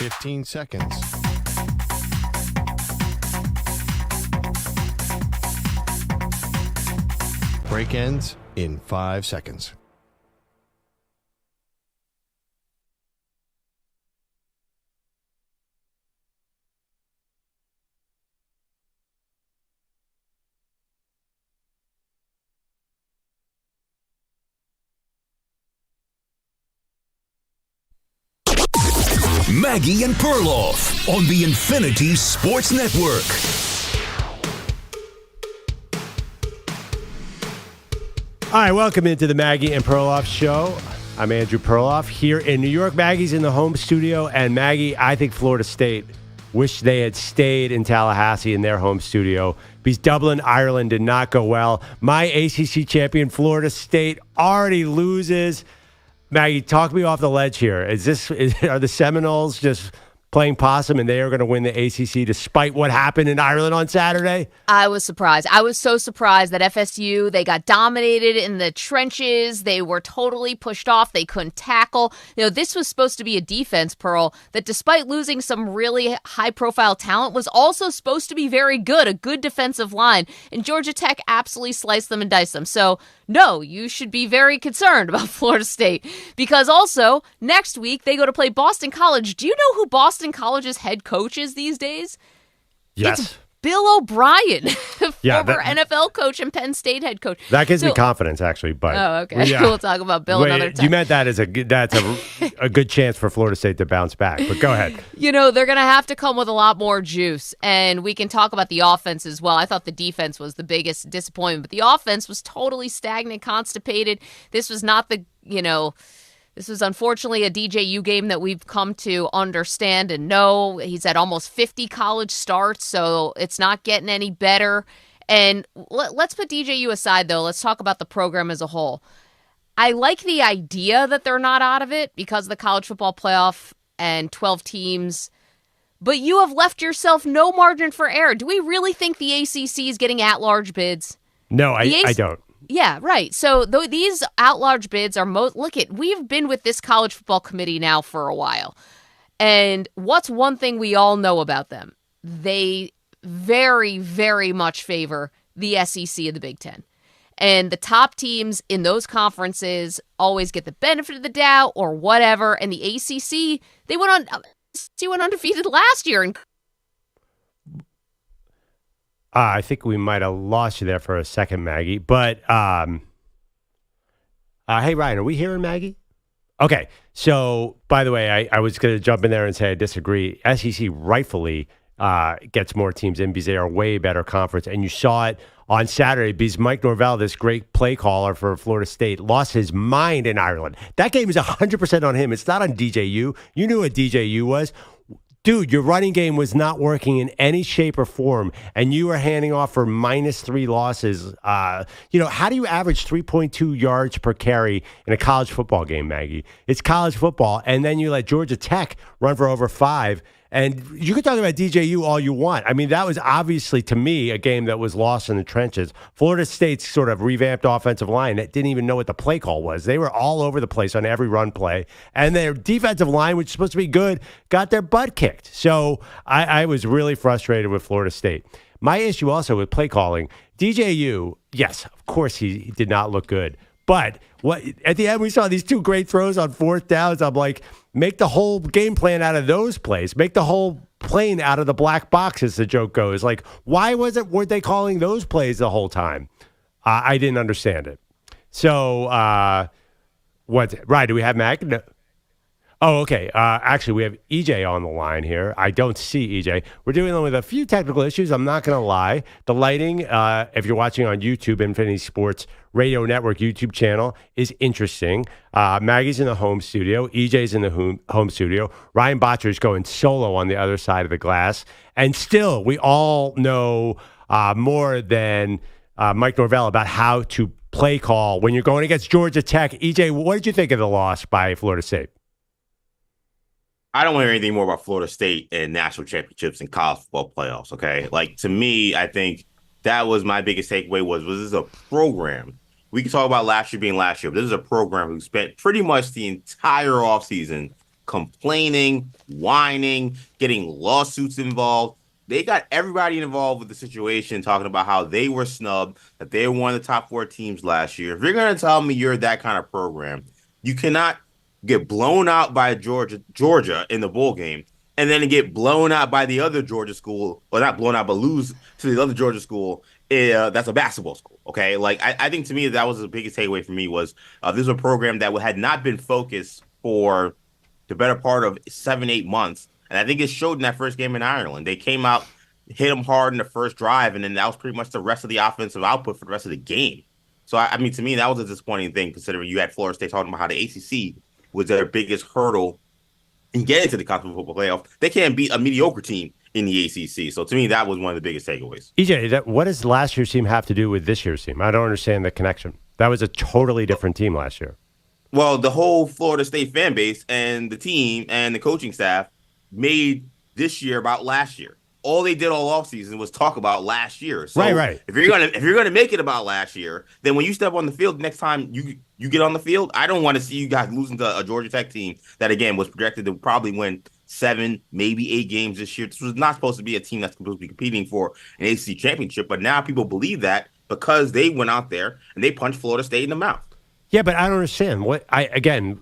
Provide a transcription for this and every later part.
15 seconds. Break ends in 5 seconds. Maggie and Perloff on the Infinity Sports Network. All right, welcome into the Maggie and Perloff show. I'm Andrew Perloff here in New York. Maggie's in the home studio, and Maggie, I think Florida State wish they had stayed in Tallahassee in their home studio because Dublin, Ireland did not go well. My ACC champion, Florida State, already loses. Maggie, talk me off the ledge here. Are the Seminoles just playing possum and they are going to win the ACC despite what happened in Ireland on Saturday? I was surprised. I was so surprised that FSU, they got dominated in the trenches. They were totally pushed off. They couldn't tackle. You know, this was supposed to be a defense, Pearl, that despite losing some really high-profile talent, was also supposed to be very good, a good defensive line. And Georgia Tech absolutely sliced them and diced them. So, no, you should be very concerned about Florida State because also next week they go to play Boston College. Do you know who Boston College's head coach is these days? Yes. It's Bill O'Brien, former NFL coach and Penn State head coach. That gives me confidence, actually. But okay. Yeah. We'll talk about Bill another time. You meant that as a good chance for Florida State to bounce back. But go ahead. You know, they're going to have to come with a lot more juice. And we can talk about the offense as well. I thought the defense was the biggest disappointment. But the offense was totally stagnant, constipated. This was not this was unfortunately a DJU game that we've come to understand and know. He's at almost 50 college starts, so it's not getting any better. And let's put DJU aside, though. Let's talk about the program as a whole. I like the idea that they're not out of it because of the college football playoff and 12 teams. But you have left yourself no margin for error. Do we really think the ACC is getting at-large bids? No, I don't. Yeah, right. So these at-large bids are we've been with this college football committee now for a while. And what's one thing we all know about them? They very, very much favor the SEC and the Big Ten. And the top teams in those conferences always get the benefit of the doubt or whatever. And the ACC, they went undefeated last year. And I think we might have lost you there for a second, Maggie. But, hey, Ryan, are we hearing Maggie? Okay. So, by the way, I was going to jump in there and say I disagree. SEC rightfully gets more teams in because they are a way better conference. And you saw it on Saturday because Mike Norvell, this great play caller for Florida State, lost his mind in Ireland. That game is 100% on him. It's not on DJU. You knew what DJU was. Dude, your running game was not working in any shape or form, and you were handing off for -3 losses. How do you average 3.2 yards per carry in a college football game, Maggie? It's college football, and then you let Georgia Tech run for over 5. And you could talk about DJU all you want. I mean, that was obviously, to me, a game that was lost in the trenches. Florida State's sort of revamped offensive line that didn't even know what the play call was. They were all over the place on every run play. And their defensive line, which is supposed to be good, got their butt kicked. So I was really frustrated with Florida State. My issue also with play calling, DJU, yes, of course he did not look good. But at the end, we saw these 2 great throws on 4th downs. I'm like, make the whole game plan out of those plays. Make the whole plane out of the black box, as the joke goes. Like, why weren't they calling those plays the whole time? I didn't understand it. So, do we have Mac? No. Oh, okay. Actually, we have EJ on the line here. I don't see EJ. We're dealing with a few technical issues. I'm not going to lie. The lighting, if you're watching on YouTube, Infinity Sports Radio Network YouTube channel, is interesting. Maggie's in the home studio. EJ's in the home studio. Ryan Botcher's going solo on the other side of the glass. And still, we all know more than Mike Norvell about how to play call when you're going against Georgia Tech. EJ, what did you think of the loss by Florida State? I don't want to hear anything more about Florida State and national championships and college football playoffs, okay? Like, to me, I think that was my biggest takeaway was this is a program. We can talk about last year being last year, but this is a program who spent pretty much the entire offseason complaining, whining, getting lawsuits involved. They got everybody involved with the situation, talking about how they were snubbed, that they were one of the top 4 teams last year. If you're going to tell me you're that kind of program, you cannot get blown out by Georgia in the bowl game and then get blown out by the other Georgia school, or not blown out, but lose to the other Georgia school. That's a basketball school. Okay. Like, I think to me, that was the biggest takeaway for me was this was a program that had not been focused for the better part of 7-8 months. And I think it showed in that first game in Ireland. They came out, hit them hard in the first drive, and then that was pretty much the rest of the offensive output for the rest of the game. So, I mean, to me, that was a disappointing thing, considering you had Florida State talking about how the ACC was their biggest hurdle in getting to the college football playoff. They can't beat a mediocre team in the ACC. So, to me, that was one of the biggest takeaways. EJ, what does last year's team have to do with this year's team? I don't understand the connection. That was a totally different team last year. Well, the whole Florida State fan base and the team and the coaching staff made this year about last year. All they did all offseason was talk about last year. So right. If you're gonna make it about last year, then when you step on the field next time you get on the field, I don't want to see you guys losing to a Georgia Tech team that again was projected to probably win 7, maybe 8 games this year. This was not supposed to be a team that's supposed to be competing for an ACC championship, but now people believe that because they went out there and they punched Florida State in the mouth. Yeah, but I don't understand.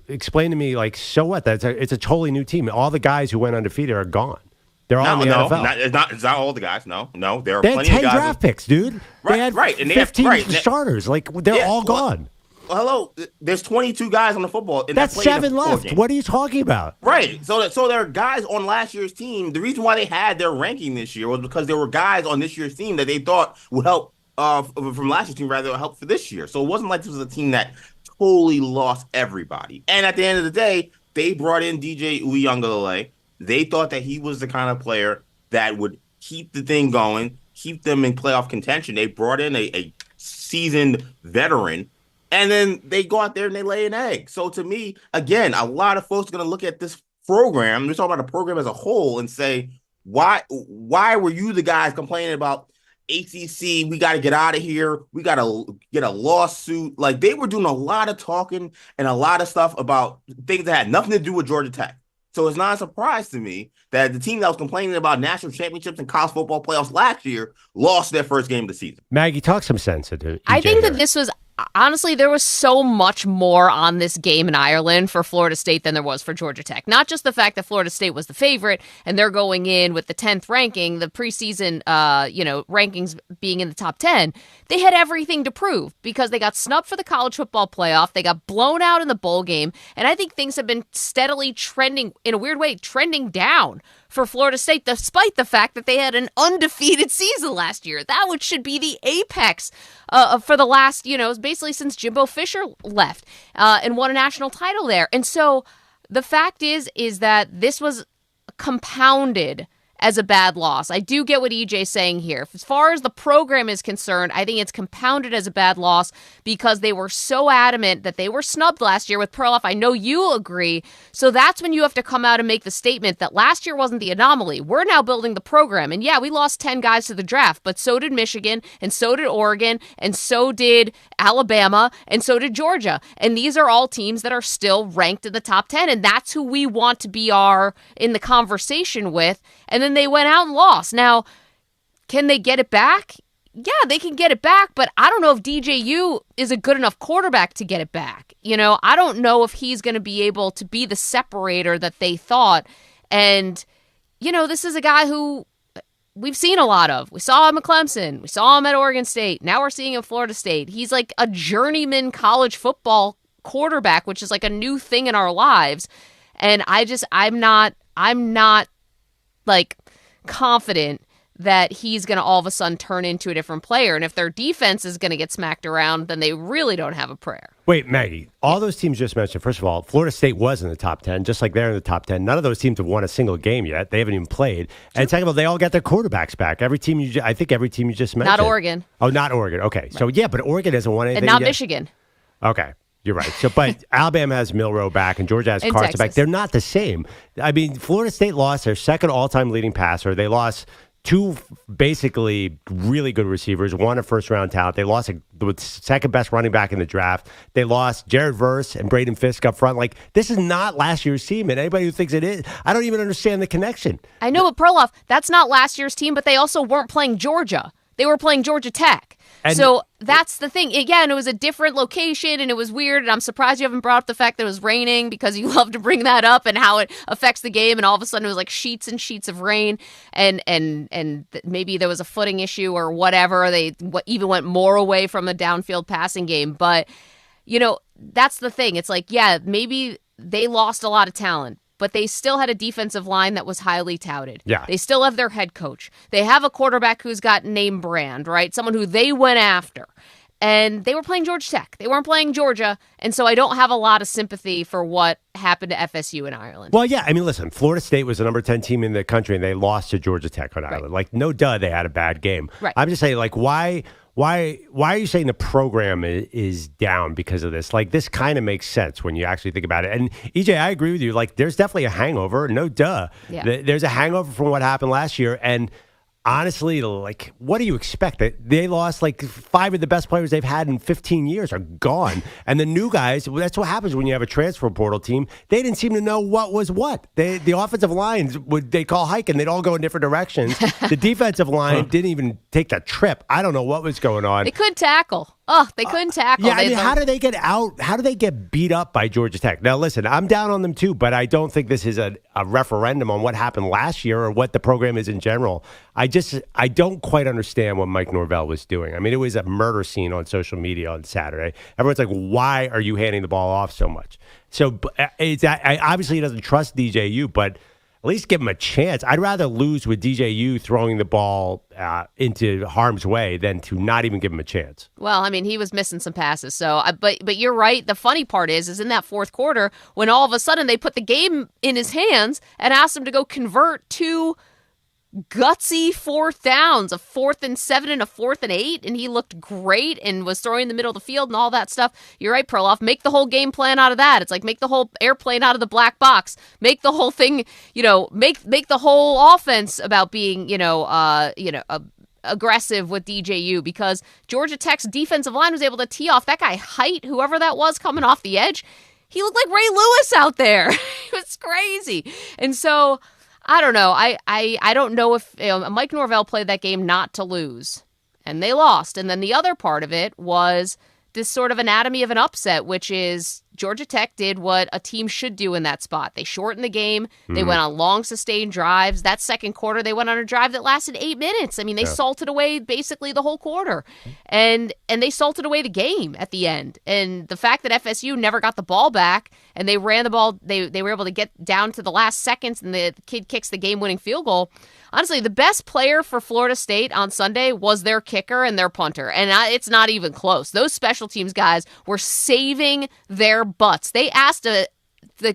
Explain to me, like, so what? It's a totally new team. All the guys who went undefeated are gone. They're all in the NFL. It's not all the guys. No. There are they plenty had 10 of guys. Draft picks, dude. Right, they had right. And they 15 have, starters. Like, they're all gone. Well, hello. There's 22 guys on the football. That's 7 left. Game. What are you talking about? Right. So there are guys on last year's team. The reason why they had their ranking this year was because there were guys on this year's team that they thought would help from last year's team rather than help for this year. So it wasn't like this was a team that totally lost everybody. And at the end of the day, they brought in DJ Uiagalelei. They thought that he was the kind of player that would keep the thing going, keep them in playoff contention. They brought in a seasoned veteran, and then they go out there and they lay an egg. So to me, again, a lot of folks are going to look at this program, we're talking about the program as a whole, and say, why were you the guys complaining about ACC, we got to get out of here, we got to get a lawsuit? Like, they were doing a lot of talking and a lot of stuff about things that had nothing to do with Georgia Tech. So it's not a surprise to me that the team that was complaining about national championships and college football playoffs last year lost their first game of the season. Maggie, talk some sense into it. I think that this was, honestly, there was so much more on this game in Ireland for Florida State than there was for Georgia Tech. Not just the fact that Florida State was the favorite and they're going in with the 10th ranking, the preseason rankings being in the top 10. They had everything to prove because they got snubbed for the college football playoff. They got blown out in the bowl game. And I think things have been steadily trending, in a weird way, trending down for Florida State, despite the fact that they had an undefeated season last year. That should be the apex for the last, basically since Jimbo Fisher left and won a national title there. And so the fact is that this was compounded as a bad loss. I do get what EJ's saying here. As far as the program is concerned, I think it's compounded as a bad loss because they were so adamant that they were snubbed last year with Perloff. I know you agree. So that's when you have to come out and make the statement that last year wasn't the anomaly. We're now building the program. And yeah, we lost 10 guys to the draft, but so did Michigan, and so did Oregon, and so did Alabama, and so did Georgia. And these are all teams that are still ranked in the top 10, and that's who we want to be in the conversation with. And then they went out and lost. Now, can they get it back? Yeah, they can get it back, but I don't know if DJU is a good enough quarterback to get it back. I don't know if he's going to be able to be the separator that they thought. And, this is a guy who we've seen a lot of. We saw him at Clemson. We saw him at Oregon State. Now we're seeing him at Florida State. He's like a journeyman college football quarterback, which is like a new thing in our lives. And I'm not like confident that he's going to all of a sudden turn into a different player. And if their defense is going to get smacked around, then they really don't have a prayer. Wait, Maggie, all those teams just mentioned, first of all, Florida State was in the top 10, just like they're in the top 10. None of those teams have won a single game yet. They haven't even played. And second of all, they all got their quarterbacks back. I think every team you just mentioned. Not Oregon. Oh, not Oregon. Okay. Right. So, yeah, but Oregon hasn't won anything And not yet. Michigan. Okay. You're right. So, but Alabama has Milroe back and Georgia has Carson back. They're not the same. I mean, Florida State lost their second all-time leading passer. They lost two basically really good receivers, one a first-round talent. They lost the second-best running back in the draft. They lost Jared Verse and Braden Fisk up front. Like, this is not last year's team, and anybody who thinks it is, I don't even understand the connection. I know, but Perloff, that's not last year's team, but they also weren't playing Georgia. They were playing Georgia Tech. And so that's the thing. Again, it was a different location, and it was weird, and I'm surprised you haven't brought up the fact that it was raining, because you love to bring that up and how it affects the game, and all of a sudden it was like sheets and sheets of rain, and maybe there was a footing issue or whatever. They even went more away from a downfield passing game. But, that's the thing. It's like, yeah, maybe they lost a lot of talent, but they still had a defensive line that was highly touted. Yeah. They still have their head coach. They have a quarterback who's got name brand, right? Someone who they went after. And they were playing Georgia Tech. They weren't playing Georgia. And so I don't have a lot of sympathy for what happened to FSU in Ireland. Well, yeah. I mean, listen, Florida State was the number 10 team in the country, and they lost to Georgia Tech on Ireland. Like, no duh, they had a bad game. Right. I'm just saying, like, why are you saying the program is down because of this? Like, this kind of makes sense when you actually think about it. And EJ, I agree with you. Like, there's definitely a hangover. No duh. Yeah. There's a hangover from what happened last year. And honestly, like, what do you expect? They lost like 5 of the best players they've had in 15 years are gone. And the new guys, well, that's what happens when you have a transfer portal team. They didn't seem to know what was what. The offensive lines, they'd call hike, and they'd all go in different directions. The defensive line didn't even take the trip. I don't know what was going on. They couldn't tackle. They couldn't tackle. Yeah, I mean, how do they get out? How do they get beat up by Georgia Tech? Now, listen, I'm down on them too, but I don't think this is a referendum on what happened last year or what the program is in general. I don't quite understand what Mike Norvell was doing. I mean, it was a murder scene on social media on Saturday. Everyone's like, why are you handing the ball off so much? So obviously he doesn't trust DJU, but at least give him a chance. I'd rather lose with DJU throwing the ball into harm's way than to not even give him a chance. Well, I mean, he was missing some passes. So, but you're right. The funny part is in that fourth quarter when all of a sudden they put the game in his hands and asked him to go convert 2 gutsy 4th downs, a 4th and 7 and a 4th and 8, and he looked great and was throwing in the middle of the field and all that stuff. You're right, Perloff. Make the whole game plan out of that. It's like make the whole airplane out of the black box. Make the whole thing, make the whole offense about being, aggressive with DJU, because Georgia Tech's defensive line was able to tee off that guy Height, whoever that was coming off the edge. He looked like Ray Lewis out there. It was crazy. And so I don't know. I don't know if Mike Norvell played that game not to lose, and they lost. And then the other part of it was this sort of anatomy of an upset, which is Georgia Tech did what a team should do in that spot. They shortened the game. They went on long, sustained drives. That second quarter, they went on a drive that lasted 8 minutes. I mean, they salted away basically the whole quarter. And they salted away the game at the end. And the fact that FSU never got the ball back and they ran the ball, they were able to get down to the last seconds, and the kid kicks the game-winning field goal. Honestly, the best player for Florida State on Sunday was their kicker and their punter, and it's not even close. Those special teams guys were saving their butts. They asked the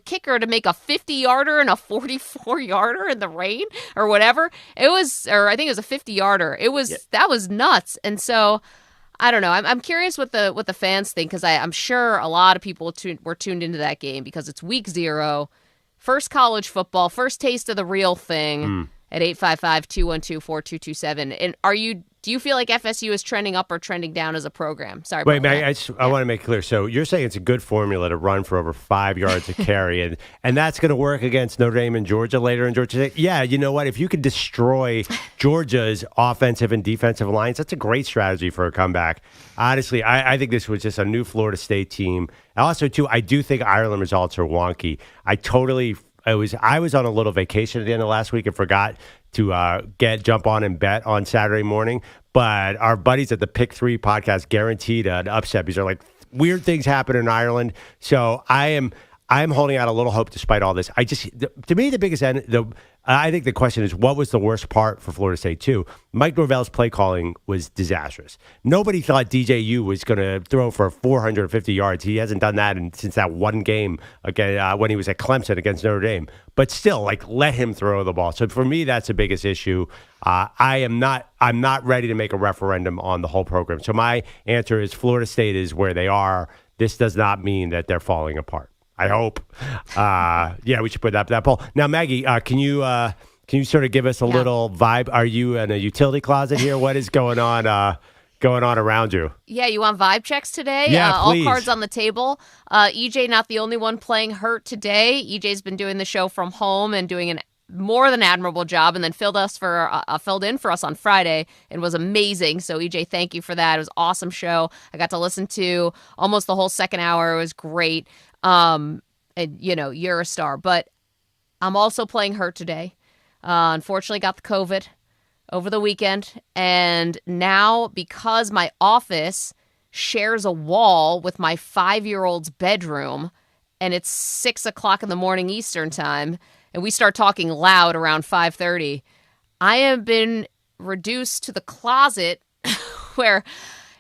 kicker to make a 50-yarder and a 44-yarder in the rain or whatever. I think it was a 50-yarder. That was nuts. And so I don't know. I'm curious what the fans think, because I'm sure a lot of people were tuned into that game because it's week 0, first college football, first taste of the real thing. At 855-212-4227. And do you feel like FSU is trending up or trending down as a program? Sorry. Wait, Maggie, I want to make it clear. So you're saying it's a good formula to run for over 5 yards a carry, and that's going to work against Notre Dame and Georgia later in Georgia State? Yeah, you know what? If you could destroy Georgia's offensive and defensive lines, that's a great strategy for a comeback. Honestly, I think this was just a new Florida State team. Also, too, I do think Ireland results are wonky. I was on a little vacation at the end of last week and forgot to jump on and bet on Saturday morning. But our buddies at the Pick 3 podcast guaranteed an upset because they're like, weird things happen in Ireland. So I am holding out a little hope despite all this. To me, the biggest I think the question is, what was the worst part for Florida State too? Mike Norvell's play calling was disastrous. Nobody thought DJU was going to throw for 450 yards. He hasn't done that since that one game again when he was at Clemson against Notre Dame. But still, let him throw the ball. So for me, that's the biggest issue. I'm not ready to make a referendum on the whole program. So my answer is Florida State is where they are. This does not mean that they're falling apart. I hope. We should put that poll. Now, Maggie, can you Can you sort of give us a little vibe? Are you in a utility closet here? What is going on around you? Yeah, you want vibe checks today? Yeah, please. All cards on the table. EJ not the only one playing hurt today. EJ's been doing the show from home and doing an more than admirable job, and then filled in for us on Friday and was amazing. So EJ, thank you for that. It was an awesome show. I got to listen to almost the whole second hour. It was great. And you're a star. But I'm also playing hurt today. Unfortunately, got the COVID over the weekend, and now because my office shares a wall with my 5-year-old's bedroom, and it's 6:00 in the morning Eastern time, and we start talking loud around 5:30, I have been reduced to the closet where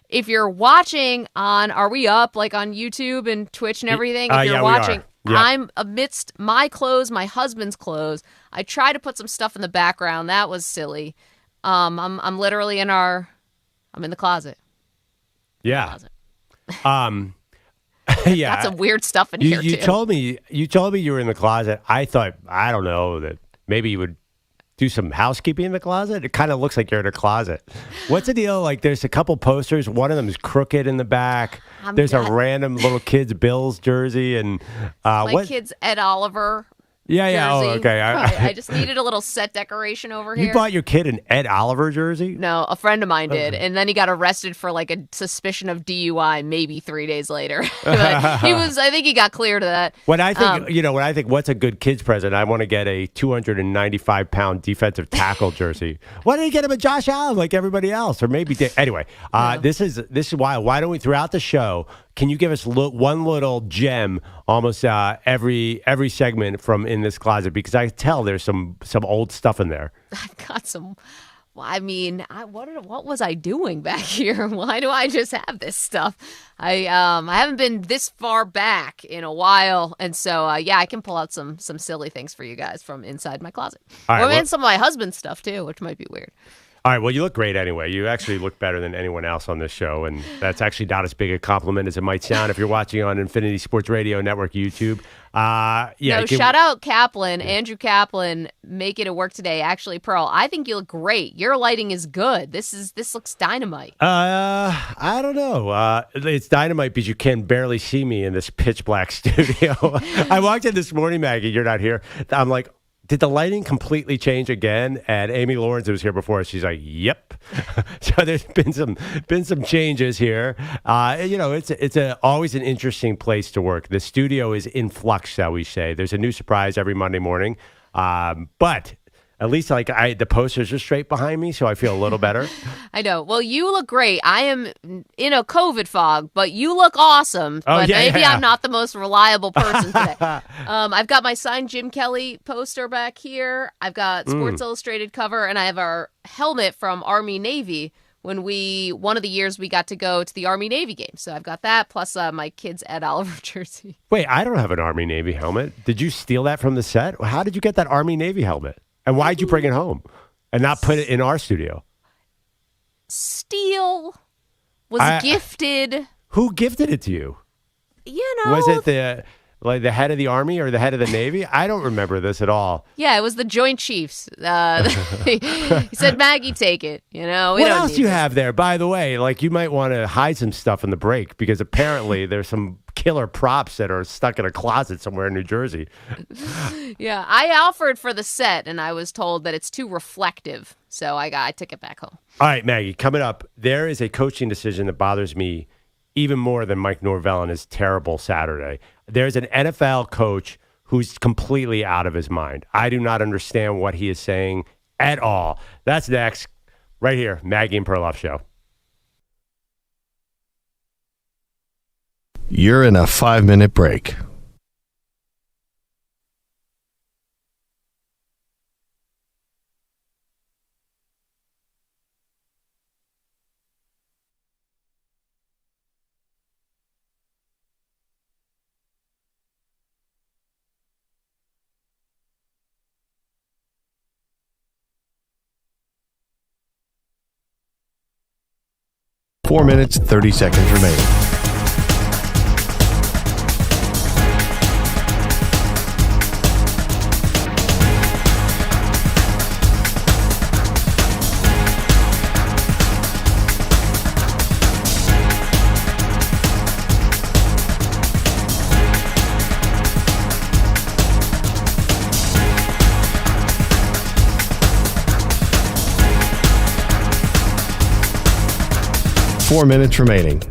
if you're watching on Are We Up, like on YouTube and Twitch and everything, if you're watching, yep. I'm amidst my clothes, my husband's clothes. I tried to put some stuff in the background. That was silly. I'm literally I'm in the closet. Yeah. Yeah. Got some weird stuff in here, you too. You told me you were in the closet. I thought, I don't know, that maybe you would do some housekeeping in the closet. It kind of looks like you're in a closet. What's the deal? Like, there's a couple posters. One of them is crooked in the back. There's a random little kid's Bills jersey. And my kid's Ed Oliver Yeah. Oh, jersey. okay. I just needed a little set decoration over here. You bought your kid an Ed Oliver jersey? No, a friend of mine did, and then he got arrested for like a suspicion of DUI maybe 3 days later. But I think he got cleared of that. When I think, what's a good kid's present? I want to get a 295-pound defensive tackle jersey. Why didn't you get him a Josh Allen like everybody else? Or maybe anyway. This is why. Why don't we throughout the show? Can you give us one little gem almost every segment from in this closet? Because I tell there's some old stuff in there. I've got some. Well, I mean, what was I doing back here? Why do I just have this stuff? I haven't been this far back in a while, and so I can pull out some silly things for you guys from inside my closet. All right, and some of my husband's stuff too, which might be weird. All right, well, you look great anyway. You actually look better than anyone else on this show, and that's actually not as big a compliment as it might sound if you're watching on Infinity Sports Radio Network YouTube. Shout out Kaplan, Andrew Kaplan, making it work today. Actually, Pearl, I think you look great. Your lighting is good. This looks dynamite. I don't know. It's dynamite because you can barely see me in this pitch black studio. I walked in this morning, Maggie. You're not here. I'm like, did the lighting completely change again? And Amy Lawrence, who was here before, she's like, "Yep." So there's been some changes here. It's always an interesting place to work. The studio is in flux, shall we say? There's a new surprise every Monday morning, but at least the posters are straight behind me, so I feel a little better. I know. Well, you look great. I am in a COVID fog, but you look awesome. But maybe I'm not the most reliable person today. I've got my signed Jim Kelly poster back here. I've got Sports Illustrated cover, and I have our helmet from Army Navy when one of the years we got to go to the Army Navy game. So I've got that, plus my kid's Ed Oliver jersey. Wait, I don't have an Army Navy helmet. Did you steal that from the set? How did you get that Army Navy helmet? And why'd you bring it home and not put it in our studio? Steal was gifted. Who gifted it to you? Was it the head of the Army or the head of the Navy? I don't remember this at all. Yeah, it was the Joint Chiefs. He said, "Maggie, take it." What else do you have there? By the way, you might want to hide some stuff in the break because apparently there's some killer props that are stuck in a closet somewhere in New Jersey. Yeah, I offered for the set, and I was told that it's too reflective, so I took it back home. All right, Maggie, coming up, there is a coaching decision that bothers me even more than Mike Norvell and his terrible Saturday. There's an NFL coach who's completely out of his mind. I do not understand what he is saying at all. That's next, right here, Maggie and Perloff Show. You're in a 5-minute break. Four minutes, 30 seconds remaining. 4 minutes remaining.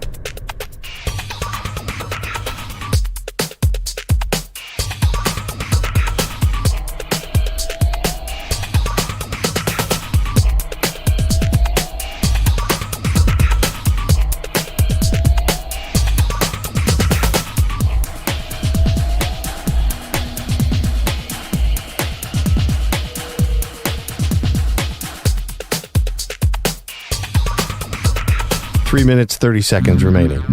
Three minutes, 30 seconds remaining.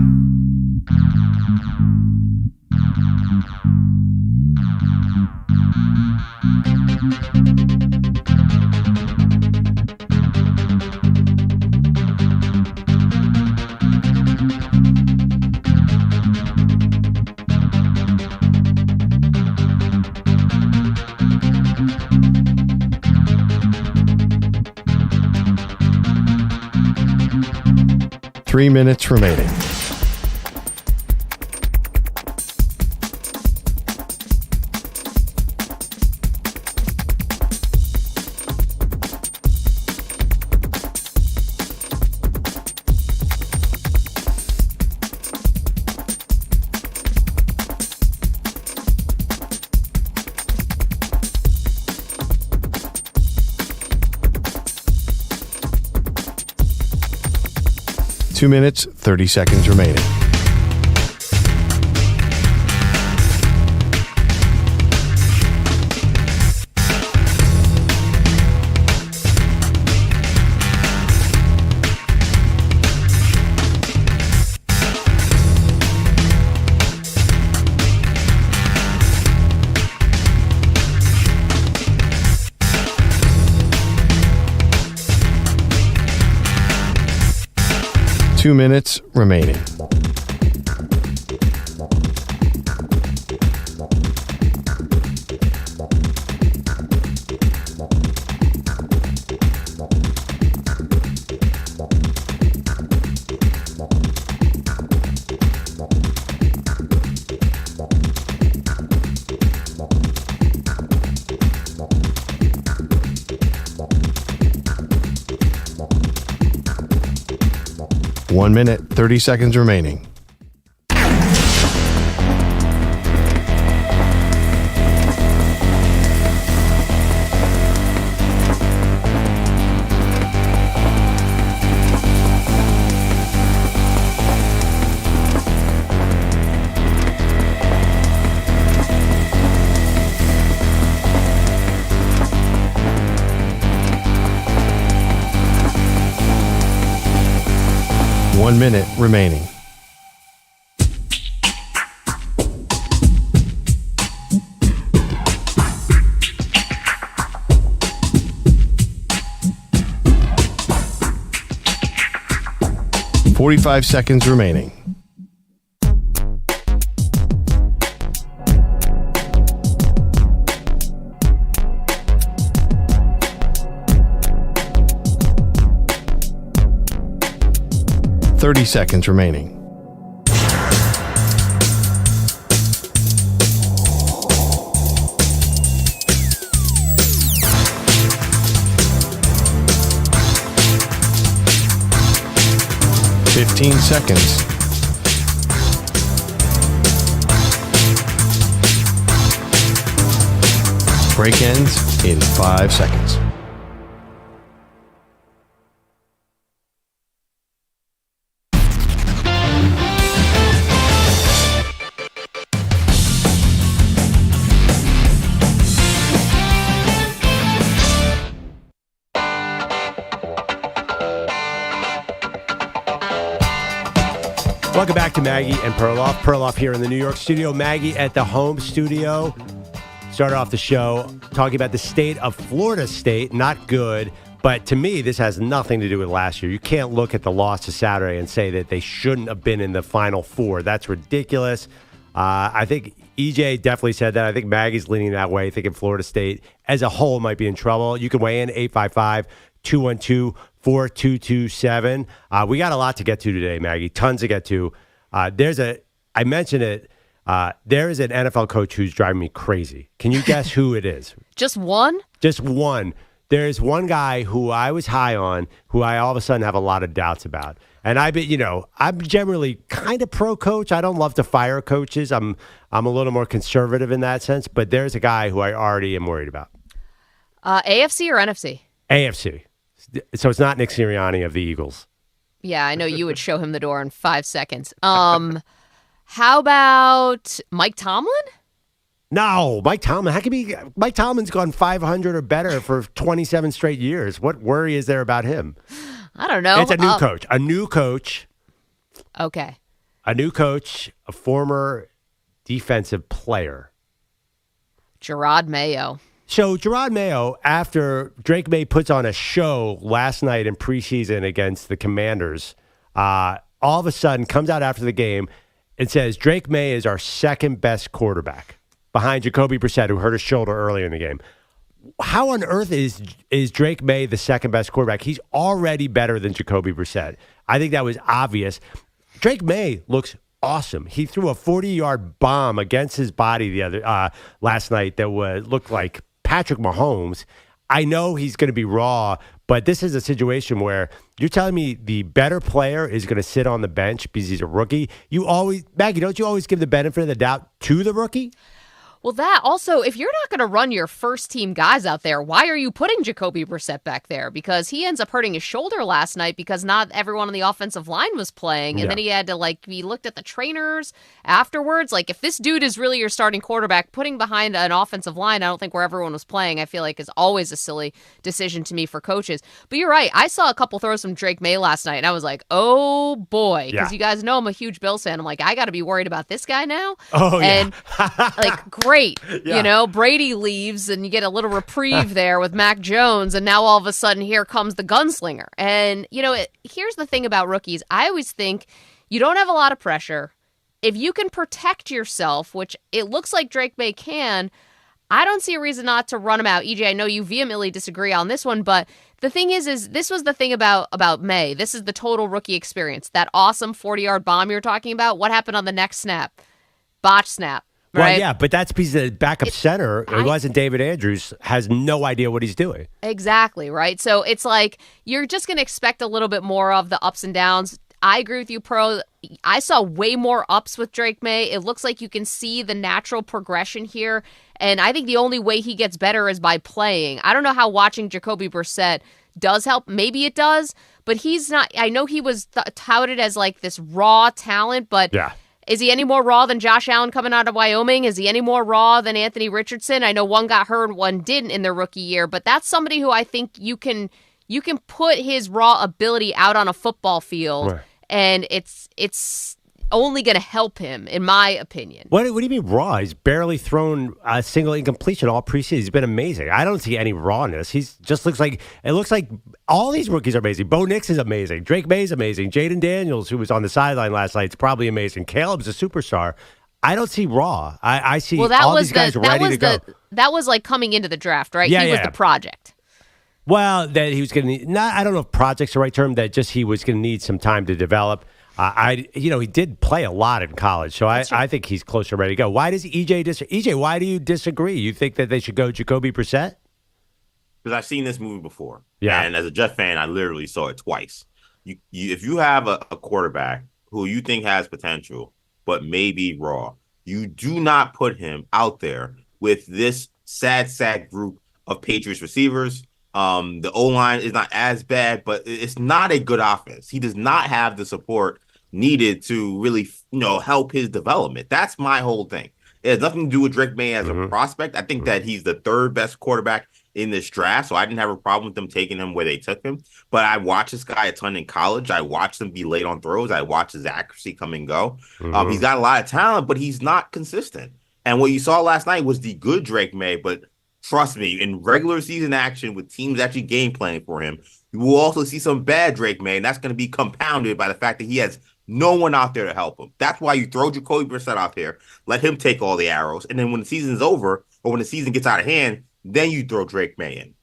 Three minutes remaining. Two minutes, 30 seconds remaining. Two minutes remaining. One minute, 30 seconds remaining. One minute remaining. Forty-five seconds remaining. Thirty seconds remaining. Fifteen seconds. Break ends in 5 seconds. Welcome back to Maggie and Perloff. Perloff here in the New York studio. Maggie at the home studio. Started off the show talking about the state of Florida State. Not good. But to me, this has nothing to do with last year. You can't look at the loss to Saturday and say that they shouldn't have been in the Final Four. That's ridiculous. I think EJ definitely said that. I think Maggie's leaning that way, thinking Florida State as a whole might be in trouble. You can weigh in 855-212-4227. We got a lot to get to today, Maggie. Tons to get to. I mentioned it. There is an NFL coach who's driving me crazy. Can you guess who it is? Just one? Just one. There's one guy who I was high on, who I all of a sudden have a lot of doubts about. And I'm generally kind of pro coach. I don't love to fire coaches. I'm a little more conservative in that sense. But there's a guy who I already am worried about. AFC or NFC? AFC. So it's not Nick Sirianni of the Eagles. Yeah, I know you would show him the door in 5 seconds. How about Mike Tomlin? No, Mike Tomlin. How can be? Mike Tomlin's gone 500 or better for 27 straight years. What worry is there about him? I don't know. It's a new coach. A new coach. Okay. A new coach, a former defensive player. Gerard Mayo. So Gerard Mayo, after Drake Maye puts on a show last night in preseason against the Commanders, all of a sudden comes out after the game and says Drake Maye is our second best quarterback behind Jacoby Brissett, who hurt his shoulder earlier in the game. How on earth is Drake Maye the second best quarterback? He's already better than Jacoby Brissett. I think that was obvious. Drake Maye looks awesome. He threw a 40-yard bomb against his body last night that looked like Patrick Mahomes. I know he's going to be raw, but this is a situation where you're telling me the better player is going to sit on the bench because he's a rookie. Maggie, don't you always give the benefit of the doubt to the rookie? Well, that also, if you're not going to run your first team guys out there, why are you putting Jacoby Brissett back there? Because he ends up hurting his shoulder last night because not everyone on the offensive line was playing. And then he had to, he looked at the trainers afterwards. Like, if this dude is really your starting quarterback, putting behind an offensive line, I don't think where everyone was playing, I feel like is always a silly decision to me for coaches. But you're right. I saw a couple throws from Drake Maye last night, and I was like, oh, boy. Because you guys know I'm a huge Bills fan. I'm like, I got to be worried about this guy now. Oh, and, great. Yeah. Brady leaves and you get a little reprieve there with Mac Jones. And now all of a sudden here comes the gunslinger. And, here's the thing about rookies. I always think you don't have a lot of pressure. If you can protect yourself, which it looks like Drake Maye can, I don't see a reason not to run him out. EJ, I know you vehemently disagree on this one, but the thing is this was the thing about Maye. This is the total rookie experience. That awesome 40-yard bomb you're talking about. What happened on the next snap? Botch snap. Right? Well, yeah, but that's because the backup center, it wasn't David Andrews, has no idea what he's doing. Exactly, right? So it's like you're just going to expect a little bit more of the ups and downs. I agree with you, Pro. I saw way more ups with Drake Maye. It looks like you can see the natural progression here, and I think the only way he gets better is by playing. I don't know how watching Jacoby Brissett does help. Maybe it does, but he's not. I know he was touted as this raw talent, but yeah. Is he any more raw than Josh Allen coming out of Wyoming? Is he any more raw than Anthony Richardson? I know one got hurt, one didn't in their rookie year, but that's somebody who I think you can put his raw ability out on a football field, right, and it's only going to help him, in my opinion. What do you mean raw? He's barely thrown a single incompletion all preseason. He's been amazing. I don't see any rawness. It looks like all these rookies are amazing. Bo Nix is amazing. Drake Maye is amazing. Jaden Daniels, who was on the sideline last night, is probably amazing. Caleb's a superstar. I don't see raw. I see all these guys ready to go. That was like coming into the draft, right? Yeah, he was the project. Well, that he was going to need, I don't know if project's the right term, that just he was going to need some time to develop. He did play a lot in college, so I think he's close to ready to go. Why does EJ, why do you disagree? You think that they should go Jacoby Brissett? Because I've seen this movie before. Yeah. And as a Jet fan, I literally saw it twice. If you have a quarterback who you think has potential, but may be raw, you do not put him out there with this sad group of Patriots receivers. The O-line is not as bad, but it's not a good offense. He does not have the support needed to really, help his development. That's my whole thing. It has nothing to do with Drake Maye as a prospect. I think that he's the third best quarterback in this draft, so I didn't have a problem with them taking him where they took him. But I watched this guy a ton in college. I watched him be late on throws. I watched his accuracy come and go. He's got a lot of talent, but he's not consistent. And what you saw last night was the good Drake Maye, but trust me, in regular season action with teams actually game planning for him, you will also see some bad Drake Maye, and that's going to be compounded by the fact that he has no one out there to help him. That's why you throw Jacoby Brissett out there, let him take all the arrows, and then when the season's over or when the season gets out of hand, then you throw Drake Maye in.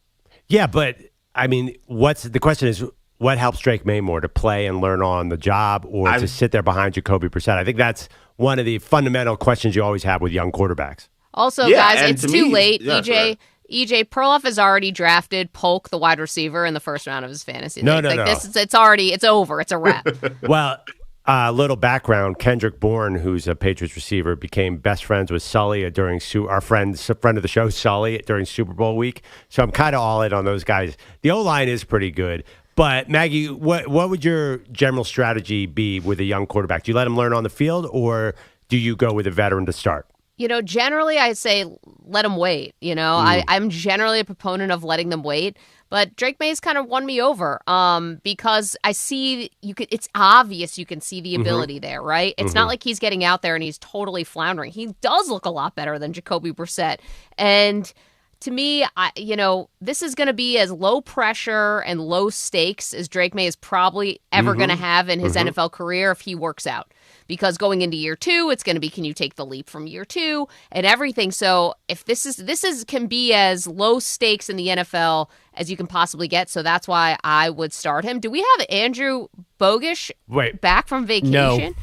Yeah, but I mean, the question is, what helps Drake Maye more, to play and learn on the job, or to sit there behind Jacoby Brissett? I think that's one of the fundamental questions you always have with young quarterbacks. Also, guys, it's too late. EJ, EJ, Perloff has already drafted Polk, the wide receiver, in the first round of his fantasy league. No. It's over. It's a wrap. Well, little background: Kendrick Bourne, who's a Patriots receiver, became best friends with Sully during our friend of the show, Sully, during Super Bowl week. So I'm kind of all in on those guys. The O-line is pretty good. But Maggie, what would your general strategy be with a young quarterback? Do you let him learn on the field, or do you go with a veteran to start? Generally, I say let them wait. I'm generally a proponent of letting them wait. But Drake Maye's kind of won me over because I see it's obvious you can see the ability there, right? It's not like he's getting out there and he's totally floundering. He does look a lot better than Jacoby Brissett. And to me, this is going to be as low pressure and low stakes as Drake Maye is probably ever going to have in his NFL career if he works out. Because going into year 2, it's going to be, can you take the leap from year 2 and everything? So if this can be as low stakes in the NFL as you can possibly get. So that's why I would start him. Do we have Andrew Bogish back from vacation? No.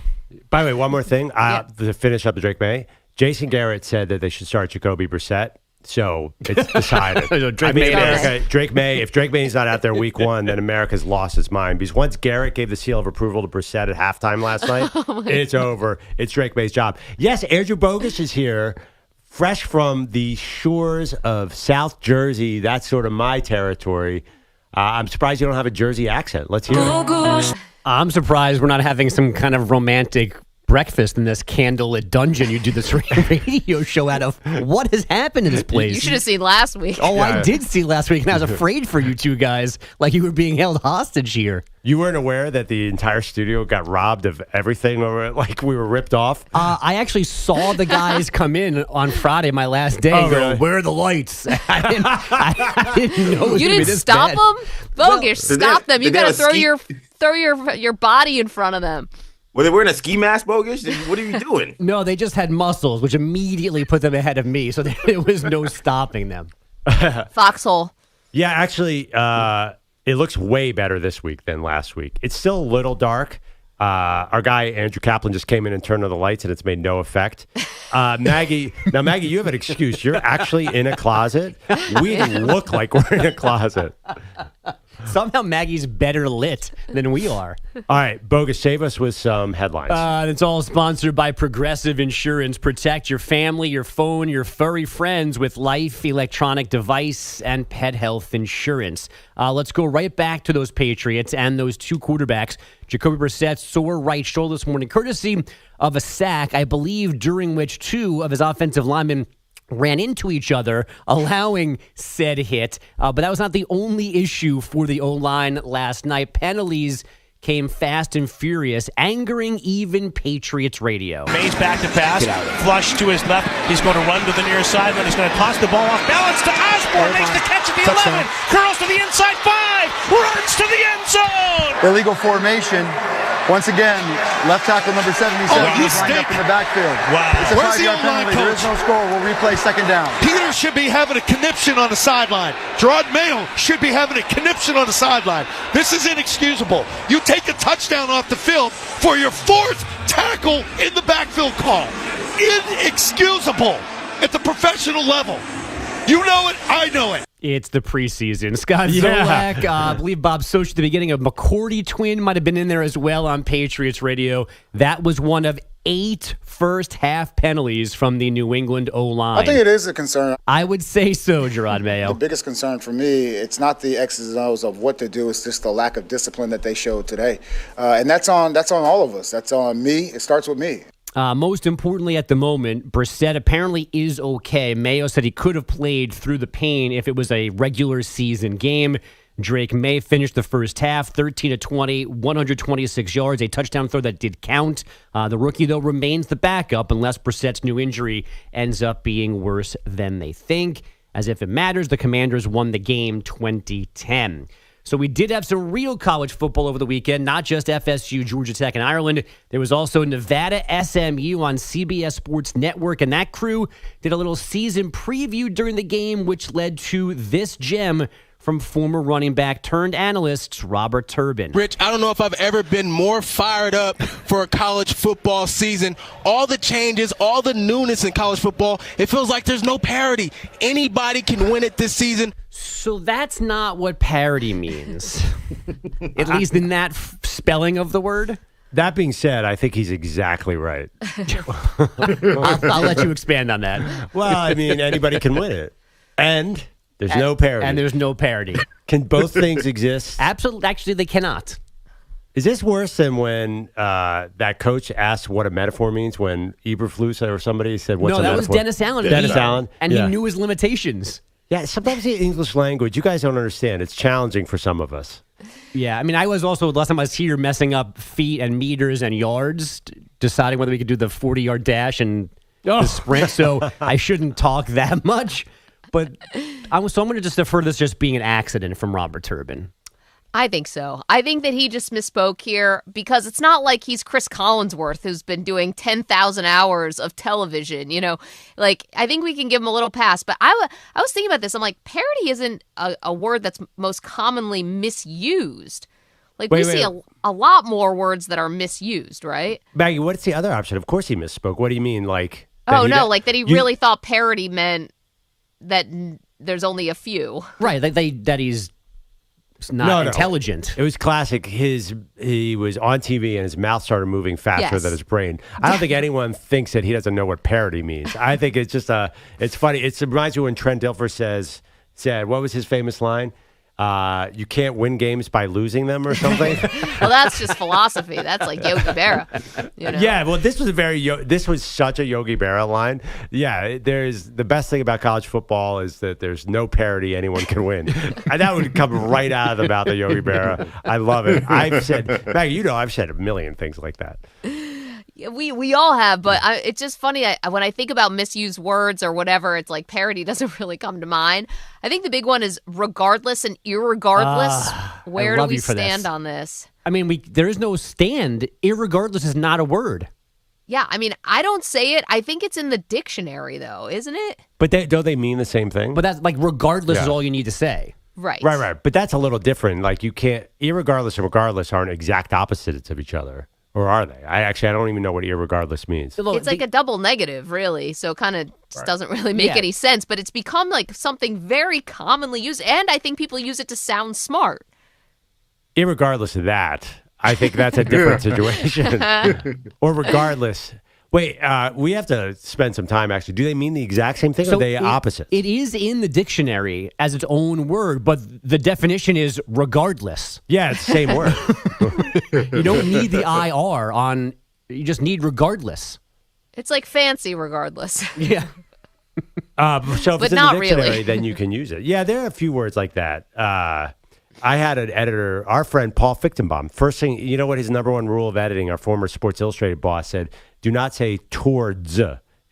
By the way, one more thing to finish up the Drake Maye. Jason Garrett said that they should start Jacoby Brissett. So it's decided. Drake Maye. If Drake Maye's not out there week 1, then America's lost his mind. Because once Garrett gave the seal of approval to Brissett at halftime last night, it's over. It's Drake Maye's job. Yes, Andrew Bogish is here, fresh from the shores of South Jersey. That's sort of my territory. I'm surprised you don't have a Jersey accent. Let's hear it. I'm surprised we're not having some kind of romantic breakfast in this candlelit dungeon you do this radio show out of. What has happened in this place? You should have seen last week. Oh, I did see last week, and I was afraid for you two guys, like you were being held hostage here. You weren't aware that the entire studio got robbed of everything, or like we were ripped off? I actually saw the guys come in on Friday, my last day, and go, where are the lights? I didn't know it was You gonna be didn't this stop bad. them? Bogish, stop them. You got to throw your body in front of them. Were they wearing a ski mask, Bogish? What are you doing? No, they just had muscles, which immediately put them ahead of me, so there was no stopping them. Foxhole. Yeah, actually, it looks way better this week than last week. It's still a little dark. Our guy, Andrew Kaplan, just came in and turned on the lights, and it's made no effect. Maggie, you have an excuse. You're actually in a closet. We look like we're in a closet. Somehow Maggie's better lit than we are. All right, Bogus, save us with some headlines. It's all sponsored by Progressive Insurance. Protect your family, your phone, your furry friends with life, electronic device, and pet health insurance. Let's go right back to those Patriots and those two quarterbacks. Jacoby Brissett, sore right shoulder this morning, courtesy of a sack, I believe, during which two of his offensive linemen ran into each other, allowing said hit. But that was not the only issue for the O-line last night. Penalties came fast and furious, angering even Patriots radio. Maye's back to pass, flush to his left. He's going to run to the near sideline. He's going to toss the ball off balance to Osborne. Makes the catch at the 11. Curls to the inside 5. Runs to the end zone. Illegal formation. Once again, left tackle number 77 is lined up in the backfield. Wow. It's a Where's the 5-yard O-line penalty. There is no score. We'll replay second down. Peter should be having a conniption on the sideline. Gerard Mayo should be having a conniption on the sideline. This is inexcusable. You take a touchdown off the field for your 4th tackle in the backfield call. Inexcusable at the professional level. You know it. I know it. It's the preseason. Scott Zolak, I believe Bob Soch at the beginning of McCourty twin might have been in there as well on Patriots radio. That was one of 8 first-half penalties from the New England O-line. I think it is a concern. I would say so, Gerard Mayo. The biggest concern for me, it's not the X's and O's of what to do. It's just the lack of discipline that they showed today. And that's on all of us. That's on me. It starts with me. Most importantly at the moment, Brissett apparently is okay. Mayo said he could have played through the pain if it was a regular season game. Drake Maye finished the first half, 13-20, 126 yards, a touchdown throw that did count. The rookie, though, remains the backup unless Brissett's new injury ends up being worse than they think. As if it matters, the Commanders won the game 20-10. So we did have some real college football over the weekend, not just FSU, Georgia Tech, and Ireland. There was also Nevada SMU on CBS Sports Network, and that crew did a little season preview during the game, which led to this gem from former running back turned analyst Robert Turbin. Rich, I don't know if I've ever been more fired up for a college football season. All the changes, all the newness in college football, it feels like there's no parity. Anybody can win it this season. So that's not what parity means, at least in that spelling of the word. That being said, I think he's exactly right. I'll let you expand on that. Well, I mean, anybody can win it. And there's no parity. And there's no parity. Can both things exist? Absolutely. Actually, they cannot. Is this worse than when that coach asked what a metaphor means when Eberflus or somebody said, what's a metaphor? No, that was Dennis Allen. Dennis Allen. And he knew his limitations. Yeah, sometimes the English language, you guys don't understand. It's challenging for some of us. Yeah, I mean, I was also, last time I was here, messing up feet and meters and yards, deciding whether we could do the 40-yard dash and the sprint, so I shouldn't talk that much. But I'm going to just defer this just being an accident from Robert Turbin. I think so. I think that he just misspoke here because it's not like he's Chris Collinsworth who's been doing 10,000 hours of television, Like, I think we can give him a little pass. But I was thinking about this. I'm like, parody isn't a word that's most commonly misused. Like, we see a lot more words that are misused, right? Maggie, what's the other option? Of course he misspoke. What do you mean? Like, like that he really thought parody meant that there's only a few. Right, that he's not intelligent. It was classic. He was on TV and his mouth started moving faster than his brain. I don't think anyone thinks that he doesn't know what parody means. I think it's just it's funny. It reminds me when Trent Dilfer said, what was his famous line? You can't win games by losing them or something. Well, that's just philosophy. That's like Yogi Berra. Yeah, well, this was such a Yogi Berra line. Yeah, the best thing about college football is that there's no parity anyone can win. And that would come right out of the mouth of Yogi Berra. I love it. I've said, Maggie, I've said a million things like that. We all have, but it's just funny. When I think about misused words or whatever, it's like parody doesn't really come to mind. I think the big one is regardless and irregardless. Where do we stand on this? I mean, there is no stand. Irregardless is not a word. Yeah, I mean, I don't say it. I think it's in the dictionary, though, isn't it? But don't they mean the same thing? But that's like regardless is all you need to say. Right. Right. But that's a little different. Like you can't, irregardless and regardless aren't exact opposites of each other. Or are they? I don't even know what irregardless means. It's like a double negative, really. So it kind of doesn't really make any sense. But it's become like something very commonly used. And I think people use it to sound smart. Irregardless of that, I think that's a different situation. Or regardless. Wait, we have to spend some time, actually. Do they mean the exact same thing or are they opposites? It is in the dictionary as its own word, but the definition is regardless. Yeah, it's the same word. You don't need the IR on, you just need regardless. It's like fancy regardless. Yeah. So if but it's in not the dictionary, really. then you can use it. Yeah, there are a few words like that. I had an editor, our friend Paul Fichtenbaum. First thing, you know what his number one rule of editing, our former Sports Illustrated boss said, do not say towards,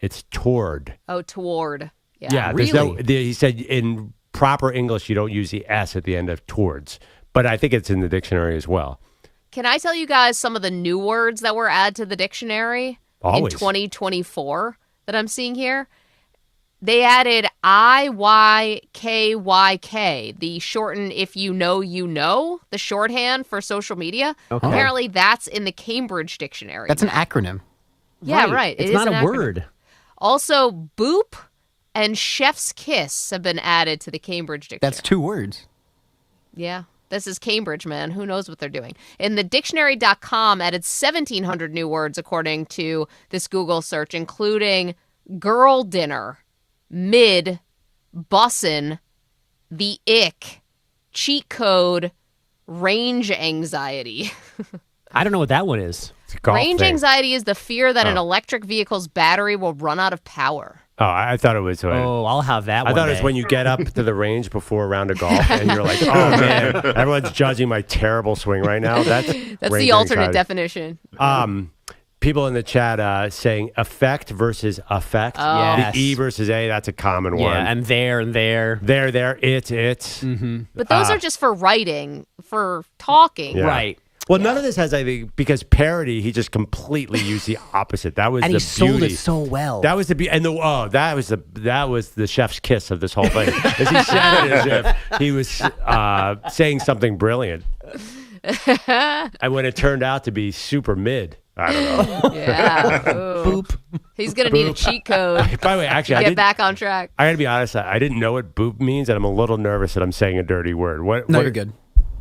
it's toward. Oh, toward. Yeah, really? He said in proper English, you don't use the S at the end of towards. But I think it's in the dictionary as well. Can I tell you guys some of the new words that were added to the dictionary in 2024 that I'm seeing here? They added IYKYK, the shorten if you know, the shorthand for social media. Okay. Apparently that's in the Cambridge Dictionary. That's an acronym. Yeah, right. It's not a word. Also, boop and chef's kiss have been added to the Cambridge Dictionary. That's 2 words. Yeah. This is Cambridge, man. Who knows what they're doing? And the dictionary.com added 1,700 new words according to this Google search, including girl dinner, mid, bussin', the ick, cheat code, range anxiety. I don't know what that one is. Range anxiety is the fear that an electric vehicle's battery will run out of power. Oh, I thought it was. I'll have that one. I thought it was when you get up to the range before a round of golf and you're like, oh, man, everyone's judging my terrible swing right now. That's the alternate definition. People in the chat saying effect versus affect. Oh. Yes. The E versus A, that's a common one. Yeah, and there. There, it. Mm-hmm. But those are just for writing, for talking. Yeah. Right. Well, none of this has anything because parody. He just completely used the opposite. That was And the he sold beauty. it so well. That was the and that was the chef's kiss of this whole thing. As he said it as if he was saying something brilliant, and when it turned out to be super mid. I don't know. Yeah. Boop. He's going to need a cheat code. By the way, actually, get back on track. I got to be honest. I didn't know what boop means, and I'm a little nervous that I'm saying a dirty word. You're good.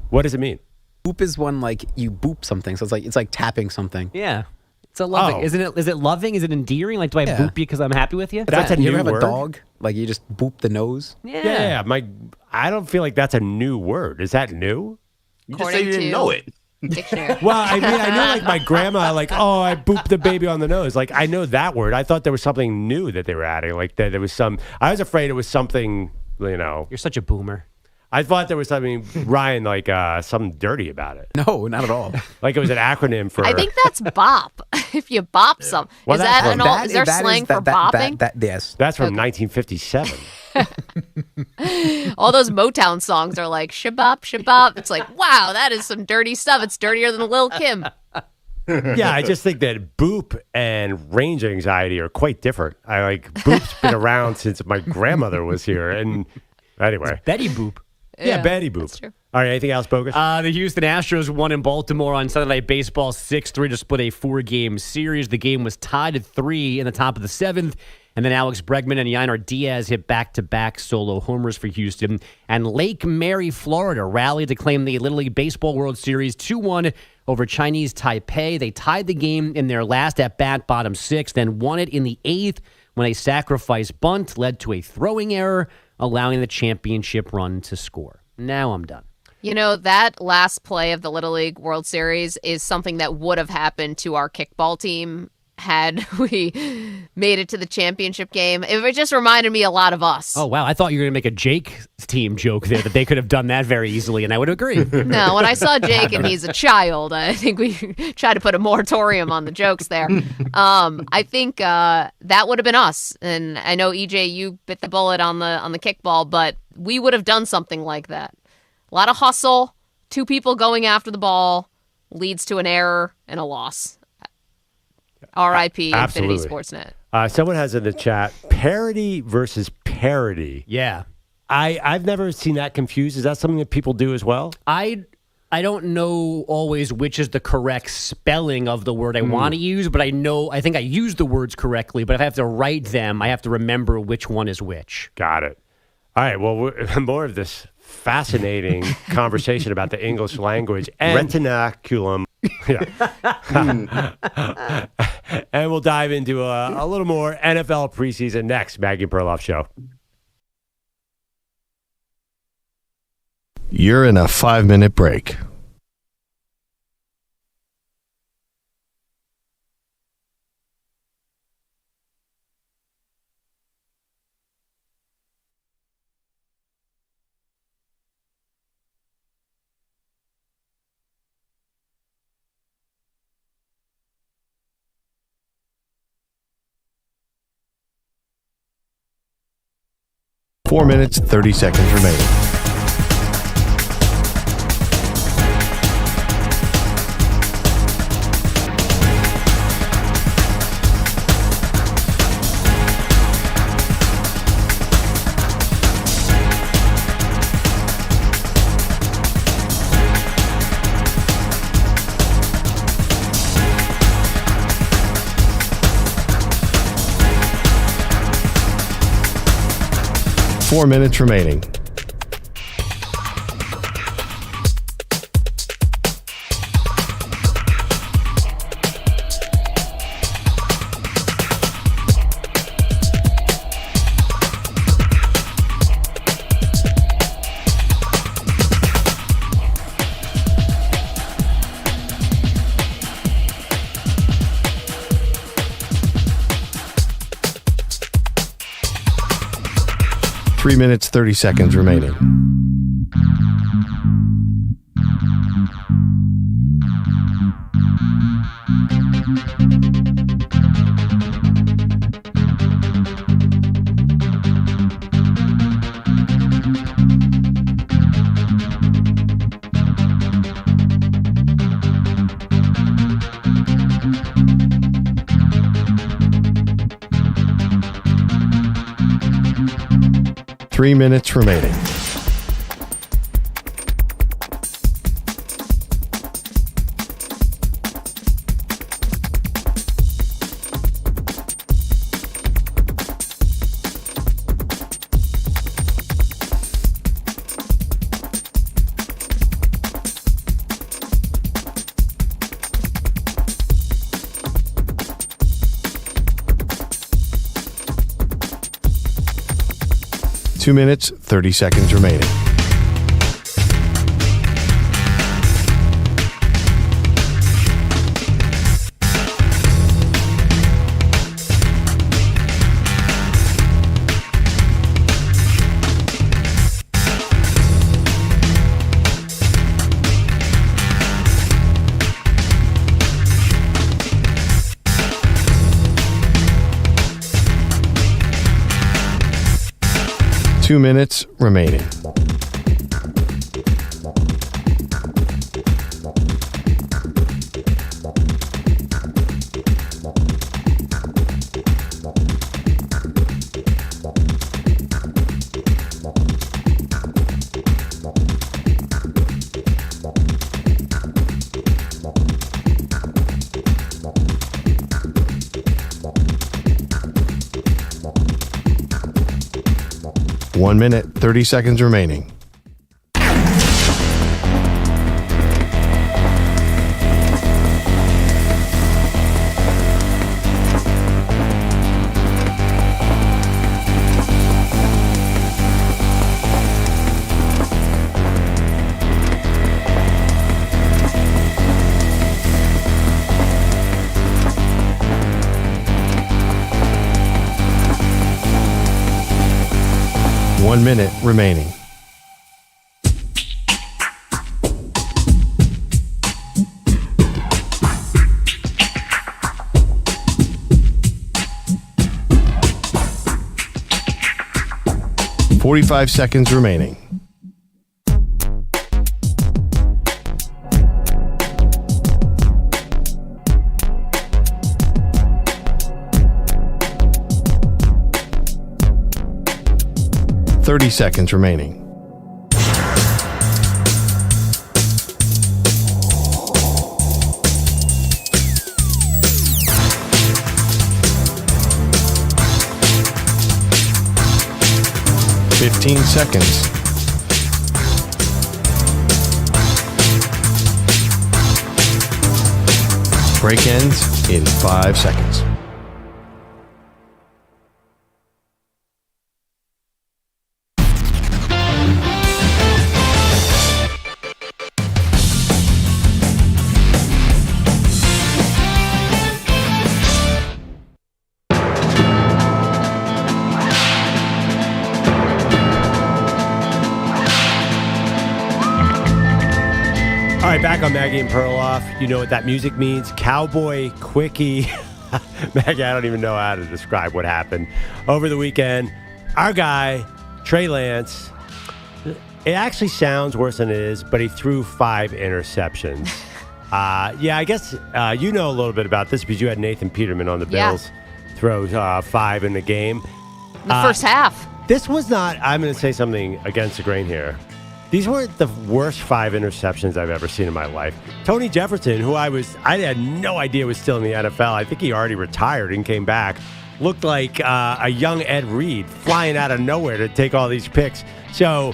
What does it mean? Boop is when like you boop something, so it's like tapping something. Yeah. It's a loving. Oh. Isn't it? Is it loving? Is it endearing? Like, do I boop you because I'm happy with you? That's a You new ever have word? a dog? Like you just boop the nose? Yeah. I don't feel like that's a new word. Is that new? You just say you didn't know it. Dictionary. Well, I mean, I know like my grandma, like, oh, I booped the baby on the nose. Like, I know that word. I thought there was something new that they were adding. Like, that there was I was afraid it was something, You're such a boomer. I thought there was something, Ryan, like something dirty about it. No, not at all. Like it was an acronym for. I think that's bop. If you bop some, Well, is that an old? Is there that slang is- for bopping? Yes. That's from 1957. All those Motown songs are like shabop, shabop. It's like, wow, that is some dirty stuff. It's dirtier than Lil Kim. Yeah, I just think that boop and range anxiety are quite different. Boop's been around since my grandmother was here, and anyway, Betty Boop. yeah, Betty boop. That's true. All right, anything else, Bogus? The Houston Astros won in Baltimore on Sunday Night Baseball 6-3 to split a 4-game series. The game was tied at 3 in the top of the 7th. And then Alex Bregman and Yainer Diaz hit back-to-back solo homers for Houston. And Lake Mary, Florida, rallied to claim the Little League Baseball World Series 2-1 over Chinese Taipei. They tied the game in their last at-bat, bottom 6, then won it in the 8th when a sacrifice bunt led to a throwing error, allowing the championship run to score. Now I'm done. You know, that last play of the Little League World Series is something that would have happened to our kickball team had we made it to the championship game. It just reminded me a lot of us. Oh, wow. I thought you were going to make a Jake team joke there, that they could have done that very easily, and I would agree. No, when I saw Jake and he's a child, I think we tried to put a moratorium on the jokes there. I think that would have been us. And I know, EJ, you bit the bullet on the kickball, but we would have done something like that. A lot of hustle, 2 people going after the ball leads to an error and a loss. R.I.P. Infinity Sportsnet. Someone has in the chat, parity versus parody. Yeah. I've never seen that confused. Is that something that people do as well? I don't know always which is the correct spelling of the word I want to use, but I think I use the words correctly, but if I have to write them, I have to remember which one is which. Got it. All right, well, more of this fascinating conversation about the English language and retinaculum. Yeah. And we'll dive into a little more NFL preseason next. Maggie and Perloff Show. You're in a 5-minute break. Four minutes, 30 seconds remaining. Four minutes remaining. Three minutes, 30 seconds remaining. 3 minutes remaining. Two minutes, 30 seconds remaining. Two minutes remaining. One minute, 30 seconds remaining. One minute remaining. .45 seconds remaining. .30 seconds remaining. .15 seconds. Break ends in 5 seconds. All right, back on Maggie and Perloff. You know what that music means. Cowboy Quickie. Maggie, I don't even know how to describe what happened over the weekend. Our guy, Trey Lance, it actually sounds worse than it is, but he threw 5 interceptions. Yeah, I guess you know a little bit about this because you had Nathan Peterman on the Bills throw 5 in the game. The first half. This was not, I'm going to say something against the grain here. These weren't the worst 5 interceptions I've ever seen in my life. Tony Jefferson, who I had no idea was still in the NFL. I think he already retired and came back. Looked like a young Ed Reed flying out of nowhere to take all these picks. So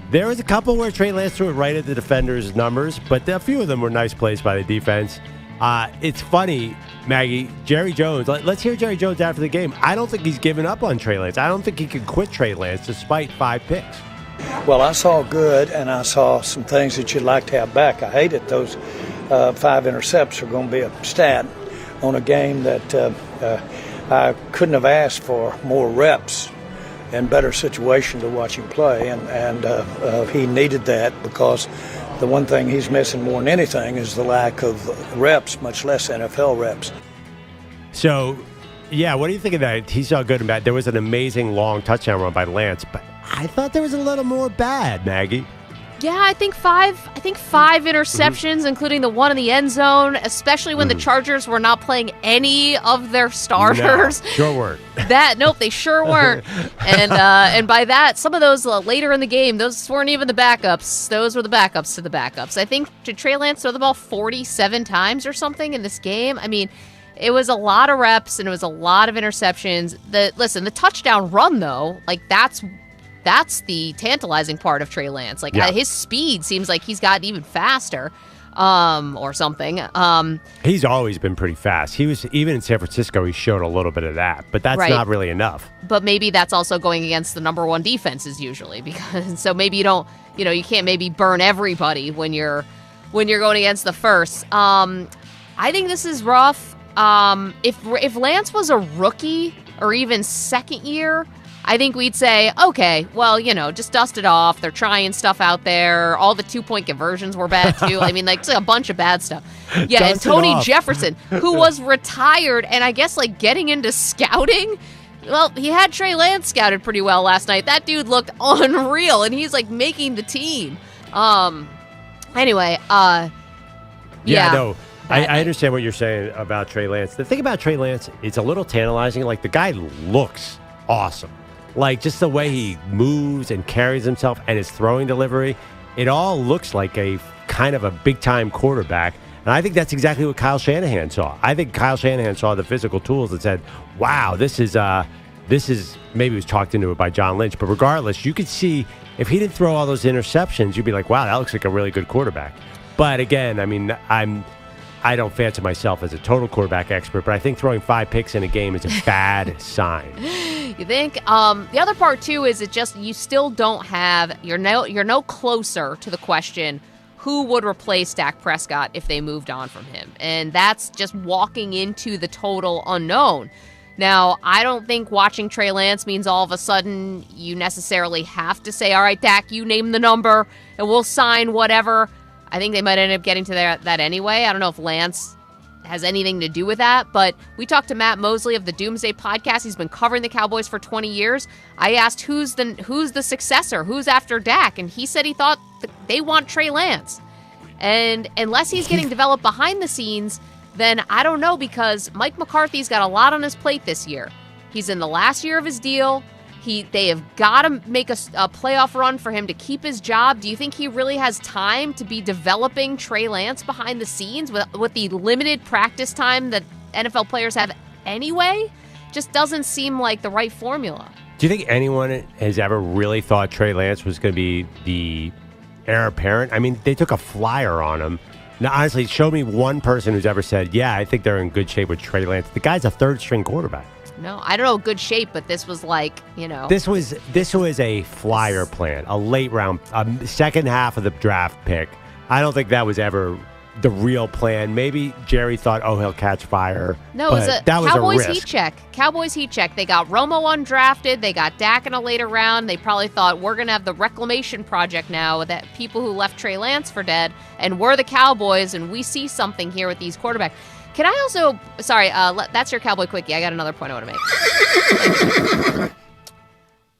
there was a couple where Trey Lance threw it right at the defender's numbers, but a few of them were nice plays by the defense. It's funny, Maggie, Jerry Jones. Let's hear Jerry Jones after the game. I don't think he's given up on Trey Lance. I don't think he could quit Trey Lance despite 5 picks. Well, I saw good, and I saw some things that you'd like to have back. I hate it. Those 5 intercepts are going to be a stat on a game that I couldn't have asked for more reps and better situation to watch him play, and he needed that because the one thing he's missing more than anything is the lack of reps, much less NFL reps. So, yeah, what do you think of that? He saw good and bad. There was an amazing long touchdown run by Lance, but I thought there was a little more bad, Maggie. Yeah, I think five interceptions, including the one in the end zone, especially when the Chargers were not playing any of their starters. No, sure weren't. Nope, they sure weren't. And by that, some of those later in the game, those weren't even the backups. Those were the backups to the backups. I think, did Trey Lance throw the ball 47 times or something in this game? I mean, it was a lot of reps and it was a lot of interceptions. The touchdown run, though, like that's the tantalizing part of Trey Lance. Like his speed seems like he's gotten even faster, or something. He's always been pretty fast. He was even in San Francisco. He showed a little bit of that, but that's not really enough. But maybe that's also going against the number one defenses usually, because so maybe you can't maybe burn everybody when you're going against the first. I think this is rough. If Lance was a rookie or even second year, I think we'd say, okay, well, just dust it off. They're trying stuff out there. All the 2-point conversions were bad, too. I mean, it's like a bunch of bad stuff. Yeah, and Tony Jefferson, who was retired and I guess, getting into scouting. Well, he had Trey Lance scouted pretty well last night. That dude looked unreal, and he's, making the team. Anyway, yeah. No, I understand what you're saying about Trey Lance. The thing about Trey Lance, it's a little tantalizing. The guy looks awesome. Just the way he moves and carries himself and his throwing delivery, it all looks like a kind of a big-time quarterback. And I think that's exactly what Kyle Shanahan saw. I think Kyle Shanahan saw the physical tools and said, wow, this is maybe he was talked into it by John Lynch. But regardless, you could see if he didn't throw all those interceptions, you'd be like, wow, that looks like a really good quarterback. But again, I mean, I don't fancy myself as a total quarterback expert, but I think throwing 5 picks in a game is a bad sign. You think? The other part, too, is you still don't have, you're no closer to the question, who would replace Dak Prescott if they moved on from him? And that's just walking into the total unknown. Now, I don't think watching Trey Lance means all of a sudden you necessarily have to say, all right, Dak, you name the number and we'll sign whatever. I think they might end up getting to that anyway. I don't know if Lance has anything to do with that, but we talked to Matt Mosley of the Doomsday Podcast. He's been covering the Cowboys for 20 years. I asked who's the successor, who's after Dak, and he said he thought they want Trey Lance. And unless he's getting developed behind the scenes, then I don't know, because Mike McCarthy's got a lot on his plate this year. He's in the last year of his deal. They have got to make a playoff run for him to keep his job. Do you think he really has time to be developing Trey Lance behind the scenes with the limited practice time that NFL players have anyway? Just doesn't seem like the right formula. Do you think anyone has ever really thought Trey Lance was going to be the heir apparent? I mean, they took a flyer on him. Now, honestly, show me one person who's ever said, yeah, I think they're in good shape with Trey Lance. The guy's a third-string quarterback. No, I don't know, good shape, but this was This was a flyer plan, a late round, second half of the draft pick. I don't think that was ever the real plan. Maybe Jerry thought, oh, he'll catch fire. No, it was a Cowboys heat check. Cowboys heat check. They got Romo undrafted. They got Dak in a later round. They probably thought, we're going to have the reclamation project now with that people who left Trey Lance for dead, and we're the Cowboys, and we see something here with these quarterbacks. Can I also, sorry, that's your Cowboy Quickie. I got another point I want to make.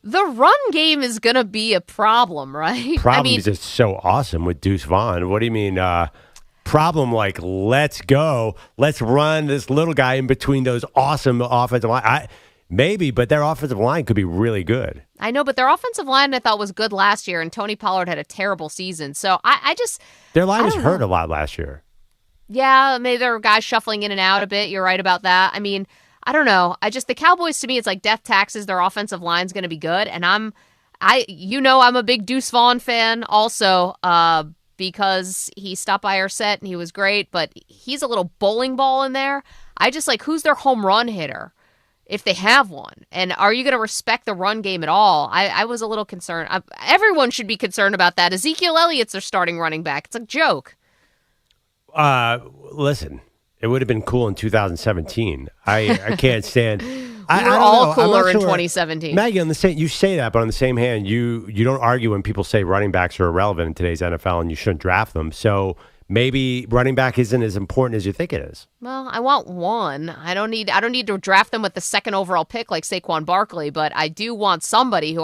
The run game is going to be a problem, right? Problem is it's so awesome with Deuce Vaughn. What do you mean? Problem let's go. Let's run this little guy in between those awesome offensive line. Maybe, but their offensive line could be really good. I know, but their offensive line I thought was good last year, and Tony Pollard had a terrible season. So I just... Their line was hurt a lot last year. Yeah, maybe there were guys shuffling in and out a bit. You're right about that. I mean, I don't know. The Cowboys, to me, it's like death taxes. Their offensive line's going to be good. And I'm a big Deuce Vaughn fan also because he stopped by our set and he was great, but he's a little bowling ball in there. I just who's their home run hitter if they have one? And are you going to respect the run game at all? I was a little concerned. Everyone should be concerned about that. Ezekiel Elliott's their starting running back. It's a joke. Listen, it would have been cool in 2017. I can't stand. We were all cooler in 2017. Maggie, you say that, but on the same hand, you don't argue when people say running backs are irrelevant in today's NFL and you shouldn't draft them. So maybe running back isn't as important as you think it is. Well, I want one. I don't need to draft them with the second overall pick like Saquon Barkley, but I do want somebody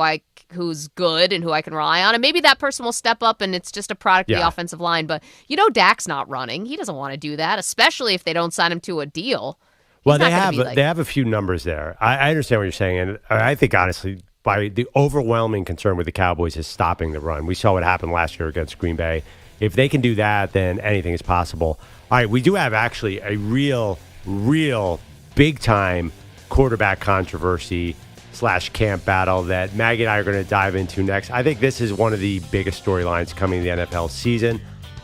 who's good and who I can rely on. And maybe that person will step up and it's just a product of the offensive line. But Dak's not running. He doesn't want to do that, especially if they don't sign him to a deal. Well, they have a few numbers there. I understand what you're saying, and I think honestly, by the overwhelming concern with the Cowboys is stopping the run. We saw what happened last year against Green Bay. If they can do that, then anything is possible. All right, we do have actually a real big-time quarterback controversy / camp battle that Maggie and I are going to dive into next. I think this is one of the biggest storylines coming in the NFL season.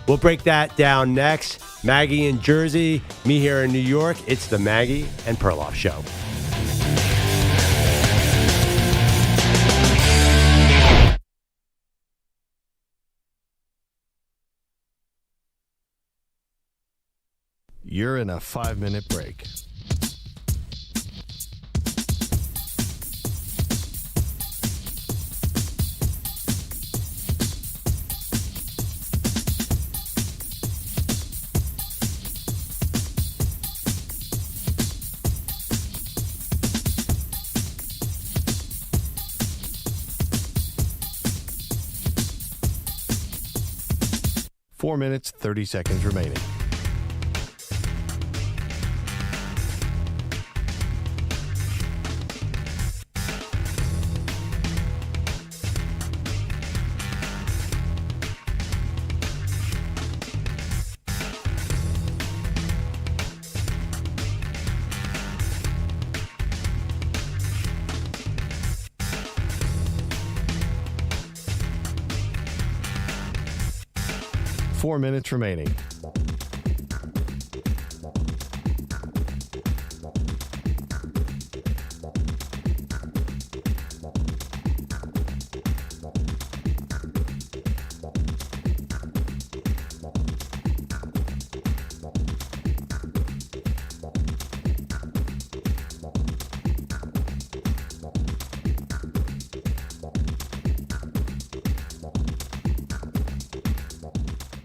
We'll break that down next. Maggie in Jersey, me here in New York. It's the Maggie and Perloff Show. You're in a 5-minute break. Four minutes, 30 seconds remaining. Four minutes remaining.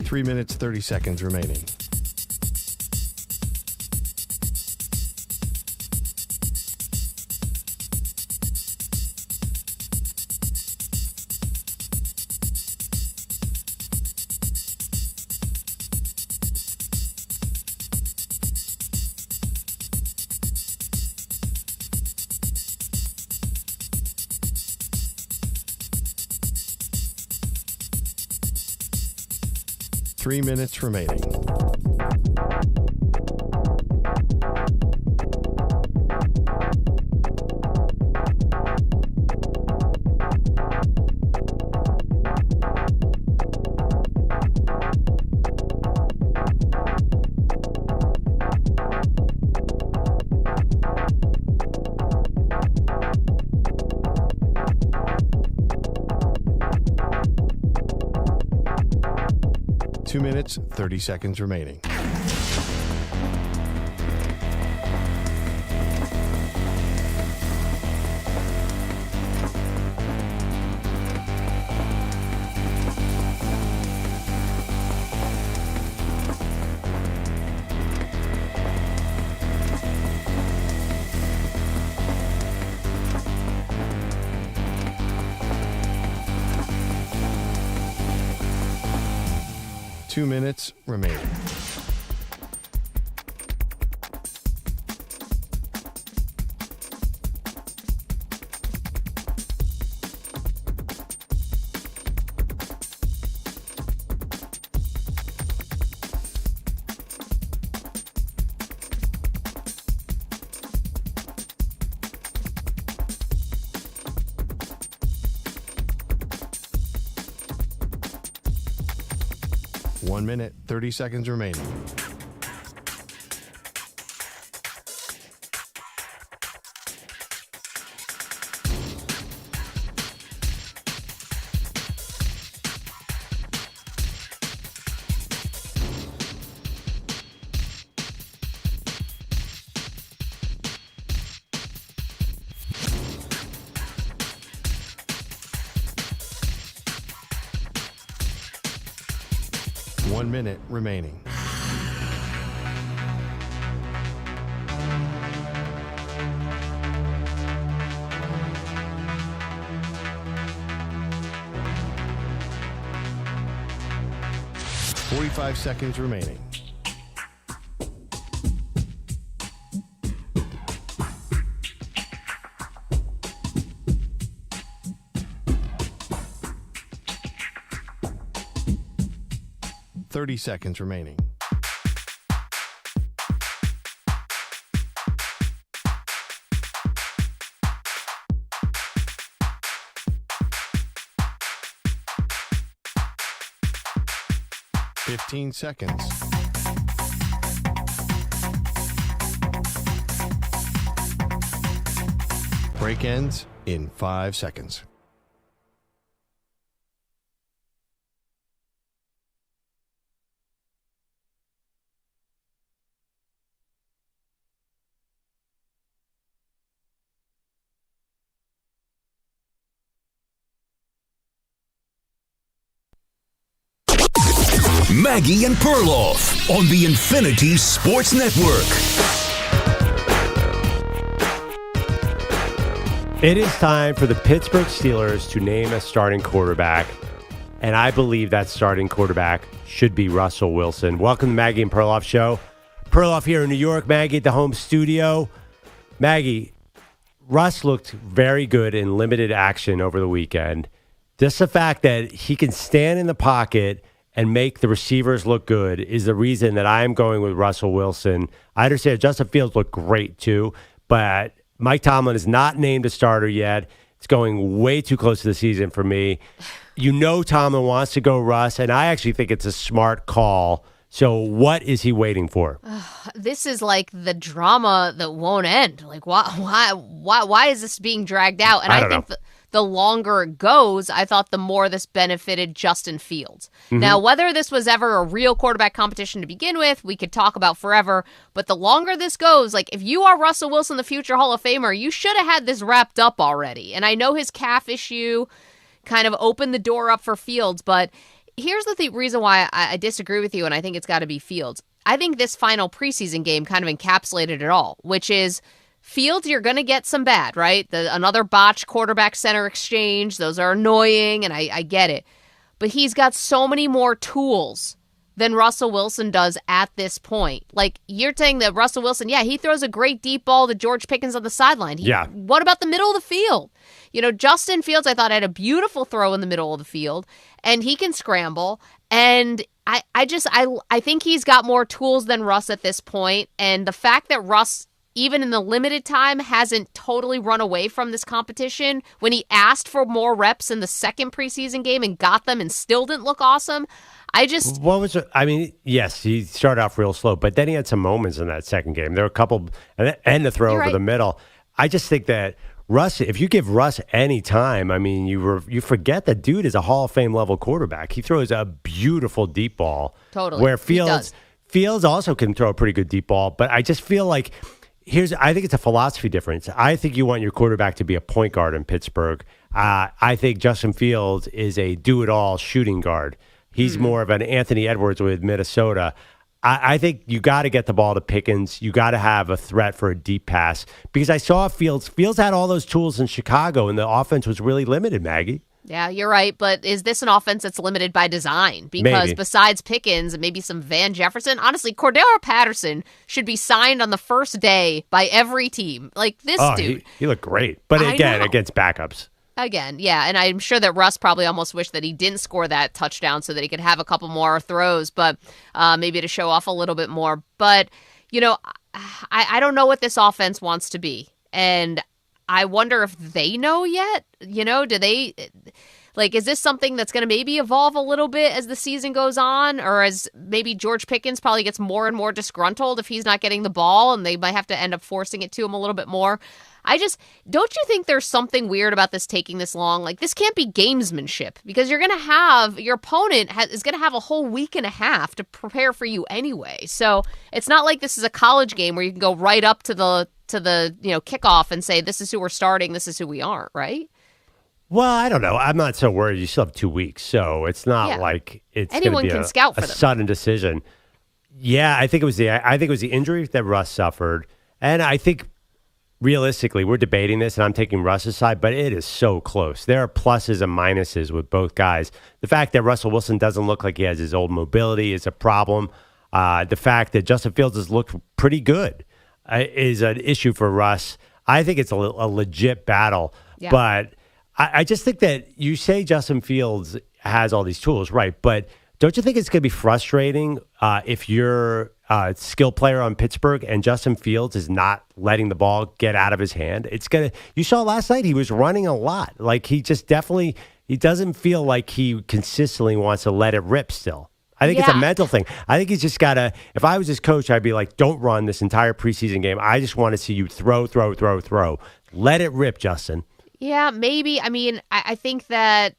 Three minutes, 30 seconds remaining. Three minutes remaining. Two minutes, 30 seconds remaining. Two minutes remaining. One minute, 30 seconds remaining. 1 minute remaining. Forty-five seconds remaining. Thirty seconds remaining. Fifteen seconds. Break ends in 5 seconds. Maggie and Perloff on the Infinity Sports Network. It is time for the Pittsburgh Steelers to name a starting quarterback, and I believe that starting quarterback should be Russell Wilson. Welcome to Maggie and Perloff Show. Perloff here in New York, Maggie at the home studio. Maggie, Russ looked very good in limited action over the weekend. Just the fact that he can stand in the pocket and make the receivers look good is the reason that I'm going with Russell Wilson. I understand Justin Fields looked great too, but Mike Tomlin is not named a starter yet. It's going way too close to the season for me. You know Tomlin wants to go Russ, and I actually think it's a smart call. So what is he waiting for? This is like the drama that won't end. Like, why is this being dragged out? And I think the longer it goes, I thought the more this benefited Justin Fields. Mm-hmm. Now, whether this was ever a real quarterback competition to begin with, we could talk about forever. But the longer this goes, like if you are Russell Wilson, the future Hall of Famer, you should have had this wrapped up already. And I know his calf issue kind of opened the door up for Fields, but here's the reason why I disagree with you, and I think it's got to be Fields. I think this final preseason game kind of encapsulated it all, which is Fields, you're going to get some bad, right? Another botched quarterback center exchange. Those are annoying, and I get it. But he's got so many more tools than Russell Wilson does at this point. Like, you're saying that Russell Wilson, yeah, he throws a great deep ball to George Pickens on the sideline. Yeah. What about the middle of the field? You know, Justin Fields, I thought, had a beautiful throw in the middle of the field, and he can scramble. And I think he's got more tools than Russ at this point. And the fact that Russ, even in the limited time, hasn't totally run away from this competition when he asked for more reps in the second preseason game and got them and still didn't look awesome. What was it? I mean, yes, he started off real slow, but then he had some moments in that second game. There were a couple, and the throw over the middle. I just think that Russ, if you give Russ any time, I mean, you forget that dude is a Hall of Fame level quarterback. He throws a beautiful deep ball. Totally. Where Fields also can throw a pretty good deep ball, but I just feel like I think it's a philosophy difference. I think you want your quarterback to be a point guard in Pittsburgh. I think Justin Fields is a do-it-all shooting guard. He's more of an Anthony Edwards with Minnesota. I think you got to get the ball to Pickens. You got to have a threat for a deep pass because I saw Fields had all those tools in Chicago, and the offense was really limited, Maggie. Yeah, you're right. But is this an offense that's limited by design? Because besides Pickens and maybe some Van Jefferson, honestly, Cordero Patterson should be signed on the first day by every team. Like this dude. He looked great. But again, against backups. Again, yeah. And I'm sure that Russ probably almost wished that he didn't score that touchdown so that he could have a couple more throws, but maybe to show off a little bit more. But, you know, I don't know what this offense wants to be. And I wonder if they know yet. You know, do they, like, is this something that's going to maybe evolve a little bit as the season goes on? Or as maybe George Pickens probably gets more and more disgruntled if he's not getting the ball and they might have to end up forcing it to him a little bit more? Don't you think there's something weird about this taking this long? Like, this can't be gamesmanship because your opponent is going to have a whole week and a half to prepare for you anyway. So it's not like this is a college game where you can go right up to the kickoff and say, this is who we're starting, this is who we aren't, right? Well, I don't know. I'm not so worried. You still have 2 weeks, so it's not like it's anyone gonna be can scout for a them. sudden decision. Yeah, I think it was the injury that Russ suffered, and I think realistically we're debating this, and I'm taking Russ's side, but it is so close. There are pluses and minuses with both guys. The fact that Russell Wilson doesn't look like he has his old mobility is a problem. The fact that Justin Fields has looked pretty good is an issue for Russ. I think it's a legit battle, but I just think that you say Justin Fields has all these tools, right? But don't you think it's going to be frustrating if you're a skill player on Pittsburgh and Justin Fields is not letting the ball get out of his hand? You saw last night he was running a lot. Like he doesn't feel like he consistently wants to let it rip still. I think it's a mental thing. I think he's just got to, if I was his coach, I'd be like, don't run this entire preseason game. I just want to see you throw. Let it rip, Justin. Yeah, maybe. I mean, I think that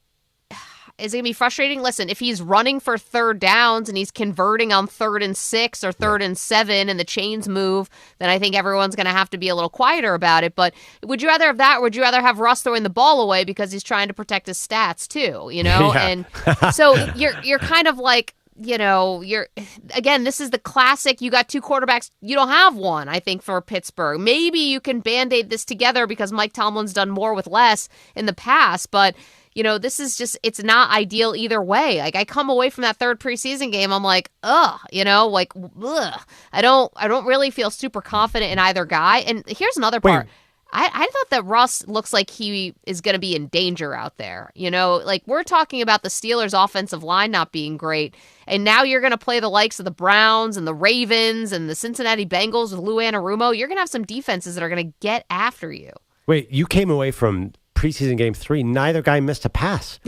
is it going to be frustrating? Listen, if he's running for third downs and he's converting on 3rd and 6 or 3rd and 7 and the chains move, then I think everyone's going to have to be a little quieter about it. But would you rather have that or would you rather have Russ throwing the ball away because he's trying to protect his stats too, you know? And so you're kind of like, you know, this is the classic. You got 2 quarterbacks. You don't have one, I think, for Pittsburgh. Maybe you can Band-Aid this together because Mike Tomlin's done more with less in the past. But, you know, this is just, it's not ideal either way. Like, I come away from that 3rd preseason game, I'm like, ugh, you know, like, ugh. I don't really feel super confident in either guy. And here's another part. I thought that Russ looks like he is going to be in danger out there. You know, like we're talking about the Steelers' offensive line not being great. And now you're going to play the likes of the Browns and the Ravens and the Cincinnati Bengals with Lou Anarumo. You're going to have some defenses that are going to get after you. Wait, you came away from preseason game 3. Neither guy missed a pass.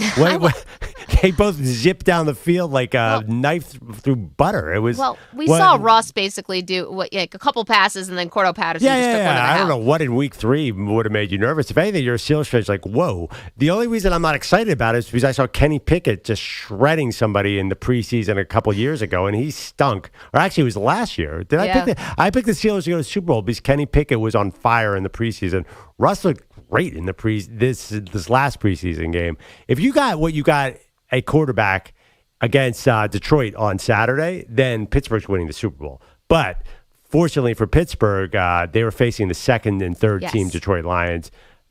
They both zipped down the field like a knife through butter. It was we saw Russ basically do a couple passes and then Cordell Patterson just took one of the I don't house. know what in week 3 would have made you nervous. If anything, you're a Steelers fan. Like, whoa. The only reason I'm not excited about it is because I saw Kenny Pickett just shredding somebody in the preseason a couple years ago, and he stunk. Or actually, it was last year. I picked the Steelers to go to the Super Bowl because Kenny Pickett was on fire in the preseason. Russ looked great in the this last preseason game. If you got what you got a quarterback against Detroit on Saturday, then Pittsburgh's winning the Super Bowl. But fortunately for Pittsburgh, they were facing the 2nd and 3rd team Detroit Lions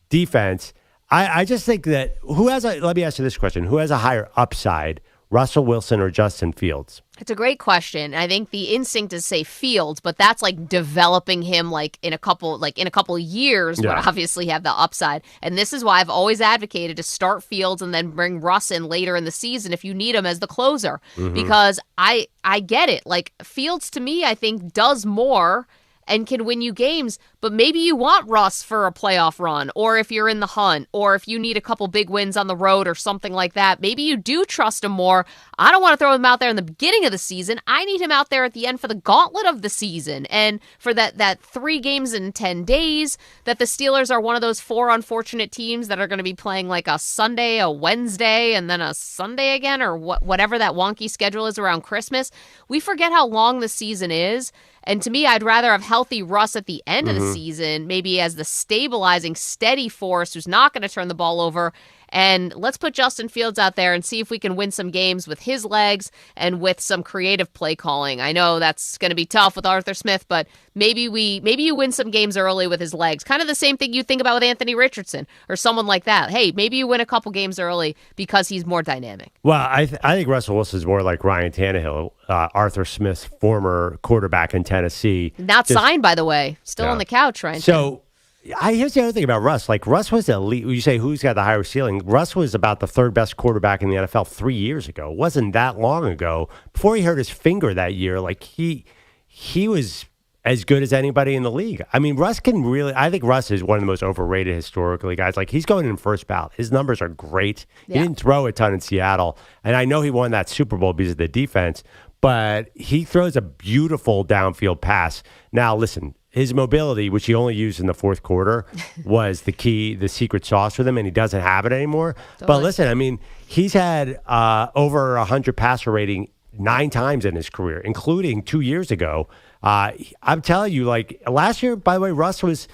defense. I just think that let me ask you this question. Who has a higher upside, Russell Wilson or Justin Fields? It's a great question. I think the instinct is say Fields, but that's like developing him in a couple years would obviously have the upside. And this is why I've always advocated to start Fields and then bring Russ in later in the season if you need him as the closer. Because I get it. Like Fields to me, I think does more and can win you games, but maybe you want Russ for a playoff run, or if you're in the hunt, or if you need a couple big wins on the road or something like that. Maybe you do trust him more. I don't want to throw him out there in the beginning of the season. I need him out there at the end for the gauntlet of the season, and for that 3 games in 10 days that the Steelers are one of those 4 unfortunate teams that are going to be playing like a Sunday, a Wednesday, and then a Sunday again, or whatever that wonky schedule is around Christmas. We forget how long the season is. And to me, I'd rather have healthy Russ at the end of the season, maybe as the stabilizing, steady force who's not going to turn the ball over. And let's put Justin Fields out there and see if we can win some games with his legs and with some creative play calling. I know that's going to be tough with Arthur Smith, but maybe you win some games early with his legs. Kind of the same thing you think about with Anthony Richardson or someone like that. Hey, maybe you win a couple games early because he's more dynamic. Well, I think Russell Wilson's more like Ryan Tannehill, Arthur Smith's former quarterback in Tennessee. Not signed, by the way. Still on the couch, Ryan. So here's the other thing about Russ. Like, Russ was elite. You say who's got the higher ceiling? Russ was about the 3rd best quarterback in the NFL 3 years ago. It wasn't that long ago. Before he hurt his finger that year, like he was as good as anybody in the league. I mean, I think Russ is one of the most overrated historically guys. Like, he's going in first ballot. His numbers are great. He didn't throw a ton in Seattle. And I know he won that Super Bowl because of the defense, but he throws a beautiful downfield pass. Now, listen, his mobility, which he only used in the 4th quarter, was the secret sauce for them, and he doesn't have it anymore. Totally. But listen, I mean, he's had over 100 passer rating 9 times in his career, including 2 years ago. I'm telling you, like last year, by the way, Russ was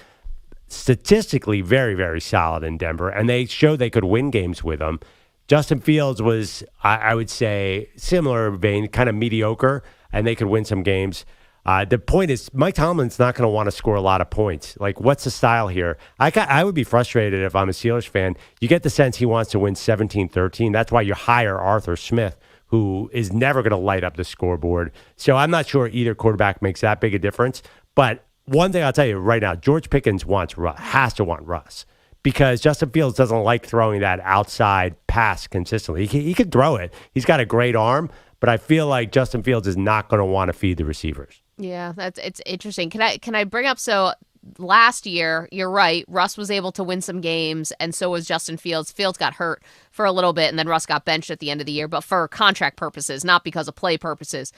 statistically very, very solid in Denver, and they showed they could win games with him. Justin Fields was, I would say, similar vein, kind of mediocre, and they could win some games. The point is, Mike Tomlin's not going to want to score a lot of points. Like, what's the style here? I would be frustrated if I'm a Steelers fan. You get the sense he wants to win 17-13. That's why you hire Arthur Smith, who is never going to light up the scoreboard. So I'm not sure either quarterback makes that big a difference. But one thing I'll tell you right now, George Pickens has to want Russ, because Justin Fields doesn't like throwing that outside pass consistently. He can throw it. He's got a great arm, but I feel like Justin Fields is not going to want to feed the receivers. Yeah, it's interesting. Can I bring up, so last year, you're right, Russ was able to win some games, and so was Justin Fields. Fields got hurt for a little bit, and then Russ got benched at the end of the year, but for contract purposes, not because of play purposes.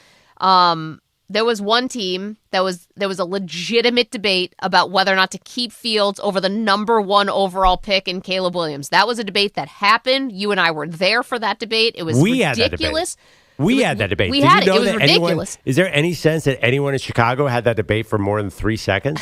There was one team there was a legitimate debate about whether or not to keep Fields over the number 1 overall pick in Caleb Williams. That was a debate that happened. You and I were there for that debate. It was ridiculous. We had that debate. We Did had you know it. It was that ridiculous. Is there any sense that anyone in Chicago had that debate for more than 3 seconds?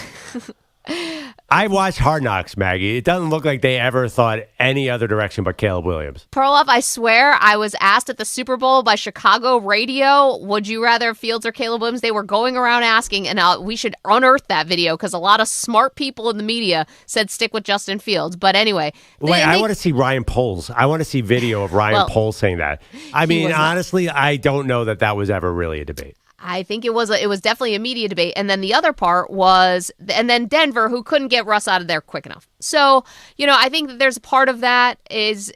I watched Hard Knocks, Maggie. It doesn't look like they ever thought any other direction but Caleb Williams. Perloff, I swear, I was asked at the Super Bowl by Chicago radio, would you rather have Fields or Caleb Williams? They were going around asking, and we should unearth that video because a lot of smart people in the media said stick with Justin Fields. But anyway. I want to see Ryan Poles. I want to see video of Ryan Poles saying that. I mean, honestly, I don't know that was ever really a debate. I think it was definitely a media debate. And then the other part was, and then Denver, who couldn't get Russ out of there quick enough. So, I think that there's a part of that is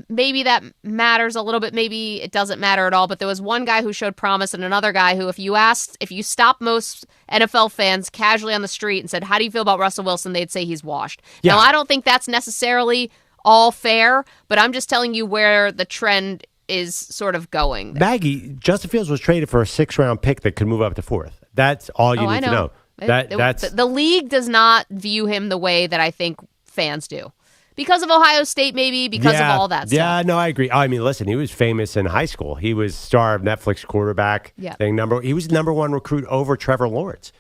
maybe that matters a little bit. Maybe it doesn't matter at all. But there was one guy who showed promise and another guy who, if you stop most NFL fans casually on the street and said, how do you feel about Russell Wilson? They'd say he's washed. Yeah. Now, I don't think that's necessarily all fair, but I'm just telling you where the trend is sort of going there. Maggie, Justin Fields was traded for a 6th-round pick that could move up to 4th. That's all you need to know. The league does not view him the way that I think fans do. Because of Ohio State, maybe, because of all that stuff. Yeah, no, I agree. I mean, listen, he was famous in high school. He was star of Netflix quarterback. Yeah. He was number 1 recruit over Trevor Lawrence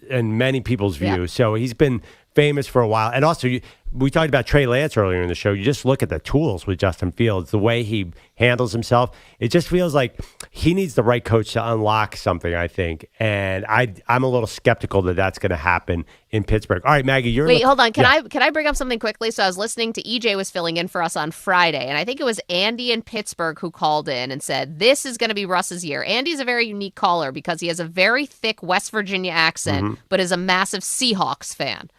in many people's view. Yeah. So he's been famous for a while. And also, we talked about Trey Lance earlier in the show. You just look at the tools with Justin Fields, the way he handles himself. It just feels like he needs the right coach to unlock something, I think. And I'm a little skeptical that that's going to happen in Pittsburgh. All right, Maggie, Wait, hold on. Can I bring up something quickly? So I was listening to EJ was filling in for us on Friday, and I think it was Andy in Pittsburgh who called in and said, this is going to be Russ's year. Andy's a very unique caller because he has a very thick West Virginia accent, but is a massive Seahawks fan.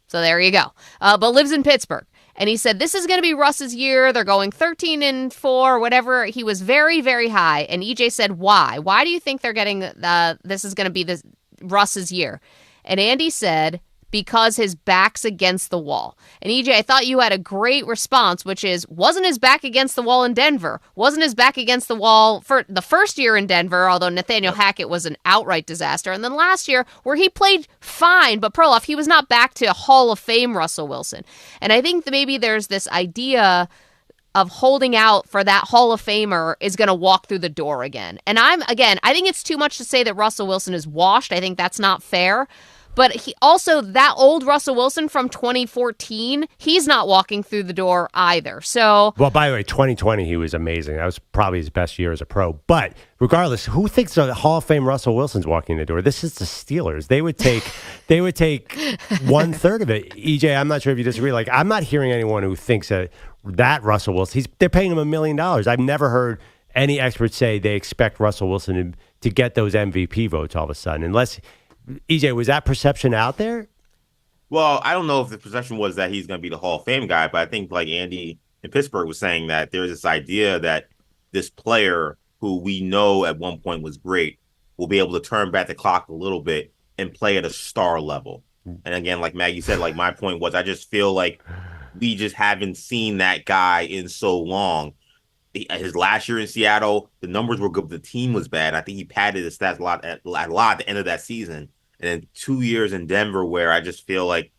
So there you go. But lives in Pittsburgh. And he said, this is going to be Russ's year. They're going 13-4, whatever. He was very, very high. And EJ said, why? Why do you think they're getting this is going to be Russ's year? And Andy said, because his back's against the wall. And EJ, I thought you had a great response, which is, wasn't his back against the wall in Denver? Wasn't his back against the wall for the first year in Denver, although Nathaniel Hackett was an outright disaster. And then last year, where he played fine, but Perloff, he was not back to Hall of Fame Russell Wilson. And I think that maybe there's this idea of holding out for that Hall of Famer is going to walk through the door again. And I think it's too much to say that Russell Wilson is washed. I think that's not fair. But he also, that old Russell Wilson from 2014, he's not walking through the door either. So, well, by the way, 2020, he was amazing. That was probably his best year as a pro. But regardless, who thinks the Hall of Fame Russell Wilson's walking the door? This is the Steelers. They would take 1/3 of it. EJ, I'm not sure if you disagree. Like, I'm not hearing anyone who thinks that Russell Wilson, they're paying him $1 million. I've never heard any experts say they expect Russell Wilson to get those MVP votes all of a sudden, unless. EJ, was that perception out there? Well, I don't know if the perception was that he's going to be the Hall of Fame guy, but I think like Andy in Pittsburgh was saying that there's this idea that this player who we know at one point was great will be able to turn back the clock a little bit and play at a star level. And again, like Maggie said, like my point was I just feel like we just haven't seen that guy in so long. His last year in Seattle, the numbers were good, but the team was bad. I think he padded his stats a lot at the end of that season. And then 2 years in Denver where I just feel like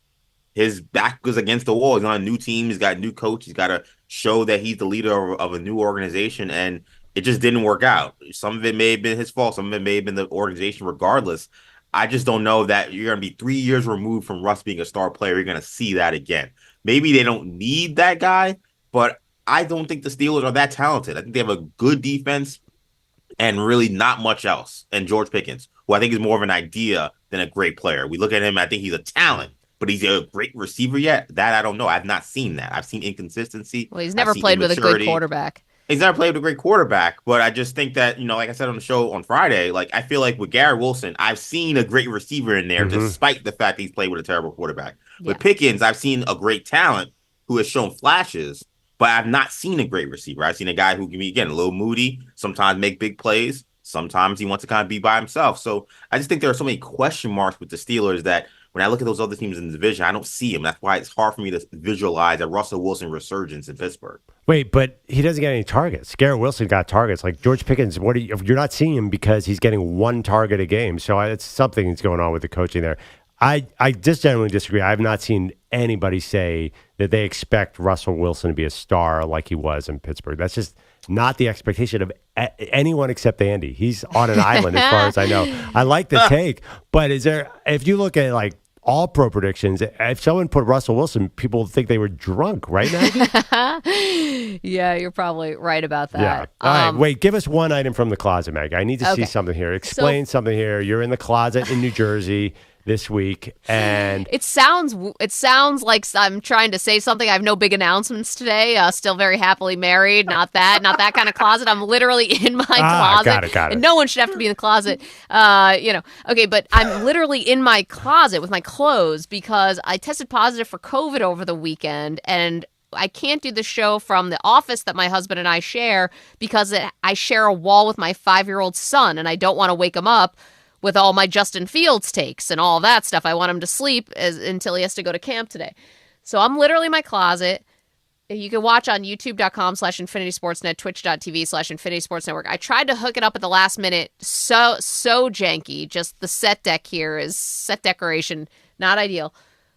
his back was against the wall. He's on a new team. He's got a new coach. He's got to show that he's the leader of a new organization. And it just didn't work out. Some of it may have been his fault. Some of it may have been the organization. Regardless, I just don't know that you're going to be 3 years removed from Russ being a star player. You're going to see that again. Maybe they don't need that guy, but I don't think the Steelers are that talented. I think they have a good defense and really not much else. And George Pickens, who I think is more of an idea than a great player. We look at him, I think he's a talent, but he's a great receiver yet? That I don't know. I've not seen that. I've seen inconsistency. Well, he's never played with a good quarterback. He's never played with a great quarterback, but I just think that, like I said on the show on Friday, like I feel like with Garrett Wilson, I've seen a great receiver in there despite the fact that he's played with a terrible quarterback. Yeah. With Pickens, I've seen a great talent who has shown flashes, but I've not seen a great receiver. I've seen a guy who can be, again, a little moody, sometimes make big plays. Sometimes he wants to kind of be by himself. So I just think there are so many question marks with the Steelers that when I look at those other teams in the division, I don't see him. That's why it's hard for me to visualize a Russell Wilson resurgence in Pittsburgh. Wait, but he doesn't get any targets. Garrett Wilson got targets. Like George Pickens, you're not seeing him because he's getting one target a game. So it's something that's going on with the coaching there. I just generally disagree. I have not seen anybody say that they expect Russell Wilson to be a star like he was in Pittsburgh. That's just not the expectation of anyone except Andy. He's on an island as far as I know. I like the take, but if you look at like all pro predictions, if someone put Russell Wilson, people think they were drunk, right, Maggie? Yeah, you're probably right about that. Yeah. All right, wait, give us one item from the closet, Maggie. I need to see something here. Explain something here. You're in the closet in New Jersey this week, and it sounds like I'm trying to say something. I have no big announcements today. Still very happily married. Not that kind of closet. I'm literally in my closet. Got it. And no one should have to be in the closet. Okay, but I'm literally in my closet with my clothes because I tested positive for COVID over the weekend, and I can't do the show from the office that my husband and I share because I share a wall with my 5-year-old son, and I don't want to wake him up with all my Justin Fields takes and all that stuff. I want him to sleep until he has to go to camp today. So I'm literally in my closet. You can watch on youtube.com/infinitysportsnet, twitch.tv/infinitysportsnetwork. I tried to hook it up at the last minute. So janky. Just the set deck here is set decoration. Not ideal.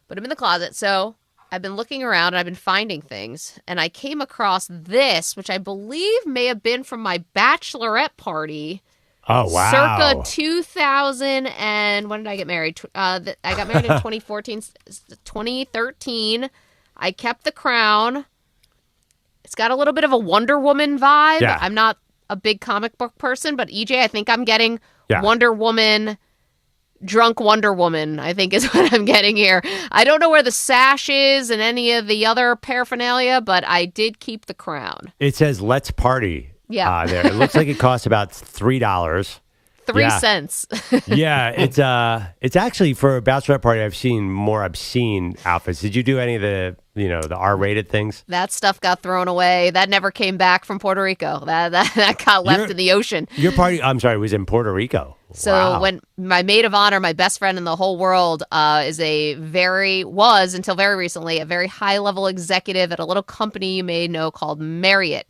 But I'm in the closet. So I've been looking around and I've been finding things. And I came across this, which I believe may have been from my bachelorette party. Oh, wow. Circa 2000 and when did I get married? I got married in 2013. I kept the crown. It's got a little bit of a Wonder Woman vibe. Yeah. I'm not a big comic book person, but EJ, I think I'm getting Wonder Woman, drunk Wonder Woman, I think is what I'm getting here. I don't know where the sash is and any of the other paraphernalia, but I did keep the crown. It says "Let's Party." Yeah. There. It looks like it costs about $3. 3 cents. Yeah, it's actually for a bachelorette party. I've seen more obscene outfits. Did you do any of the the R-rated things? That stuff got thrown away. That never came back from Puerto Rico. That got left in the ocean. Your party, I'm sorry, was in Puerto Rico. So when my maid of honor, my best friend in the whole world, was until very recently a very high level executive at a little company you may know called Marriott.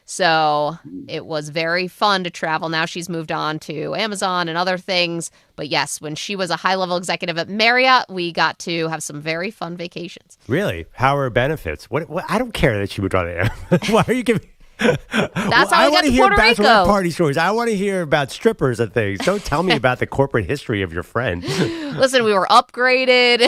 So it was very fun to travel. Now she's moved on to Amazon and other things. But yes, when she was a high-level executive at Marriott, we got to have some very fun vacations. Really? How are her benefits? What? I don't care that she moved on to Amazon. Why are you giving... That's how I got to Puerto Rico. I want to hear bachelorette party stories. I want to hear about strippers and things. Don't tell me about the corporate history of your friend. Listen, we were upgraded.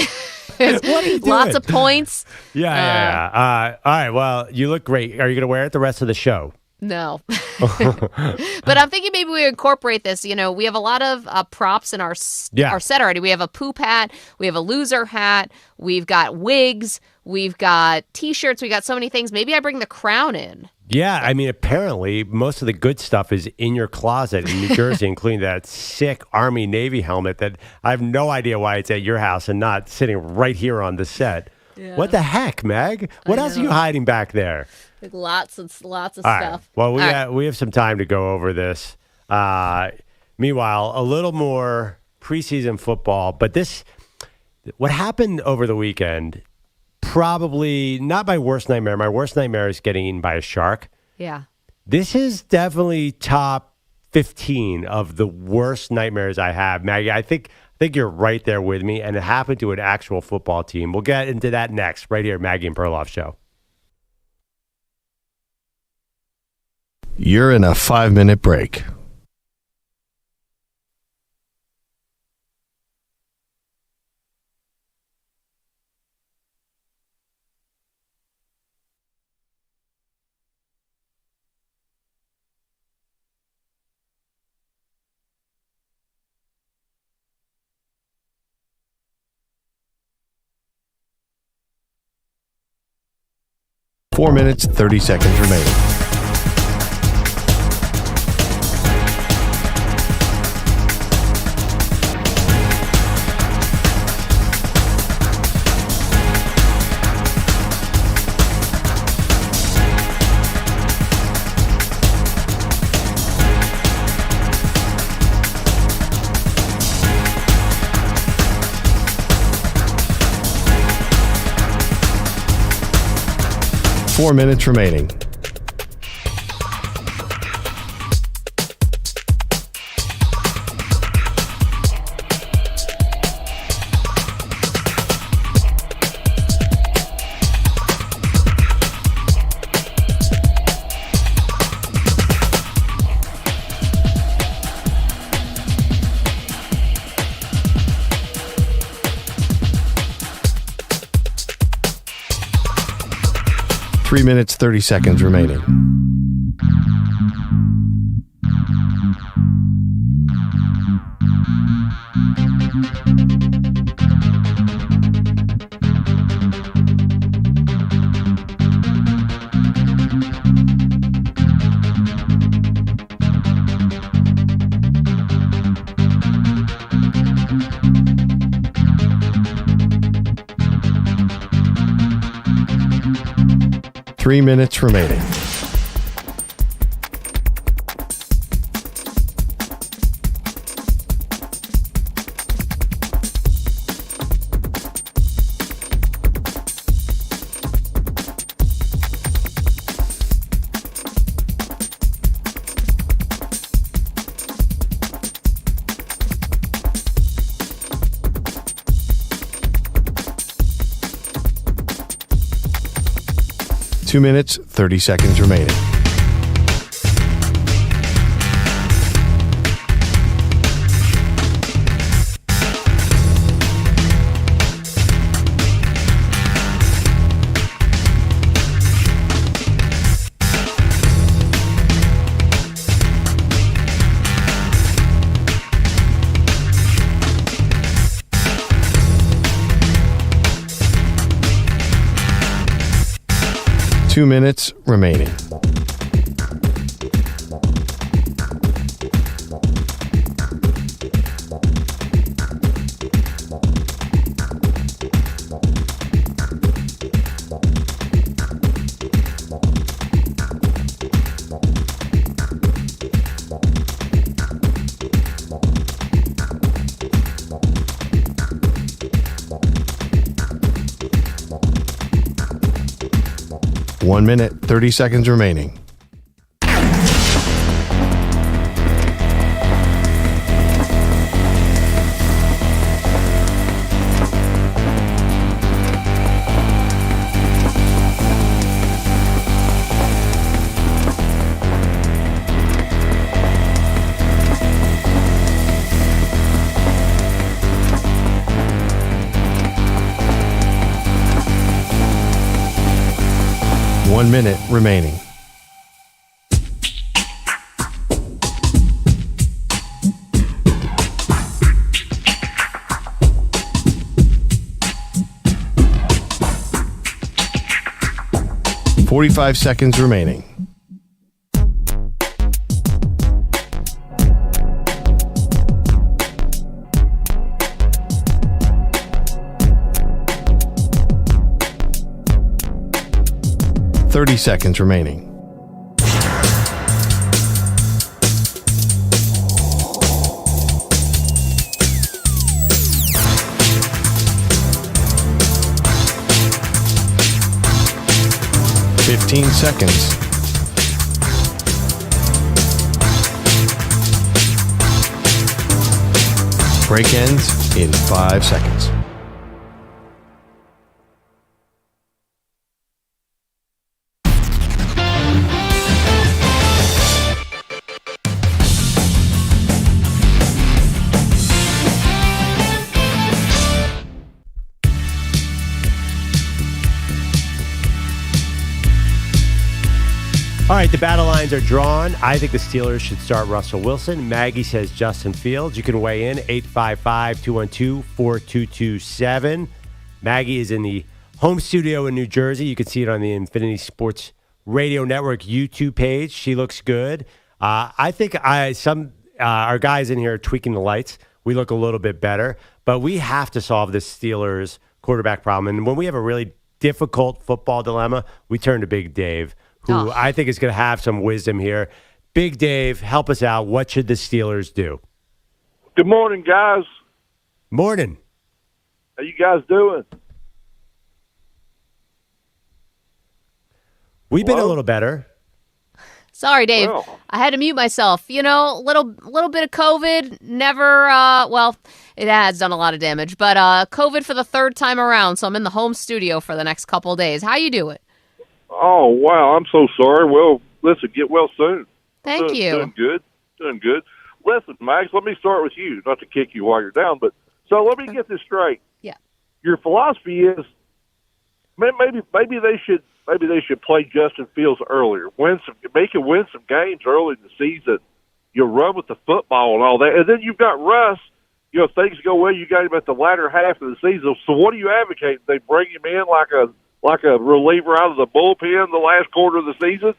What are you doing? Lots of points. Yeah. All right. Well, you look great. Are you going to wear it the rest of the show? No. But I'm thinking maybe we incorporate this. We have a lot of props in our set already. We have a poop hat. We have a loser hat. We've got wigs. We've got T-shirts. We got so many things. Maybe I bring the crown in. Yeah, I mean, apparently most of the good stuff is in your closet in New Jersey, including that sick Army Navy helmet that I have no idea why it's at your house and not sitting right here on the set. Yeah. What the heck, Meg? What else are you hiding back there? Like lots of stuff. Right. Well, we have some time to go over this. Meanwhile, a little more preseason football, but what happened over the weekend. Probably not my worst nightmare. My worst nightmare is getting eaten by a shark. Yeah. This is definitely top 15 of the worst nightmares I have. Maggie, I think you're right there with me, and it happened to an actual football team. We'll get into that next, right here, Maggie and Perloff Show. You're in a 5-minute break. 4 minutes, 30 seconds remaining. Four minutes remaining. Three minutes, 30 seconds remaining. Three minutes remaining. Two minutes, 30 seconds remaining. Two minutes remaining. One minute, 30 seconds remaining. One minute remaining. Forty-five seconds remaining. Thirty seconds remaining. Fifteen seconds. Break ends in 5 seconds. All right, the battle lines are drawn. I think the Steelers should start Russell Wilson. Maggie says Justin Fields. You can weigh in, 855-212-4227. Maggie is in the home studio in New Jersey. You can see it on the Infinity Sports Radio Network YouTube page. She looks good. I think our guys in here are tweaking the lights. We look a little bit better, but we have to solve this Steelers quarterback problem. And when we have a really difficult football dilemma, we turn to Big Dave, who I think is going to have some wisdom here. Big Dave, help us out. What should the Steelers do? Good morning, guys. Morning. How you guys doing? We've been a little better. Sorry, Dave. Well, I had to mute myself. Little bit of COVID. Never, it has done a lot of damage. But COVID for the third time around, so I'm in the home studio for the next couple of days. How you doing? oh, wow, I'm so sorry. Well, listen, get well soon. Thank you. Doing good. Listen, Max, let me start with you, not to kick you while you're down, but so let me get this straight. Yeah. Your philosophy is maybe they should play Justin Fields earlier, make him win some games early in the season. You'll run with the football and all that, and then you've got Russ. If things go well, you got him at the latter half of the season. So what do you advocate? They bring him in like a reliever out of the bullpen the last quarter of the season?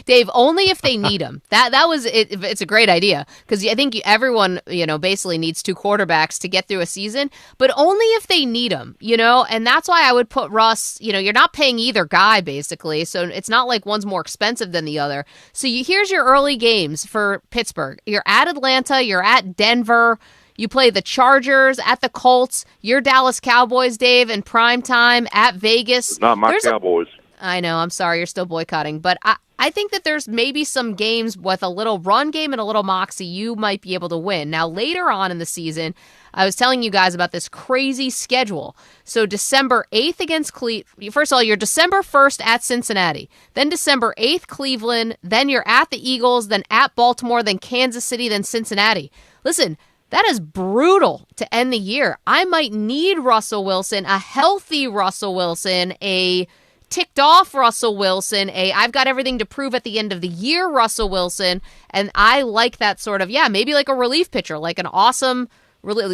Dave, only if they need him. That was it. It's a great idea because I think everyone basically needs two quarterbacks to get through a season, but only if they need him. And that's why I would put Russ. You're not paying either guy basically, so it's not like one's more expensive than the other. So here's your early games for Pittsburgh. You're at Atlanta. You're at Denver. You play the Chargers, at the Colts. Your Dallas Cowboys, Dave, in prime time at Vegas. Not my Cowboys. I know. I'm sorry. You're still boycotting. But I think that there's maybe some games with a little run game and a little moxie you might be able to win. Now, later on in the season, I was telling you guys about this crazy schedule. So December 8th against Cleveland. First of all, you're December 1st at Cincinnati. Then December 8th, Cleveland. Then you're at the Eagles. Then at Baltimore. Then Kansas City. Then Cincinnati. Listen, that is brutal to end the year. I might need Russell Wilson, a healthy Russell Wilson, a ticked off Russell Wilson, I've got everything to prove at the end of the year Russell Wilson, and I like that sort of, maybe like a relief pitcher, like an awesome,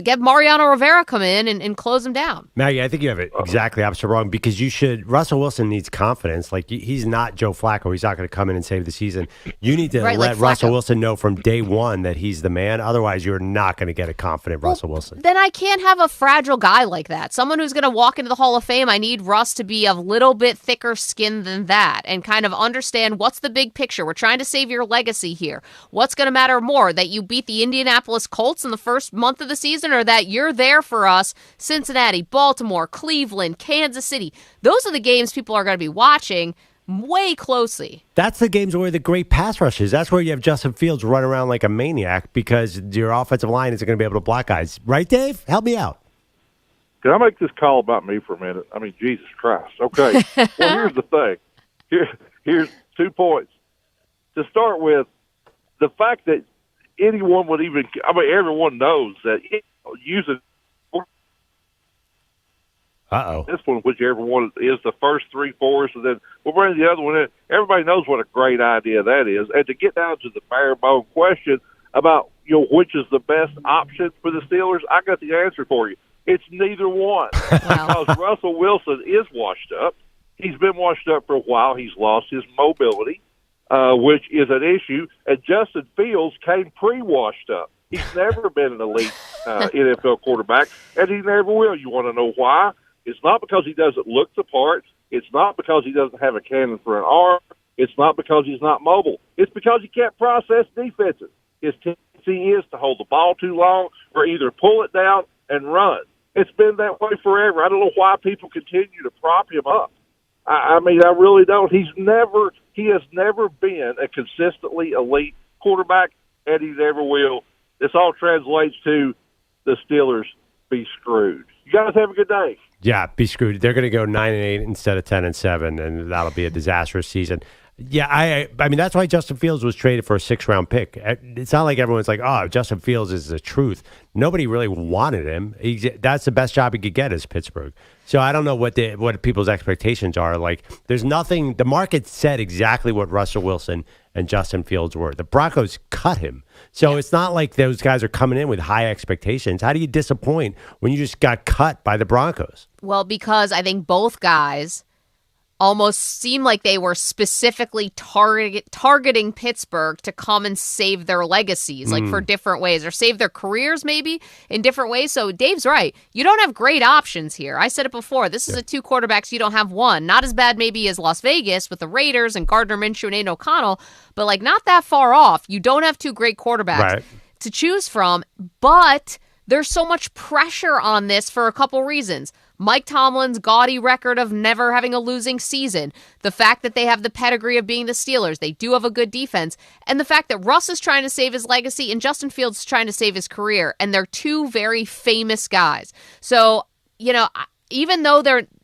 get Mariano Rivera come in and close him down. Maggie, I think you have it exactly opposite wrong because Russell Wilson needs confidence. Like he's not Joe Flacco. He's not going to come in and save the season. You need to let Russell Wilson know from day one that he's the man. Otherwise, you're not going to get a confident Russell Wilson. Then I can't have a fragile guy like that. Someone who's going to walk into the Hall of Fame. I need Russ to be a little bit thicker skinned than that and kind of understand what's the big picture. We're trying to save your legacy here. What's going to matter more, that you beat the Indianapolis Colts in the first month of the season or that you're there for us, Cincinnati, Baltimore, Cleveland, Kansas City. Those are the games people are going to be watching way closely. That's the games where the great pass rush is. That's where you have Justin Fields run around like a maniac because your offensive line isn't going to be able to block guys. Right, Dave? Help me out. Can I make this call about me for a minute? I mean, Jesus Christ. Okay. Well, here's the thing. Here's 2 points. To start with, the fact that anyone would even – everyone knows that using this one, whichever one is the first 3/4, and then we'll bring the other one in. Everybody knows what a great idea that is. And to get down to the bare bone question about which is the best option for the Steelers, I got the answer for you. It's neither one. Because Russell Wilson is washed up. He's been washed up for a while. He's lost his mobility, which is an issue. And Justin Fields came pre-washed up. He's never been an elite NFL quarterback, and he never will. You want to know why? It's not because he doesn't look the part. It's not because he doesn't have a cannon for an arm. It's not because he's not mobile. It's because he can't process defenses. His tendency is to hold the ball too long or either pull it down and run. It's been that way forever. I don't know why people continue to prop him up. I really don't. He has never been a consistently elite quarterback, and he never will. This all translates to the Steelers be screwed. You guys have a good day. Yeah, be screwed. They're going to go 9-8 instead of 10-7, and that'll be a disastrous season. Yeah, I mean, that's why Justin Fields was traded for a 6th-round pick. It's not like everyone's like, oh, Justin Fields is the truth. Nobody really wanted him. That's the best job he could get is Pittsburgh. So I don't know what people's expectations are. Like, there's nothing. The market said exactly what Russell Wilson and Justin Fields were. The Broncos cut him. So it's not like those guys are coming in with high expectations. How do you disappoint when you just got cut by the Broncos? Well, because I think both guys almost seemed like they were specifically targeting Pittsburgh to come and save their legacies, like for different ways, or save their careers maybe in different ways. So Dave's right. You don't have great options here. I said it before. This is a 2 quarterbacks. You don't have one. Not as bad maybe as Las Vegas with the Raiders and Gardner Minshew and Aiden O'Connell, but like not that far off. You don't have 2 great quarterbacks to choose from, but there's so much pressure on this for a couple reasons. Mike Tomlin's gaudy record of never having a losing season, the fact that they have the pedigree of being the Steelers, they do have a good defense, and the fact that Russ is trying to save his legacy and Justin Fields is trying to save his career, and they're 2 very famous guys. So, even though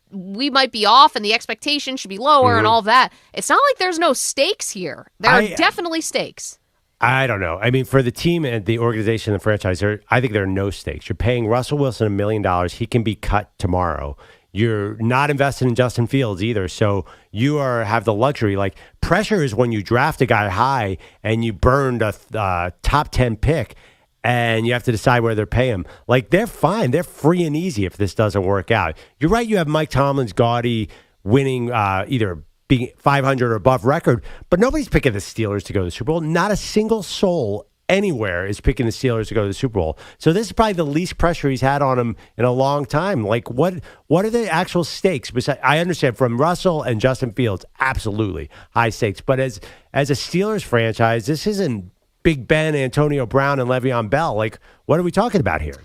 we might be off and the expectation should be lower and all of that, it's not like there's no stakes here. There are definitely stakes. I don't know. I mean, for the team and the organization and the franchise, I think there are no stakes. You're paying Russell Wilson $1 million. He can be cut tomorrow. You're not invested in Justin Fields either. So you have the luxury. Like, pressure is when you draft a guy high and you burned a top 10 pick and you have to decide whether to pay him. Like, they're fine. They're free and easy if this doesn't work out. You're right. You have Mike Tomlin's gaudy winning either being 500 or above record, but nobody's picking the Steelers to go to the Super Bowl. Not a single soul anywhere is picking the Steelers to go to the Super Bowl. So this is probably the least pressure he's had on him in a long time. Like, what are the actual stakes? I understand from Russell and Justin Fields, absolutely high stakes. But as a Steelers franchise, this isn't Big Ben, Antonio Brown, and Le'Veon Bell. Like, what are we talking about here?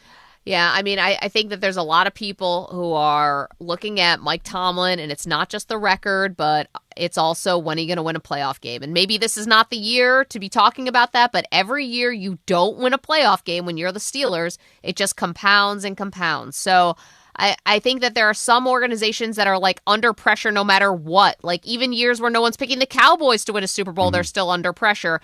Yeah, I mean, I think that there's a lot of people who are looking at Mike Tomlin, and it's not just the record, but it's also when are you going to win a playoff game. And maybe this is not the year to be talking about that, but every year you don't win a playoff game when you're the Steelers, it just compounds and compounds. So I think that there are some organizations that are like under pressure no matter what. Like even years where no one's picking the Cowboys to win a Super Bowl, they're still under pressure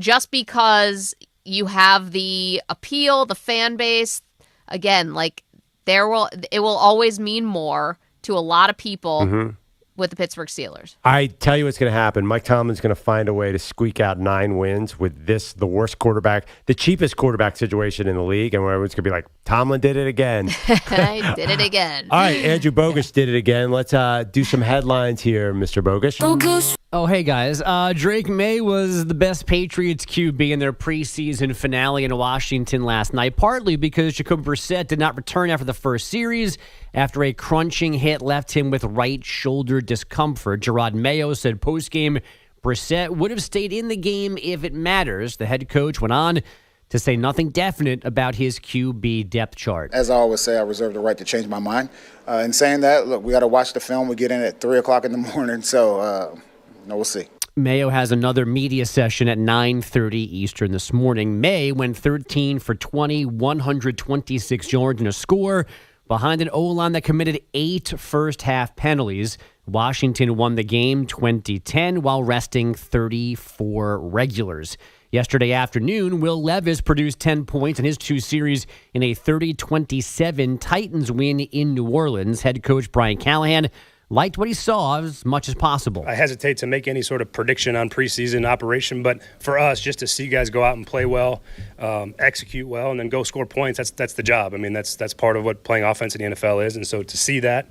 just because you have the appeal, the fan base. Again, like it will always mean more to a lot of people with the Pittsburgh Steelers. I tell you what's going to happen. Mike Tomlin's going to find a way to squeak out 9 wins with the worst quarterback, the cheapest quarterback situation in the league, and everyone's going to be like, Tomlin did it again. I did it again. All right, Andrew Bogus did it again. Let's do some headlines here, Mr. Bogus. Oh, hey, guys. Drake Maye was the best Patriots QB in their preseason finale in Washington last night, partly because Jacoby Brissett did not return after the first series after a crunching hit left him with right shoulder discomfort. Gerard Mayo said postgame Brissett would have stayed in the game if it matters. The head coach went on to say nothing definite about his QB depth chart. As I always say, I reserve the right to change my mind. In saying that, look, we got to watch the film. We get in at 3 o'clock in the morning, so we'll see. Mayo has another media session at 9:30 Eastern this morning. Maye went 13 for 20, 126 yards and a score behind an O-line that committed 8 first-half penalties. Washington won the game 20-10 while resting 34 regulars. Yesterday afternoon, Will Levis produced 10 points in his 2 series in a 30-27 Titans win in New Orleans. Head coach Brian Callahan liked what he saw as much as possible. I hesitate to make any sort of prediction on preseason operation, but for us, just to see guys go out and play well, execute well, and then go score points, that's the job. I mean, that's part of what playing offense in the NFL is, and so to see that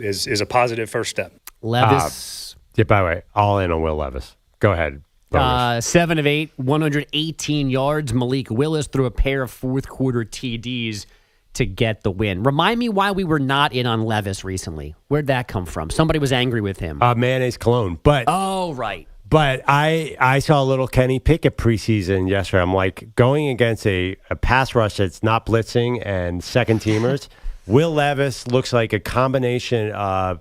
is a positive first step. Levis. By the way, all in on Will Levis. Go ahead. 7 of 8, 118 yards. Malik Willis threw a pair of fourth-quarter TDs to get the win. Remind me why we were not in on Levis recently. Where'd that come from? Somebody was angry with him. Mayonnaise cologne. But oh, right. But I saw a little Kenny Pickett preseason yesterday. I'm like, going against a pass rush that's not blitzing and second-teamers, Will Levis looks like a combination of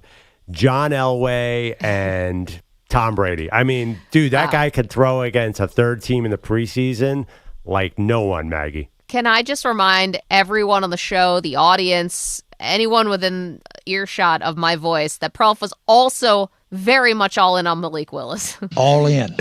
John Elway and Tom Brady. I mean, dude, that guy could throw against a third team in the preseason like no one, Maggie. Can I just remind everyone on the show, the audience, anyone within earshot of my voice, that Perloff was also very much all in on Malik Willis. All in.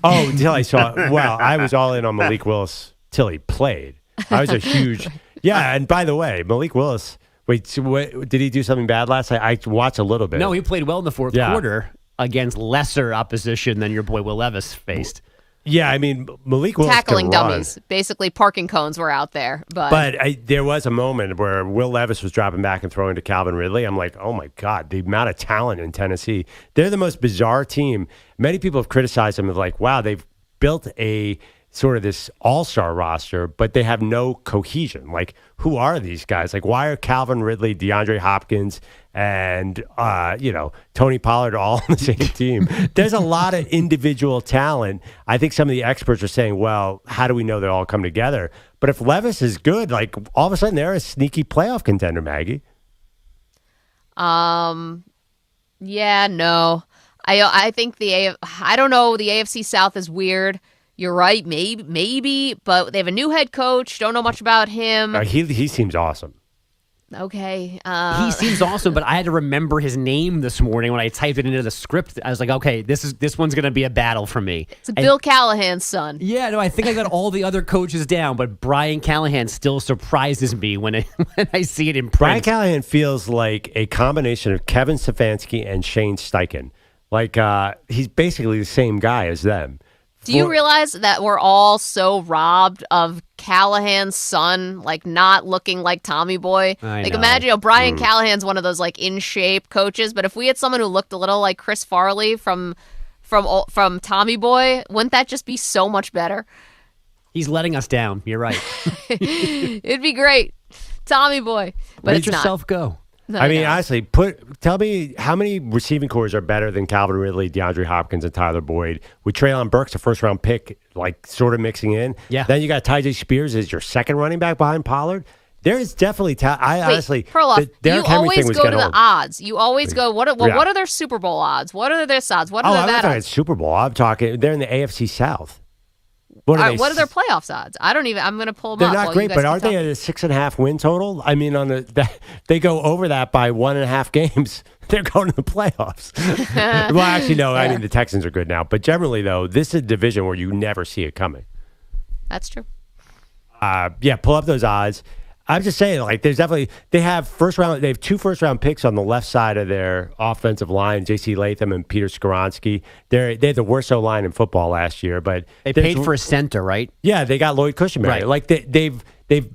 Oh, until I saw. Well, I was all in on Malik Willis till he played. I was a huge. Yeah, and by the way, Malik Willis. Wait, so did he do something bad last night? I watched a little bit. No, he played well in the fourth quarter against lesser opposition than your boy Will Levis faced. Yeah, I mean, Malik Willis tackling can run. dummies. Basically, parking cones were out there. But there was a moment where Will Levis was dropping back and throwing to Calvin Ridley. I'm like, oh, my God, the amount of talent in Tennessee. They're the most bizarre team. Many people have criticized them as like, wow, they've built a sort of this all-star roster, but they have no cohesion. Like, who are these guys? Like, why are Calvin Ridley, DeAndre Hopkins, and, Tony Pollard all on the same team? There's a lot of individual talent. I think some of the experts are saying, well, how do we know they all come together? But if Levis is good, like, all of a sudden they're a sneaky playoff contender, Maggie. Yeah, no. I think I don't know, the AFC South is weird. You're right, maybe, but they have a new head coach. Don't know much about him. He seems awesome. Okay. He seems awesome, but I had to remember his name this morning when I typed it into the script. I was like, okay, this one's going to be a battle for me. It's Bill Callahan's son. Yeah, no, I think I got all the other coaches down, but Brian Callahan still surprises me when I see it in print. Brian Callahan feels like a combination of Kevin Stefanski and Shane Steichen. Like, he's basically the same guy as them. Do you realize that we're all so robbed of Callahan's son, like not looking like Tommy Boy? I like know. imagine, Brian Callahan's one of those like in shape coaches, but if we had someone who looked a little like Chris Farley from Tommy Boy, wouldn't that just be so much better? He's letting us down. You're right. It'd be great, Tommy Boy, but Let it's yourself not. go. No, I mean, no. honestly, tell me how many receiving cores are better than Calvin Ridley, DeAndre Hopkins, and Tyler Boyd? With Treylon Burks, a first-round pick, like sort of mixing in. Yeah. Then you got Tyjae Spears as your second running back behind Pollard. There is definitely talent. Honestly, Perloff, Derrick you Henry always thing was go to getting the old. odds. You always go, what Yeah. are their Super Bowl odds? What are their odds? What are I'm their not that talking odds? Super Bowl. I'm talking. They're in the AFC South. What are their playoffs odds? I don't even. I'm going to pull them They're up. not while great, you guys but keep aren't they talking. at a 6.5 win total? I mean, they go over that by 1.5 games. They're going to the playoffs. Well, actually, no. I mean, the Texans are good now, but generally, though, this is a division where you never see it coming. That's true. Yeah, pull up those odds. I'm just saying, like, there's definitely they have two first round picks on the left side of their offensive line, J.C. Latham and Peter Skoronski. They had the worst O line in football last year, but They paid for a center, right? Yeah, they got Lloyd Cushenberry. Right. Like they've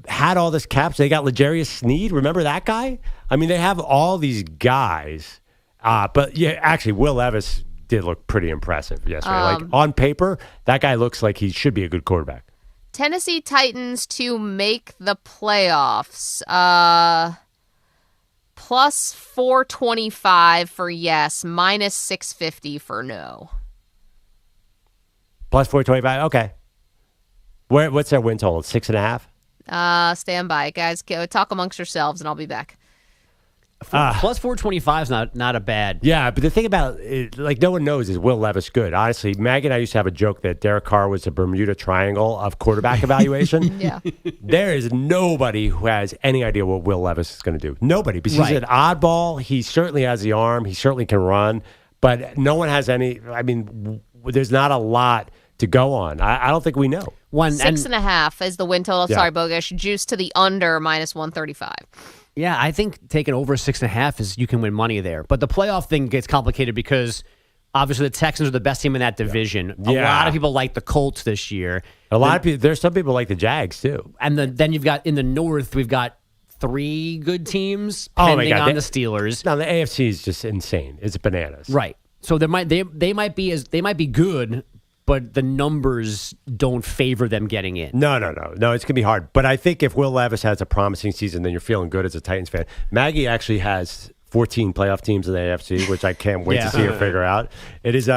had all this caps. They got L'Jarius Sneed. Remember that guy? I mean, they have all these guys. But yeah, actually, Will Levis did look pretty impressive yesterday. Like on paper, that guy looks like he should be a good quarterback. Tennessee Titans to make the playoffs. Plus 425 for yes, minus 650 for no. Plus 425. Okay. What's their win total? 6.5. Stand by, guys. Go talk amongst yourselves, and I'll be back. Plus 425 is not a bad. Yeah, but the thing about it, like no one knows, is Will Levis good? Honestly, Maggie and I used to have a joke that Derek Carr was the Bermuda Triangle of quarterback evaluation. Yeah. There is nobody who has any idea what Will Levis is going to do. Nobody, because he's an oddball. He certainly has the arm. He certainly can run, but no one has any. I mean, there's not a lot to go on. I don't think we know. 6.5 is the win total. Yeah. Sorry, Bogish. Juice to the under, minus 135. Yeah, I think taking over 6.5 is you can win money there. But the playoff thing gets complicated because obviously the Texans are the best team in that division. A lot of people like the Colts this year. A lot of people. There's some people like the Jags too. And then you've got in the North, we've got 3 good teams Oh my pending God, on the Steelers. Now the AFC is just insane. It's bananas. Right. So they might be good, but the numbers don't favor them getting in. No. It's going to be hard. But I think if Will Levis has a promising season, then you're feeling good as a Titans fan. Maggie actually has 14 playoff teams in the AFC, which I can't wait to see her figure out. It is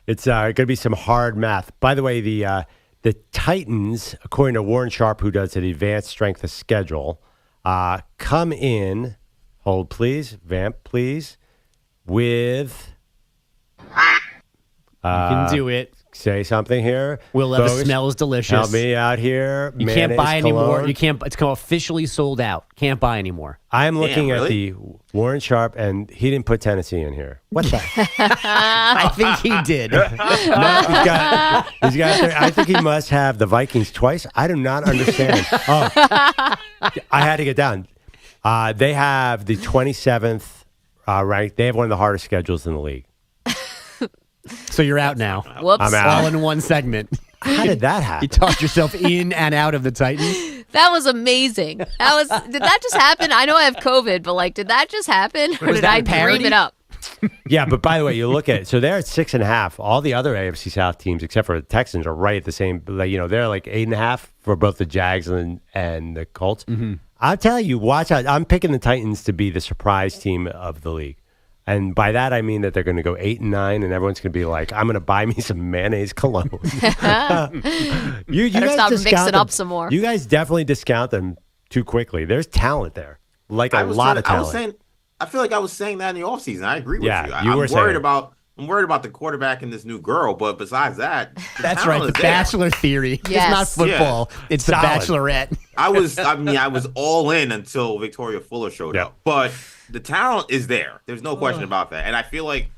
it's going to be some hard math. By the way, the Titans, according to Warren Sharp, who does an advanced strength of schedule, come in, hold please, vamp please, with... you can do it. say something here. Will Levis smells delicious. Help me out here. You can't buy anymore. You can't. It's officially sold out. Can't buy anymore. I'm looking at the Warren Sharp, and he didn't put Tennessee in here. What the? I think he did. No, he's got. I think he must have the Vikings twice. I do not understand. Oh, I had to get down. They have the 27th ranked. They have one of the hardest schedules in the league. So you're out now. Whoops. I'm out. All in one segment. How did that happen? You talked yourself in and out of the Titans. That was amazing. Did that just happen? I know I have COVID, but like, did that just happen? Or did I dream it up? Yeah, but by the way, you look at it. So they're at 6.5. All the other AFC South teams, except for the Texans, are right at the same. Like, they're like 8.5 for both the Jags and the Colts. Mm-hmm. I'll tell you, watch out. I'm picking the Titans to be the surprise team of the league. And by that, I mean that they're going to go 8-9, and everyone's going to be like, I'm going to buy me some mayonnaise cologne. you Better guys stop discount mixing them. up some more. You guys definitely discount them too quickly. There's talent there, like a lot of talent. I feel like I was saying that in the offseason. I agree with you. I'm worried about the quarterback and this new girl, but besides that, that's right. The Bachelor theory. Yes. It's not football. Yeah. It's Solid. the Bachelorette. I was all in until Victoria Fuller showed up, but the talent is there. There's no question about that. And I feel like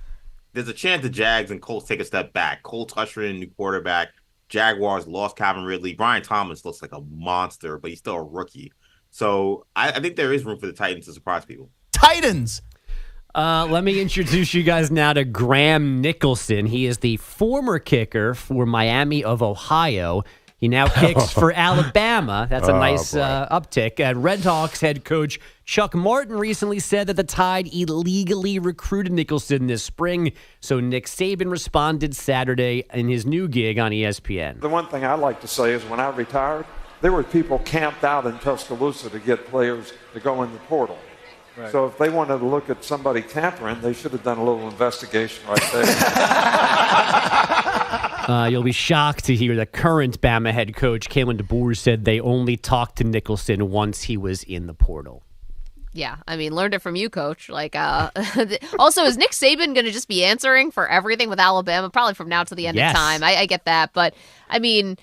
there's a chance the Jags and Colts take a step back. Cole Tushrin, new quarterback. Jaguars lost Calvin Ridley. Brian Thomas looks like a monster, but he's still a rookie. So I think there is room for the Titans to surprise people. Titans! Let me introduce you guys now to Graham Nicholson. He is the former kicker for Miami of Ohio. He now kicks for Alabama. That's a nice uptick. Red Hawks head coach Chuck Martin recently said that the Tide illegally recruited Nicholson this spring. So Nick Saban responded Saturday in his new gig on ESPN. The one thing I like to say is when I retired, there were people camped out in Tuscaloosa to get players to go in the portal. Right. So if they wanted to look at somebody tampering, they should have done a little investigation right there. You'll be shocked to hear that current Bama head coach Kalen DeBoer said they only talked to Nicholson once he was in the portal. Yeah, I mean, learned it from you, Coach. Like, also, is Nick Saban going to just be answering for everything with Alabama, probably from now to the end of time? I get that, but I mean,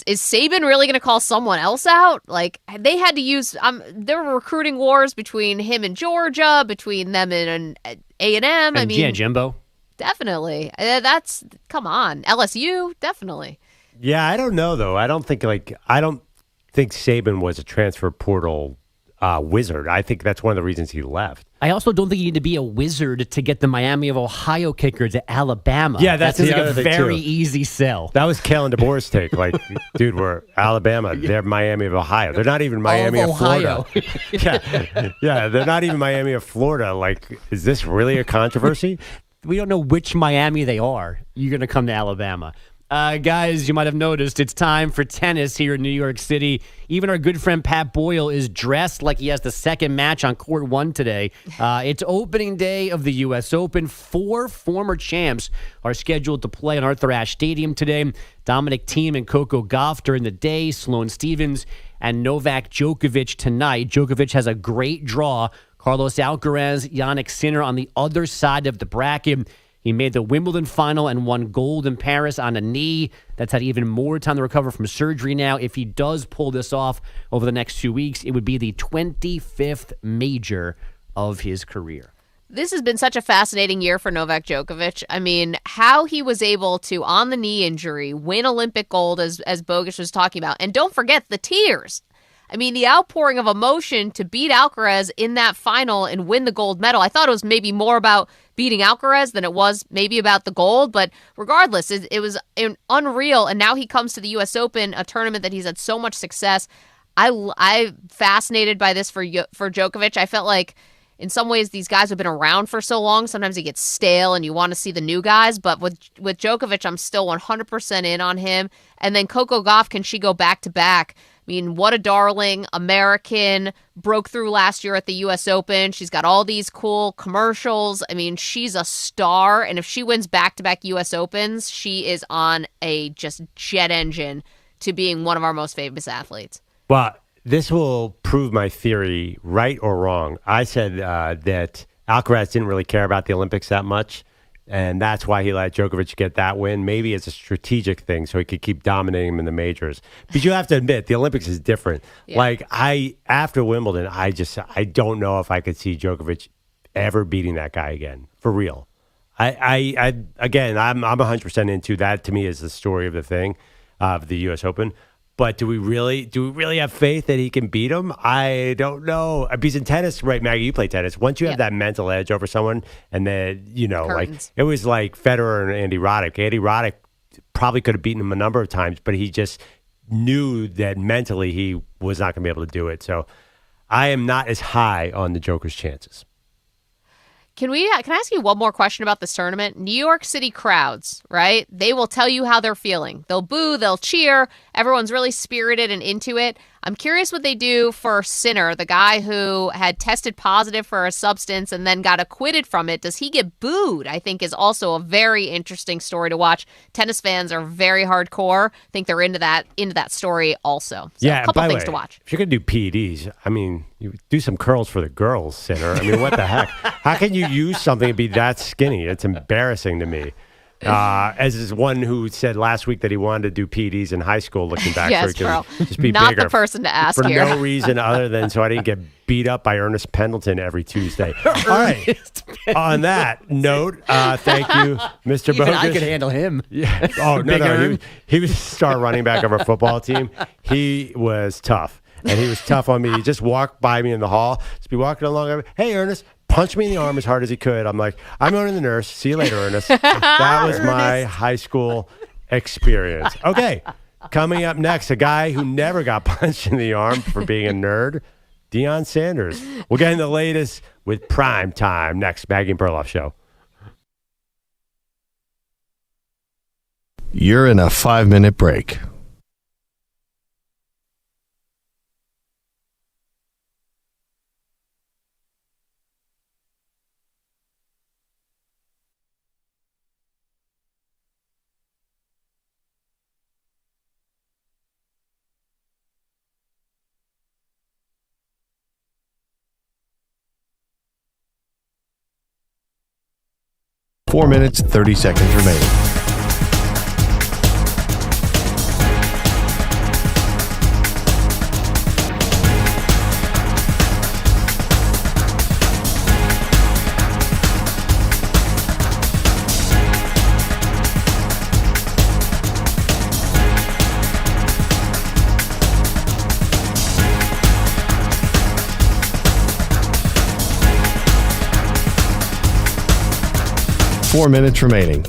is Saban really going to call someone else out? Like, they had to use there were recruiting wars between him and Georgia, between them and A&M. I mean, yeah, Jimbo. Definitely. Come on. LSU, definitely. Yeah, I don't know though. I don't think Saban was a transfer portal wizard. I think that's one of the reasons he left. I also don't think you need to be a wizard to get the Miami of Ohio kicker to Alabama. Yeah, that's like the a very easy sell. That was Kalen DeBoer's take. Like, dude, we're Alabama. They're Miami of Ohio. They're not even Miami of Florida. yeah, they're not even Miami of Florida. Like, is this really a controversy? We don't know which Miami they are. You're going to come to Alabama. Guys, you might have noticed it's time for tennis here in New York City. Even our good friend Pat Boyle is dressed like he has the second match on court 1 today. It's opening day of the U.S. Open. 4 former champs are scheduled to play in Arthur Ashe Stadium today. Dominic Thiem and Coco Gauff during the day. Sloane Stephens and Novak Djokovic tonight. Djokovic has a great draw. Carlos Alcaraz, Jannik Sinner on the other side of the bracket. He made the Wimbledon final and won gold in Paris on a knee. That's had even more time to recover from surgery now. If he does pull this off over the next 2 weeks, it would be the 25th major of his career. This has been such a fascinating year for Novak Djokovic. I mean, how he was able to, on the knee injury, win Olympic gold, as Bogusch was talking about. And don't forget the tears. I mean, the outpouring of emotion to beat Alcaraz in that final and win the gold medal. I thought it was maybe more about beating Alcaraz than it was maybe about the gold. But regardless, it was unreal. And now he comes to the U.S. Open, a tournament that he's had so much success. I'm fascinated by this for Djokovic. I felt like in some ways these guys have been around for so long. Sometimes it gets stale and you want to see the new guys. But with Djokovic, I'm still 100% in on him. And then Coco Gauff, can she go back-to-back? I mean, what a darling American, broke through last year at the U.S. Open. She's got all these cool commercials. I mean, she's a star. And if she wins back-to-back U.S. Opens, she is on a just jet engine to being one of our most famous athletes. Well, this will prove my theory, right or wrong. I said that Alcaraz didn't really care about the Olympics that much. And that's why he let Djokovic get that win. Maybe it's a strategic thing so he could keep dominating him in the majors. But you have to admit, the Olympics is different. Yeah. Like, after Wimbledon, I don't know if I could see Djokovic ever beating that guy again, for real. Again, I'm 100% into that. To me, is the story of the thing, of the U.S. Open. But do we really have faith that he can beat him? I don't know. Because in tennis, right, Maggie, you play tennis. Once you have that mental edge over someone, and then, like, it was like Federer and Andy Roddick. Andy Roddick probably could have beaten him a number of times, but he just knew that mentally he was not going to be able to do it. So I am not as high on the Joker's chances. Can I ask you one more question about this tournament? New York City crowds, right? They will tell you how they're feeling. They'll boo, they'll cheer. Everyone's really spirited and into it. I'm curious what they do for Sinner, the guy who had tested positive for a substance and then got acquitted from it. Does he get booed? I think is also a very interesting story to watch. Tennis fans are very hardcore. I think they're into that story also. So yeah, a couple by the things way, to watch. If you're going to do PEDs, I mean, you do some curls for the girls, Sinner. I mean, what the heck? How can you use something and be that skinny? It's embarrassing to me. As is one who said last week that he wanted to do PEDs in high school, looking back, Yes, so he Pearl. could just be Not bigger the person to ask for here. no reason other than so I didn't get beat up by Ernest Pendleton every Tuesday. All right. On that note, thank you, Mr. Even Bogus. I could handle him. Yeah. Oh, no. He was a star running back of our football team. He was tough. And he was tough on me. He just walked by me in the hall. Just be walking along. Hey, Ernest. Punch me in the arm as hard as he could. I'm like, I'm going to the nurse. See you later, Ernest. That was my high school experience. Okay. Coming up next, a guy who never got punched in the arm for being a nerd, Deion Sanders. We'll get into the latest with Prime Time next. Maggie and Perloff Show. You're in a 5-minute break. Four minutes, 30 seconds remaining. Four minutes remaining.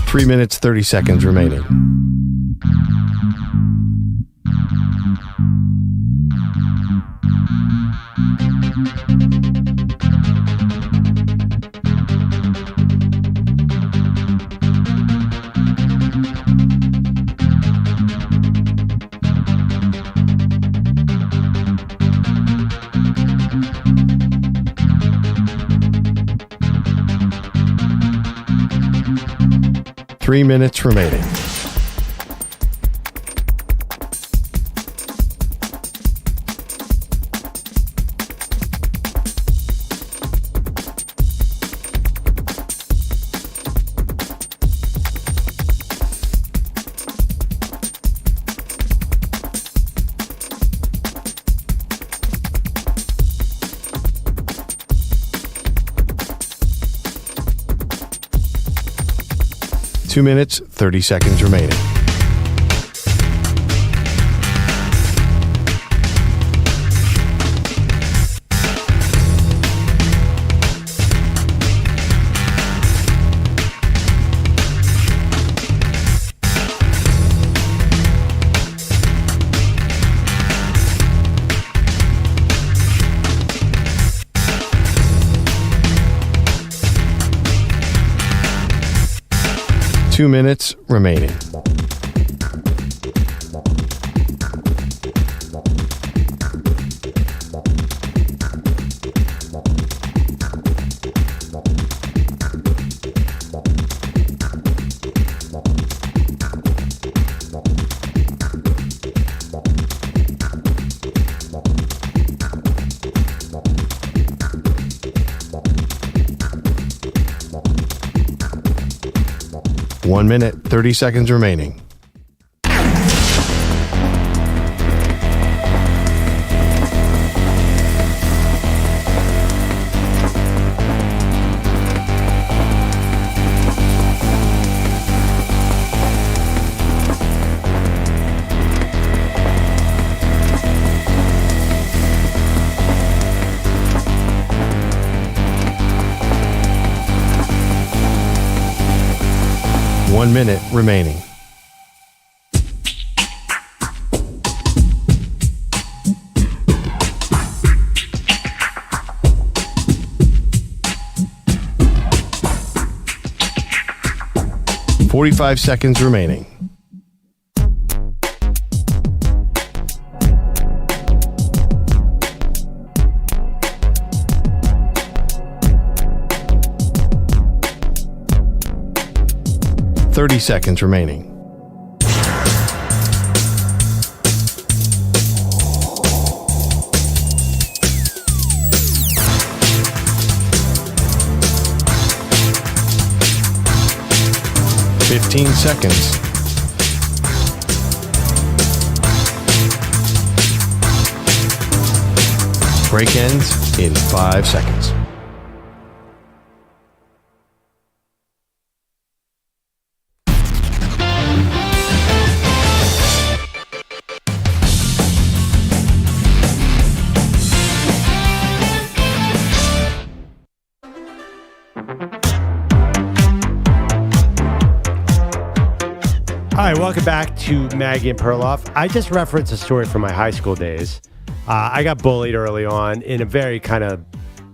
Three minutes, 30 seconds remaining. Three minutes remaining. Two minutes, 30 seconds remaining. 2 minutes remaining. One minute, 30 seconds remaining. One minute remaining. Forty-five seconds remaining. Thirty seconds remaining. Fifteen seconds. Break ends in 5 seconds. All right, welcome back to Maggie and Perloff. I just referenced a story from my high school days. I got bullied early on in a very kind of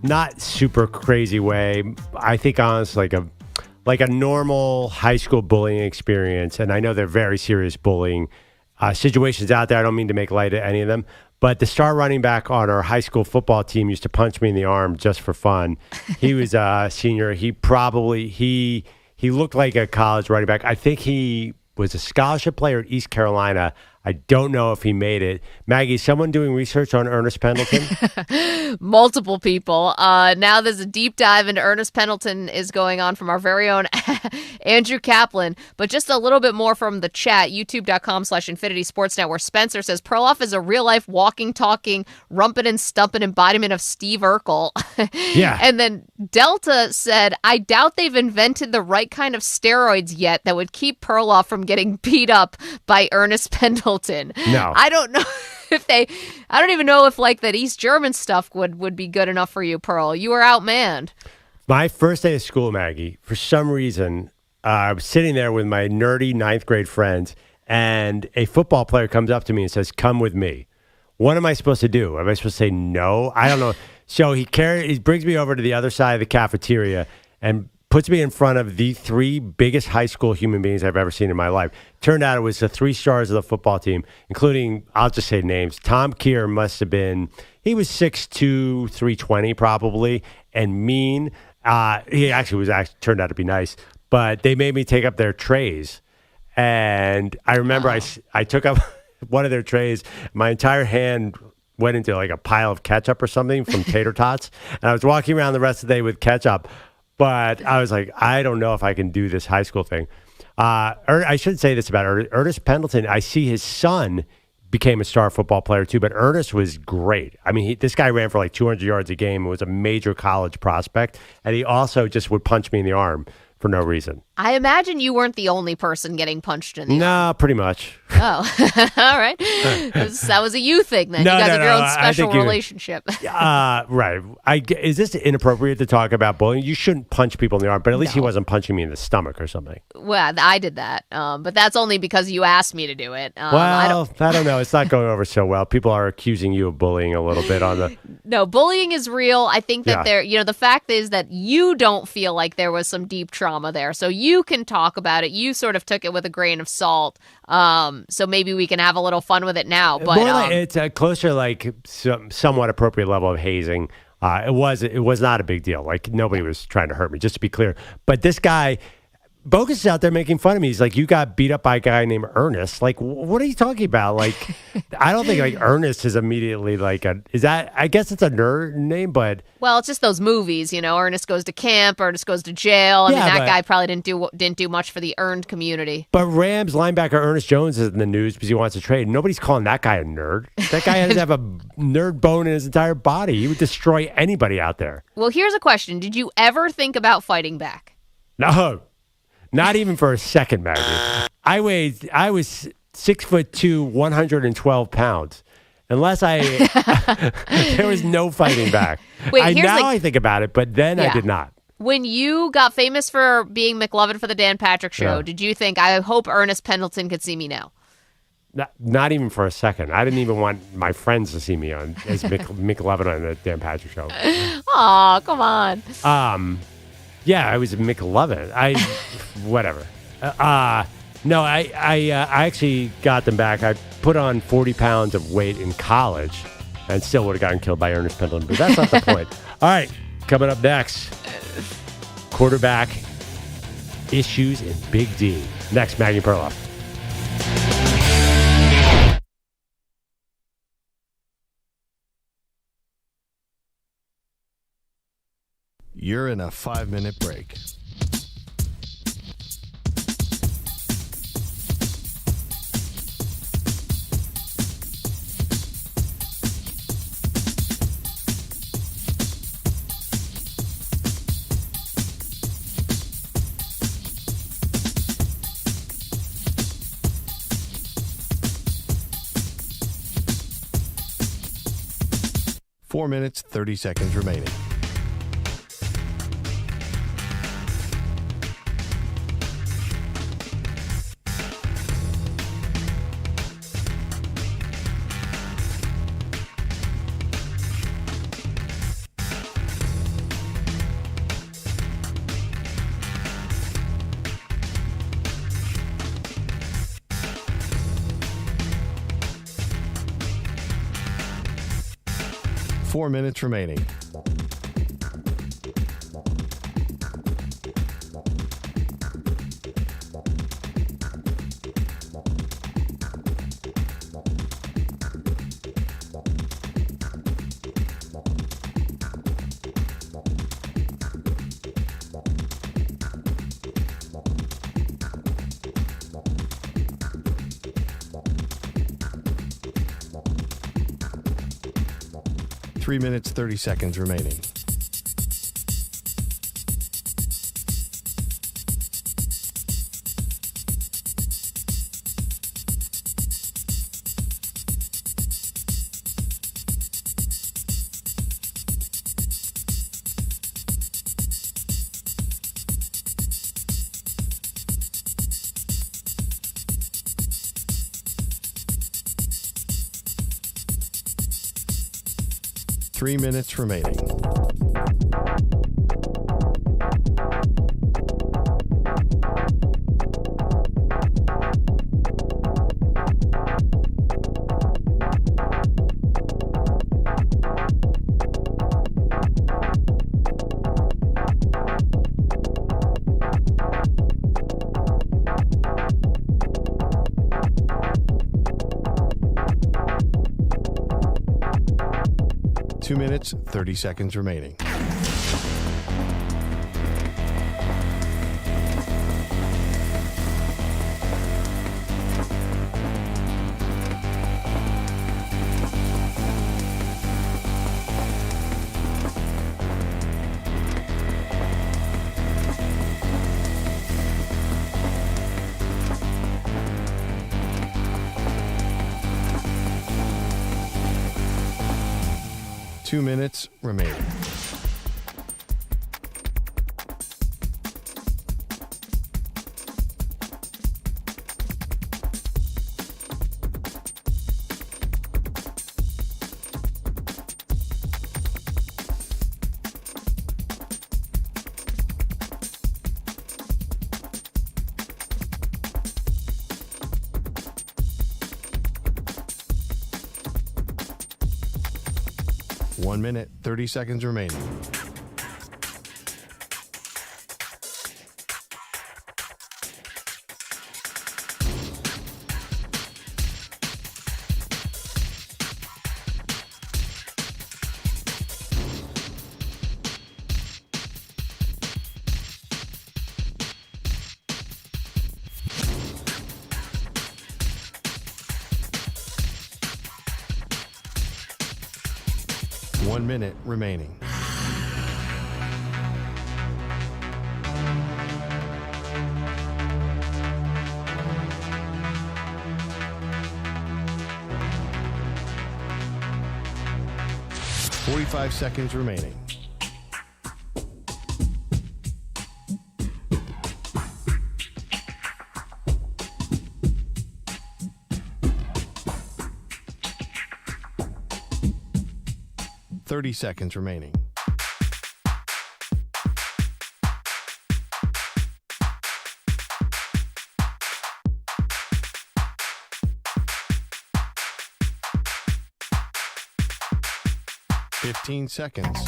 not super crazy way. I think honestly like a normal high school bullying experience. And I know they're very serious bullying situations out there. I don't mean to make light of any of them. But the star running back on our high school football team used to punch me in the arm just for fun. He was a senior. He looked like a college running back. I think he was a scholarship player at East Carolina. I don't know if he made it. Maggie, someone doing research on Ernest Pendleton? Multiple people. Now there's a deep dive into Ernest Pendleton is going on from our very own Andrew Kaplan. But just a little bit more from the chat, youtube.com/Infinity Sportsnet, where Spencer says, Perloff is a real-life walking, talking, rumping and stumping embodiment of Steve Urkel. Yeah. And then Delta said, I doubt they've invented the right kind of steroids yet that would keep Perloff from getting beat up by Ernest Pendleton. No. I don't know I don't even know if like that East German stuff would be good enough for you, Pearl. You were outmanned. My first day of school, Maggie, for some reason, I was sitting there with my nerdy 9th grade friends, and a football player comes up to me and says, come with me. What am I supposed to do? Am I supposed to say no? I don't know. So he brings me over to the other side of the cafeteria and puts me in front of the 3 biggest high school human beings I've ever seen in my life. Turned out it was the 3 stars of the football team, including, I'll just say names. Tom Keir must have been, he was 6'2", 320 probably, and mean. He actually turned out to be nice, but they made me take up their trays. And I remember I took up one of their trays. My entire hand went into like a pile of ketchup or something from tater tots. And I was walking around the rest of the day with ketchup. But I was like, I don't know if I can do this high school thing. I should say this about Ernest Pendleton. I see his son became a star football player too, but Ernest was great. I mean, this guy ran for like 200 yards a game and was a major college prospect. And he also just would punch me in the arm for no reason. I imagine you weren't the only person getting punched in the arm. No, pretty much. Oh, all right. That was a you thing then. No, you guys no, have your no, own special relationship. Right. Is this inappropriate to talk about bullying? You shouldn't punch people in the arm, but at least he wasn't punching me in the stomach or something. Well, I did that, but that's only because you asked me to do it. I don't know. It's not going over so well. People are accusing you of bullying a little bit on the... No, bullying is real. I think that the fact is that you don't feel like there was some deep trauma there. So you you can talk about it. You sort of took it with a grain of salt. So maybe we can have a little fun with it now. But more like, it's a closer, like somewhat appropriate level of hazing. It was not a big deal. Like nobody was trying to hurt me, just to be clear. But this guy, Bogus is out there making fun of me. He's like, you got beat up by a guy named Ernest. Like, what are you talking about? Like, I don't think like Ernest is immediately like I guess it's a nerd name, but. Well, it's just those movies, Ernest goes to camp, Ernest goes to jail. I mean, that guy probably didn't do much for the earned community. But Rams linebacker Ernest Jones is in the news because he wants to trade. Nobody's calling that guy a nerd. That guy doesn't have a nerd bone in his entire body. He would destroy anybody out there. Well, here's a question. Did you ever think about fighting back? No. Not even for a second, Maggie. I was 6'2", 112 pounds. Unless there was no fighting back. Wait, I think about it, but then I did not. When you got famous for being McLovin for the Dan Patrick Show, did you think, I hope Ernest Pendleton could see me now? Not even for a second. I didn't even want my friends to see me as McLovin on the Dan Patrick Show. Aw, come on. Yeah, I was McLovin. Whatever. No, I actually got them back. I put on 40 pounds of weight in college and still would have gotten killed by Ernest Pendleton, but that's not the point. All right, coming up next, quarterback issues in Big D. Next, Maggie Perloff. You're in a 5-minute break. Four minutes, 30 seconds remaining. Four minutes remaining. Three minutes, 30 seconds remaining. Three minutes remaining. Two minutes, 30 seconds remaining. Two minutes remaining. 1 minute, 30 seconds remaining. One minute remaining. Forty-five seconds remaining. Thirty seconds remaining. Fifteen seconds.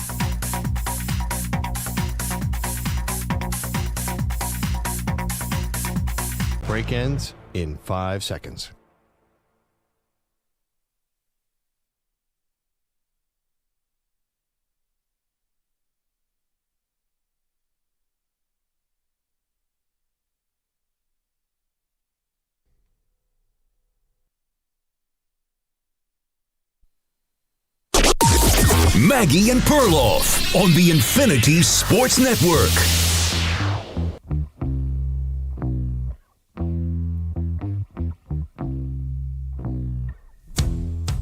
Break ends in 5 seconds. Maggie and Perloff on the Infinity Sports Network.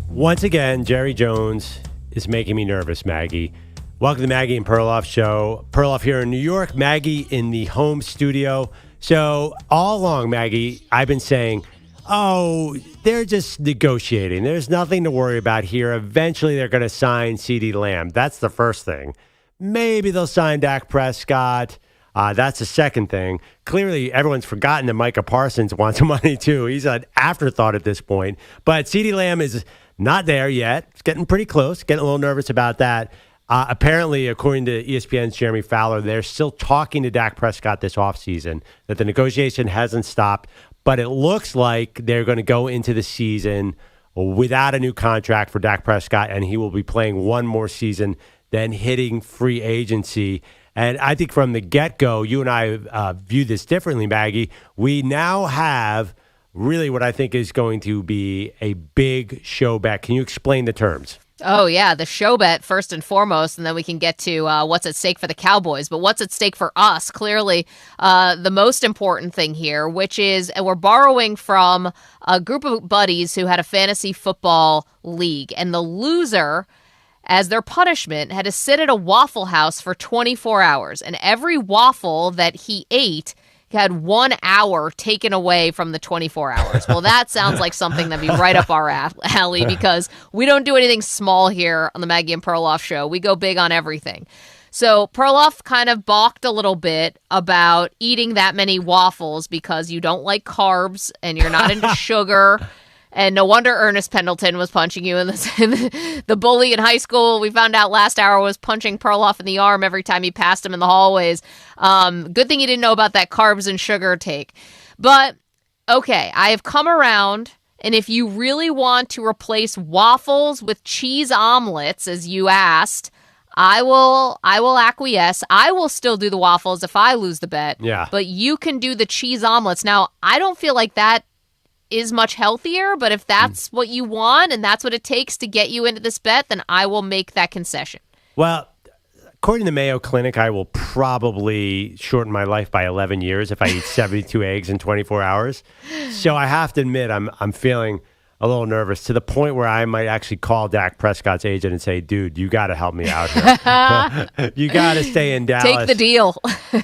Once again, Jerry Jones is making me nervous, Maggie. Welcome to the Maggie and Perloff show. Perloff here in New York, Maggie in the home studio. So all along, Maggie, I've been saying, oh, they're just negotiating. There's nothing to worry about here. Eventually, they're going to sign CeeDee Lamb. That's the first thing. Maybe they'll sign Dak Prescott. That's the second thing. Clearly, everyone's forgotten that Micah Parsons wants money, too. He's an afterthought at this point. But CeeDee Lamb is not there yet. It's getting pretty close. Getting a little nervous about that. Apparently, according to ESPN's Jeremy Fowler, they're still talking to Dak Prescott this offseason, that the negotiation hasn't stopped. But it looks like they're going to go into the season without a new contract for Dak Prescott, and he will be playing one more season, then hitting free agency. And I think from the get-go, you and I view this differently, Maggie. We now have really what I think is going to be a big show bet. Can you explain the terms? Oh, yeah, the show bet first and foremost, and then we can get to what's at stake for the Cowboys. But what's at stake for us, clearly, the most important thing here, which is we're borrowing from a group of buddies who had a fantasy football league. And the loser, as their punishment, had to sit at a Waffle House for 24 hours. And every waffle that he ate had 1 hour taken away from the 24 hours. Well, that sounds like something that'd be right up our alley because we don't do anything small here on the Maggie and Perloff show. We go big on everything. So Perloff kind of balked a little bit about eating that many waffles because you don't like carbs and you're not into sugar. And no wonder Ernest Pendleton was punching you in the bully in high school. We found out last hour was punching Perloff in the arm every time he passed him in the hallways. Good thing he didn't know about that carbs and sugar take. But, okay, I have come around, and if you really want to replace waffles with cheese omelets, as you asked, I will acquiesce. I will still do the waffles if I lose the bet. Yeah. But you can do the cheese omelets. Now, I don't feel like that is much healthier, but if that's what you want and that's what it takes to get you into this bet, then I will make that concession. Well, according to the Mayo Clinic, I will probably shorten my life by 11 years if I eat 72 eggs in 24 hours. So I have to admit, I'm feeling a little nervous to the point where I might actually call Dak Prescott's agent and say, dude, you got to help me out here. You got to stay in Dallas. Take the deal.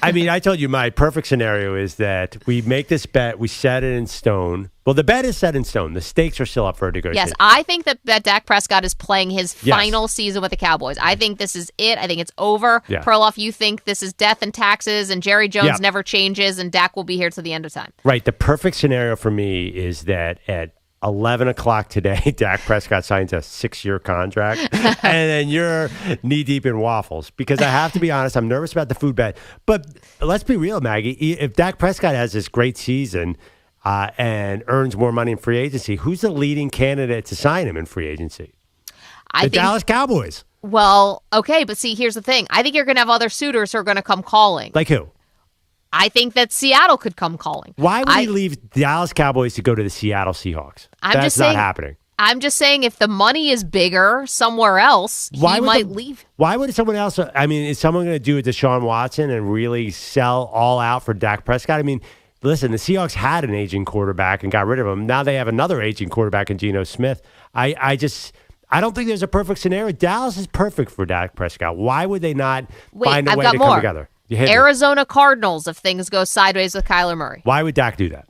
I mean, I told you my perfect scenario is that we make this bet, we set it in stone. Well, the bet is set in stone. The stakes are still up for a negotiation. Yes, I think that Dak Prescott is playing his final season with the Cowboys. I think this is it. I think it's over. Yeah. Perloff, you think this is death and taxes, and Jerry Jones never changes, and Dak will be here to the end of time. Right. The perfect scenario for me is that at 11 o'clock today, Dak Prescott signs a 6-year contract, and then you're knee-deep in waffles. Because I have to be honest, I'm nervous about the food bet. But let's be real, Maggie. If Dak Prescott has this great season and earns more money in free agency, who's the leading candidate to sign him in free agency? The Dallas Cowboys. Well, okay, but see, here's the thing. I think you're going to have other suitors who are going to come calling. Like who? I think that Seattle could come calling. Why would he leave Dallas Cowboys to go to the Seattle Seahawks? That's not happening. I'm just saying if the money is bigger somewhere else, he might leave. Why would someone else? I mean, is someone going to do it to Deshaun Watson and really sell all out for Dak Prescott? I mean, listen, the Seahawks had an aging quarterback and got rid of him. Now they have another aging quarterback in Geno Smith. I don't think there's a perfect scenario. Dallas is perfect for Dak Prescott. Why would they not find a way to come together? Arizona Cardinals if things go sideways with Kyler Murray. Why would Dak do that?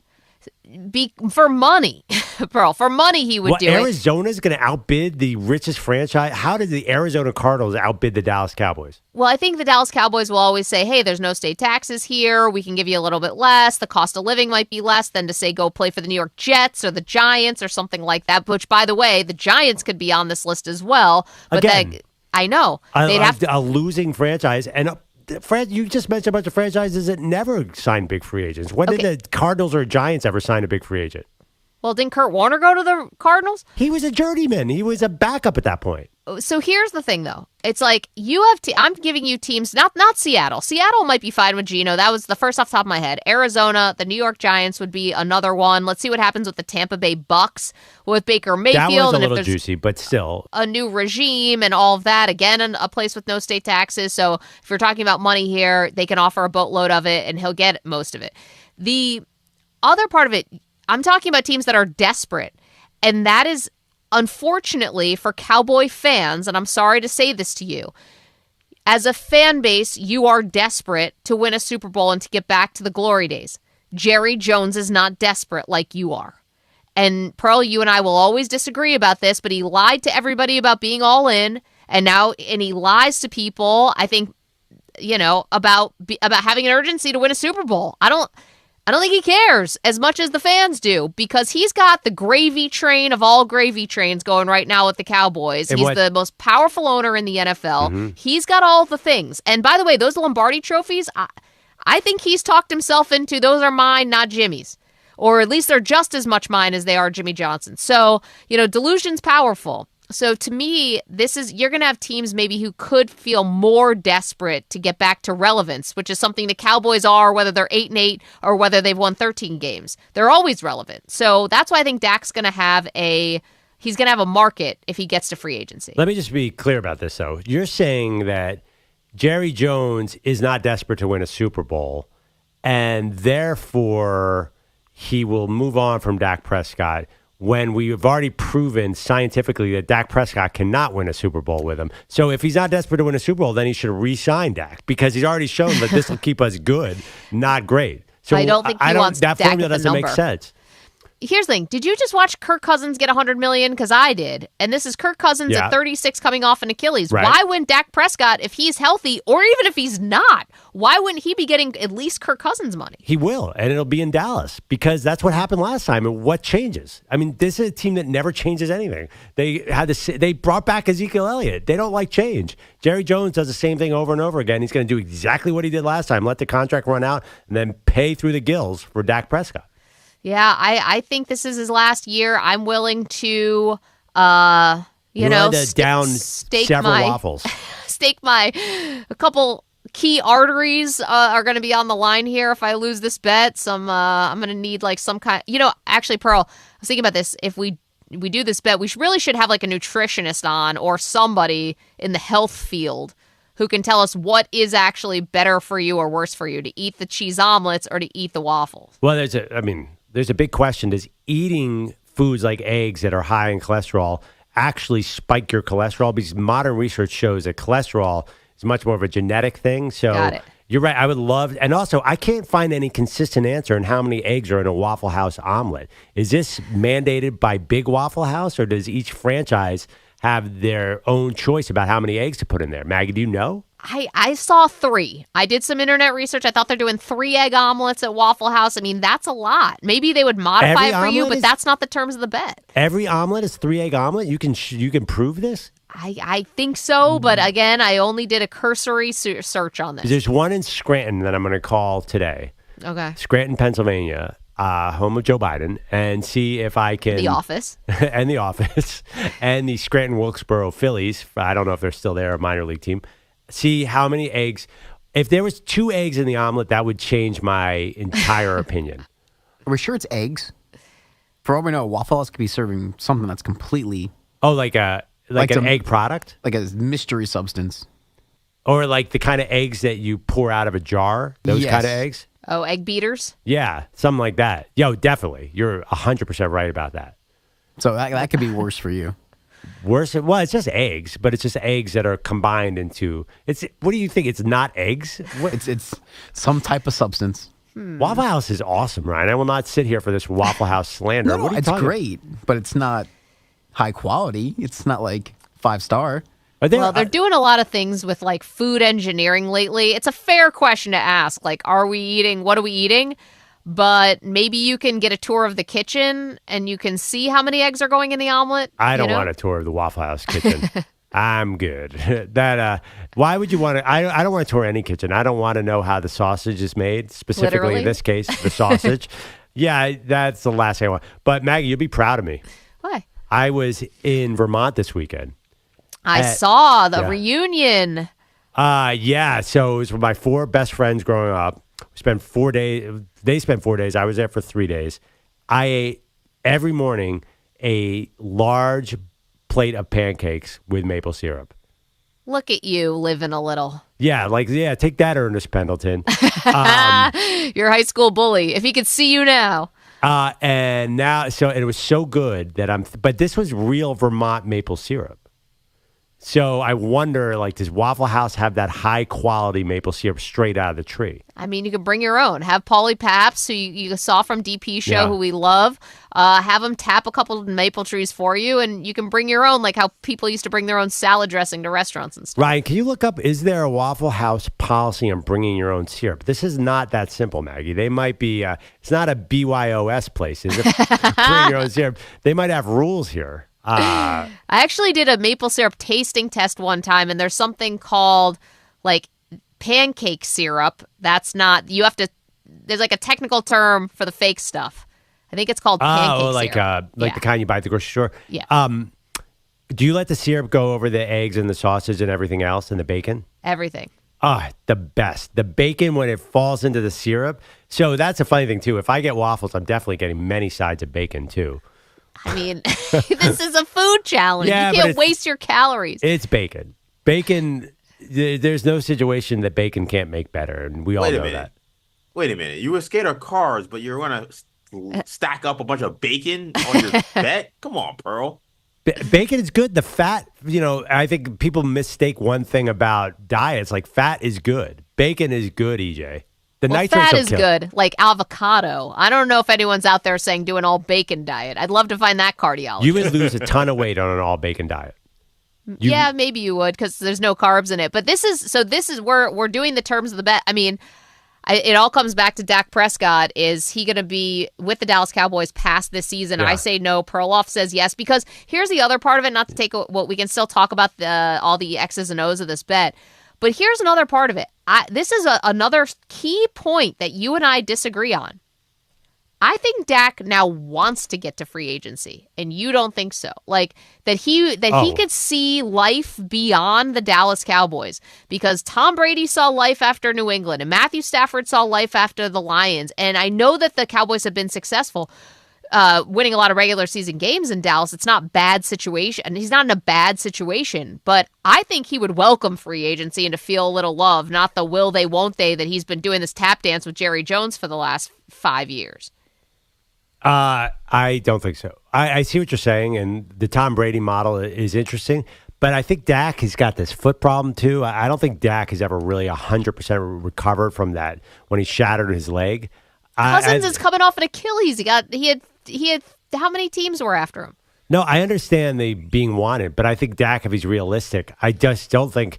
For money, Pearl. For money, he would do it. Arizona's going to outbid the richest franchise. How did the Arizona Cardinals outbid the Dallas Cowboys? Well, I think the Dallas Cowboys will always say, hey, there's no state taxes here. We can give you a little bit less. The cost of living might be less than to say go play for the New York Jets or the Giants or something like that, which, by the way, the Giants could be on this list as well. But I know. They'd have a losing franchise. And you just mentioned a bunch of franchises that never sign big free agents. When did the Cardinals or Giants ever sign a big free agent? Well, didn't Kurt Warner go to the Cardinals? He was a journeyman. He was a backup at that point. So here's the thing, though. It's like you have I'm giving you teams, not Seattle. Seattle might be fine with Geno. That was the first off the top of my head. Arizona, the New York Giants would be another one. Let's see what happens with the Tampa Bay Bucks with Baker Mayfield. That was a little juicy, but still. A new regime and all of that. Again, a place with no state taxes. So if you're talking about money here, they can offer a boatload of it, and he'll get most of it. The other part of it, I'm talking about teams that are desperate, and that is, unfortunately, for Cowboy fans, and I'm sorry to say this to you, as a fan base, you are desperate to win a Super Bowl and to get back to the glory days. Jerry Jones is not desperate like you are. And Pearl, you and I will always disagree about this, but he lied to everybody about being all in, and he lies to people, I think, about having an urgency to win a Super Bowl. I don't think he cares as much as the fans do, because he's got the gravy train of all gravy trains going right now with the Cowboys. He's the most powerful owner in the NFL. Mm-hmm. He's got all the things. And by the way, those Lombardi trophies, I think he's talked himself into, those are mine, not Jimmy's. Or at least they're just as much mine as they are Jimmy Johnson. So, delusion's powerful. So to me, you're going to have teams maybe who could feel more desperate to get back to relevance, which is something the Cowboys are, whether they're 8-8 or whether they've won 13 games. They're always relevant. So that's why I think Dak's going to have a market if he gets to free agency. Let me just be clear about this, though. You're saying that Jerry Jones is not desperate to win a Super Bowl, and therefore he will move on from Dak Prescott, when we've already proven scientifically that Dak Prescott cannot win a Super Bowl with him. So if he's not desperate to win a Super Bowl, then he should re-sign Dak, because he's already shown that this will keep us good, not great. So I don't think he wants that Dak formula doesn't make sense. Here's the thing. Did you just watch Kirk Cousins get $100 million? Because I did. And this is Kirk Cousins at 36 coming off an Achilles. Right. Why wouldn't Dak Prescott, if he's healthy, or even if he's not, why wouldn't he be getting at least Kirk Cousins money? He will, and it'll be in Dallas, because that's what happened last time. And what changes? I mean, this is a team that never changes anything. They brought back Ezekiel Elliott. They don't like change. Jerry Jones does the same thing over and over again. He's going to do exactly what he did last time, let the contract run out, and then pay through the gills for Dak Prescott. Yeah, I think this is his last year. I'm willing to, down several waffles. A couple key arteries are going to be on the line here if I lose this bet. I'm going to need like some kind. Actually, Pearl, I was thinking about this. If we do this bet, we really should have like a nutritionist on, or somebody in the health field who can tell us what is actually better for you or worse for you, to eat the cheese omelets or to eat the waffles. Well, there's a big question. Does eating foods like eggs that are high in cholesterol actually spike your cholesterol? Because modern research shows that cholesterol is much more of a genetic thing. So Got it. You're right. I would love, and also I can't find any consistent answer on how many eggs are in a Waffle House omelet. Is this mandated by Big Waffle House, or does each franchise have their own choice about how many eggs to put in there? Maggie, do you know? I saw 3. I did some internet research. I thought they're doing 3 egg omelets at Waffle House. I mean, that's a lot. Maybe they would modify it for you, but that's not the terms of the bet. Every omelet is 3 egg omelet? You can prove this? I think so, but again, I only did a cursory search on this. There's one in Scranton that I'm going to call today. Okay. Scranton, Pennsylvania, home of Joe Biden, and see if I can... The Office. And The Office. And the Scranton Wilkesboro Phillies. I don't know if they're still there, a minor league team. See how many eggs. If there was 2 eggs in the omelet, that would change my entire opinion. Are we sure it's eggs? For all we know, Waffle House could be serving something that's completely... Oh, like an egg product? Like a mystery substance. Or like the kind of eggs that you pour out of a jar? Those kind of eggs? Oh, egg beaters? Yeah, something like that. Yo, definitely. You're 100% right about that. So that could be worse for you. Worse? Well, it's just eggs, but it's just eggs that are combined into... What do you think? It's not eggs? It's some type of substance. Waffle House is awesome, Ryan. I will not sit here for this Waffle House slander. No, it's great, but it's not high quality. It's not like 5-star. Well, they're doing a lot of things with like food engineering lately. It's a fair question to ask. Like, what are we eating? But maybe you can get a tour of the kitchen and you can see how many eggs are going in the omelet. I don't want a tour of the Waffle House kitchen. I'm good. Why would you want to? I don't want to tour any kitchen. I don't want to know how the sausage is made, specifically Literally? In this case, the sausage. Yeah, that's the last thing I want. But Maggie, you'll be proud of me. Why? I was in Vermont this weekend. I saw the reunion. Yeah. So it was with my 4 best friends growing up. We spent 4 days. They spent 4 days. I was there for 3 days. I ate every morning a large plate of pancakes with maple syrup. Look at you living a little. Yeah, take that, Ernest Pendleton. You're a high school bully. If he could see you now. And it was so good that but this was real Vermont maple syrup. So I wonder, does Waffle House have that high quality maple syrup straight out of the tree? I mean, you could bring your own. Have Paulie Paps, who you saw from DP Show, who we love. Have him tap a couple of maple trees for you, and you can bring your own, like how people used to bring their own salad dressing to restaurants and stuff. Ryan, can you look up, is there a Waffle House policy on bringing your own syrup? This is not that simple, Maggie. They might be, it's not a BYOS place, is it? Bring your own syrup. They might have rules here. I actually did a maple syrup tasting test one time, and there's something called pancake syrup. That's not, there's a technical term for the fake stuff. I think it's called pancake syrup. The kind you buy at the grocery store. Yeah. Do you let the syrup go over the eggs and the sausage and everything else and the bacon? Everything. The best. The bacon when it falls into the syrup. So that's a funny thing too. If I get waffles, I'm definitely getting many sides of bacon too. I mean, this is a food challenge. Yeah, you can't waste your calories. It's bacon. Bacon, there's no situation that bacon can't make better, and we all know that. Wait a minute. You were scared of carbs, but you're going to stack up a bunch of bacon on your bet? Come on, Pearl. Bacon is good. The fat, I think people mistake one thing about diets. Fat is good. Bacon is good, EJ. Fat is good, like avocado. I don't know if anyone's out there saying do an all-bacon diet. I'd love to find that cardiologist. You would lose a ton of weight on an all-bacon diet. Yeah, maybe you would because there's no carbs in it. But this is where we're doing the terms of the bet. I mean, it all comes back to Dak Prescott. Is he going to be with the Dallas Cowboys past this season? Yeah. I say no. Perloff says yes. Because here's the other part of it, not to take what we can still talk about all the X's and O's of this bet. But here's another part of it. This is another key point that you and I disagree on. I think Dak now wants to get to free agency, and you don't think so. He could see life beyond the Dallas Cowboys because Tom Brady saw life after New England, and Matthew Stafford saw life after the Lions. And I know that the Cowboys have been successful, winning a lot of regular season games in Dallas. It's not a bad situation, and he's not in a bad situation. But I think he would welcome free agency and to feel a little love, not the will they, won't they that he's been doing this tap dance with Jerry Jones for the last 5 years. I don't think so. I see what you're saying, and the Tom Brady model is interesting. But I think Dak has got this foot problem too. I don't think Dak has ever really 100% recovered from that when he shattered his leg. Cousins is coming off an Achilles. He had how many teams were after him? No, I understand the being wanted, but I think Dak, if he's realistic, I just don't think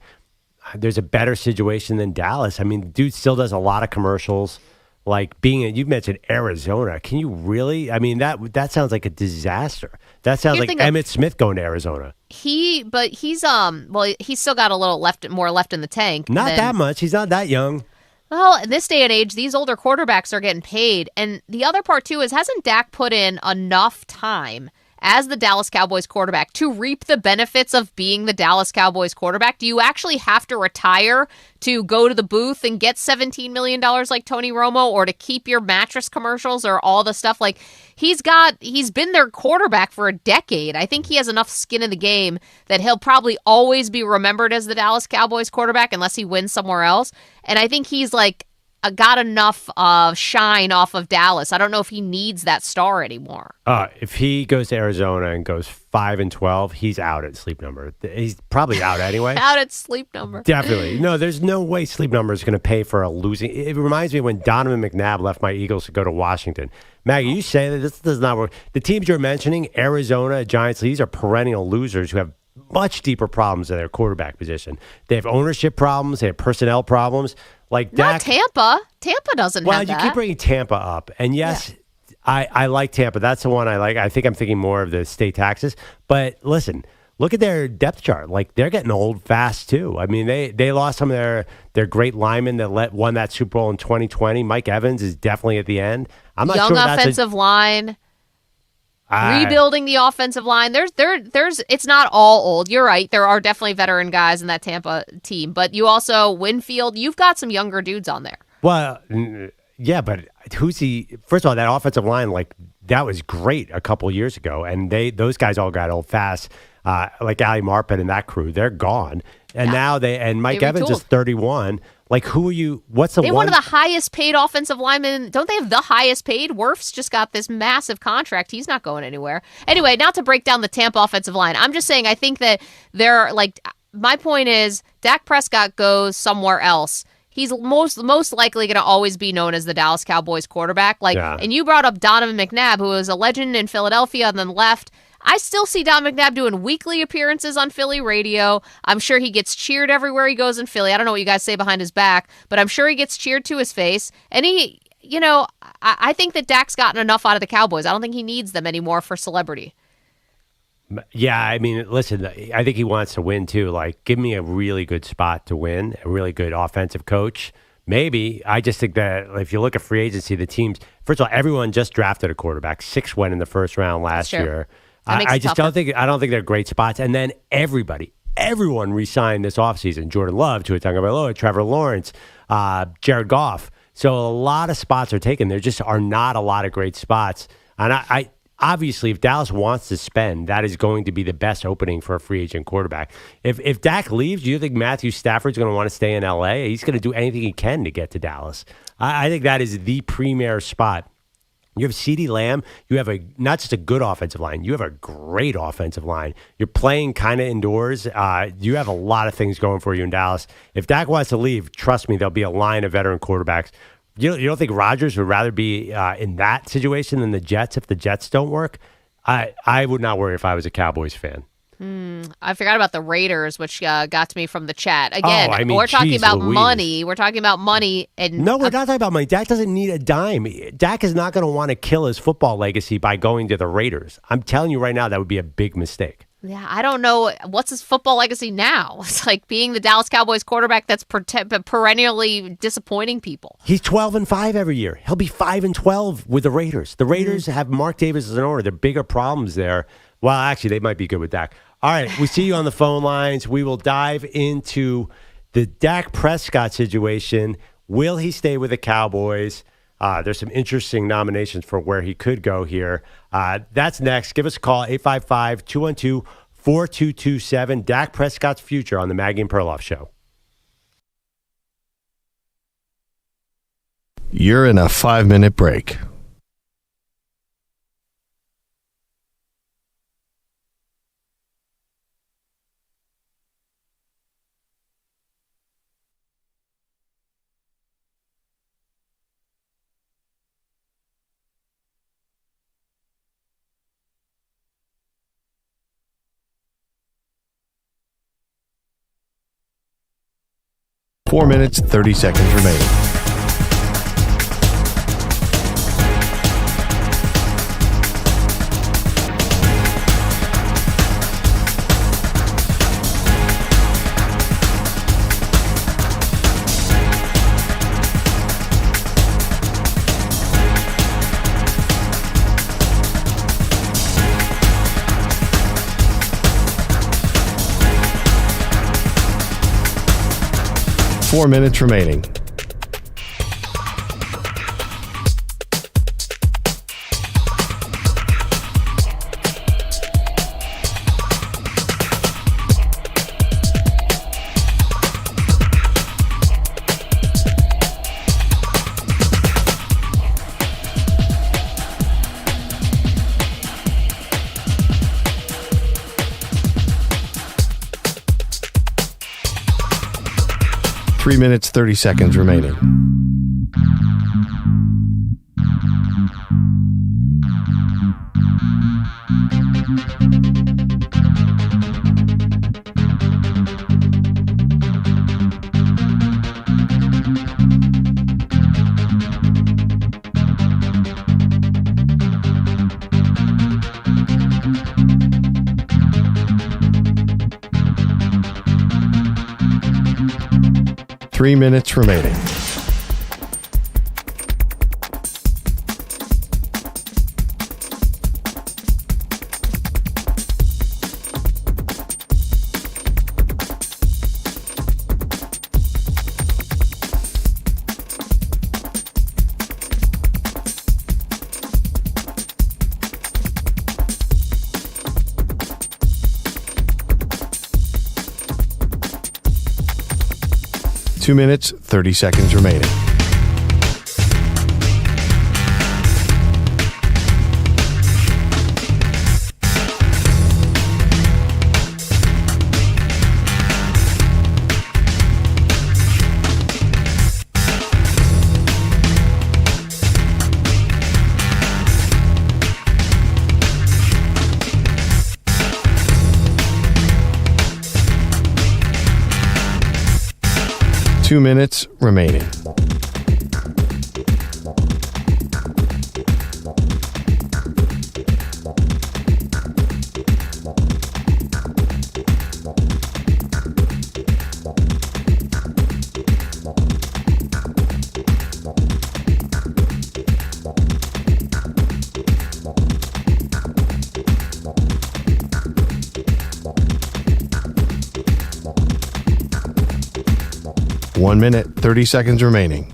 there's a better situation than Dallas. I mean, dude still does a lot of commercials. Like you mentioned Arizona. Can you really? I mean, that sounds like a disaster. That sounds like Emmitt Smith going to Arizona. He's still got a little more left in the tank. Not that much. He's not that young. Well, in this day and age, these older quarterbacks are getting paid. And the other part, too, is hasn't Dak put in enough time as the Dallas Cowboys quarterback to reap the benefits of being the Dallas Cowboys quarterback? Do you actually have to retire to go to the booth and get $17 million like Tony Romo, or to keep your mattress commercials, or all the stuff? Like, he's been their quarterback for a decade. I think he has enough skin in the game that he'll probably always be remembered as the Dallas Cowboys quarterback unless he wins somewhere else. And I think he's got enough shine off of Dallas. I don't know if he needs that star anymore. If he goes to Arizona and goes 5-12, he's out at Sleep Number. He's probably out anyway. Out at Sleep Number. Definitely. No, there's no way Sleep Number is going to pay for a losing. It reminds me when Donovan McNabb left my Eagles to go to Washington. Maggie, you say that this does not work. The teams you're mentioning, Arizona, Giants, these are perennial losers who have much deeper problems in their quarterback position. They have ownership problems. They have personnel problems. Like Not Tampa. Tampa doesn't have that. Well, you keep bringing Tampa up. And yes, I like Tampa. That's the one I like. I think I'm thinking more of the state taxes. But listen, look at their depth chart. Like, they're getting old fast, too. I mean, they lost some of their great linemen that won that Super Bowl in 2020. Mike Evans is definitely at the end. I'm not sure that's offensive line. Rebuilding the offensive line. There's it's not all old. You're right. There are definitely veteran guys in that Tampa team, but you also Winfield, you've got some younger dudes on there. Well, yeah, but who's he? First of all, that offensive line, like, that was great a couple years ago, and those guys all got old fast. Like Ali Marpet and that crew, they're gone. And now Mike Evans is 31. Like, who are you? What's the one? They have one of the highest paid offensive linemen. Don't they have the highest paid? Wirfs just got this massive contract. He's not going anywhere. Anyway, not to break down the Tampa offensive line. I'm just saying I think that my point is Dak Prescott goes somewhere else. He's most likely going to always be known as the Dallas Cowboys quarterback. And you brought up Donovan McNabb, who was a legend in Philadelphia and then left. I still see Don McNabb doing weekly appearances on Philly radio. I'm sure he gets cheered everywhere he goes in Philly. I don't know what you guys say behind his back, but I'm sure he gets cheered to his face. And I think that Dak's gotten enough out of the Cowboys. I don't think he needs them anymore for celebrity. Yeah, I mean, listen, I think he wants to win too. Like, give me a really good spot to win, a really good offensive coach. Maybe. I just think that if you look at free agency, the teams, first of all, everyone just drafted a quarterback. 6 went in the first round last year. I don't think they're great spots. And then everyone re-signed this offseason. Jordan Love, Tua Tagovailoa, Trevor Lawrence, Jared Goff. So a lot of spots are taken. There just are not a lot of great spots. And I obviously, if Dallas wants to spend, that is going to be the best opening for a free agent quarterback. If Dak leaves, do you think Matthew Stafford's going to want to stay in L.A.? He's going to do anything he can to get to Dallas. I think that is the premier spot. You have CeeDee Lamb. You have not just a good offensive line. You have a great offensive line. You're playing kind of indoors. You have a lot of things going for you in Dallas. If Dak wants to leave, trust me, there'll be a line of veteran quarterbacks. You don't think Rodgers would rather be in that situation than the Jets if the Jets don't work? I would not worry if I was a Cowboys fan. I forgot about the Raiders, which got to me from the chat. Again, we're talking about money. We're talking about money. No, we're not talking about money. Dak doesn't need a dime. Dak is not going to want to kill his football legacy by going to the Raiders. I'm telling you right now, that would be a big mistake. Yeah, I don't know. What's his football legacy now? It's like being the Dallas Cowboys quarterback that's perennially disappointing people. He's 12-5 every year. He'll be 5-12 with the Raiders. The Raiders have Mark Davis as an owner. There are bigger problems there. Well, actually, they might be good with Dak. All right, we see you on the phone lines. We will dive into the Dak Prescott situation. Will he stay with the Cowboys? There's some interesting nominations for where he could go here. That's next. Give us a call, 855-212-4227. Dak Prescott's future on the Maggie and Perloff Show. You're in a 5-minute break. 4 minutes, 30 seconds remaining. Four minutes remaining. Three minutes, 30 seconds remaining. Three minutes remaining. Two minutes, 30 seconds remaining. Two minutes remaining. One minute, 30 seconds remaining.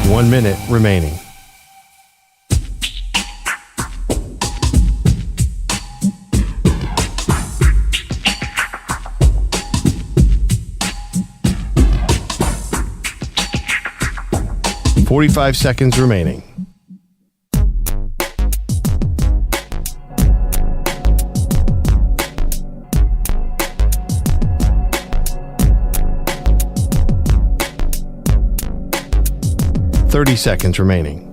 One minute remaining. .45 seconds remaining. .30 seconds remaining.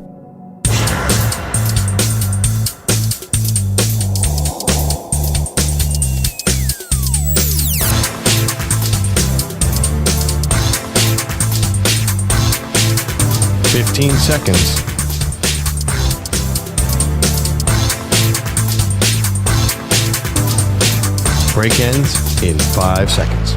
.15 seconds. Break ends in 5 seconds.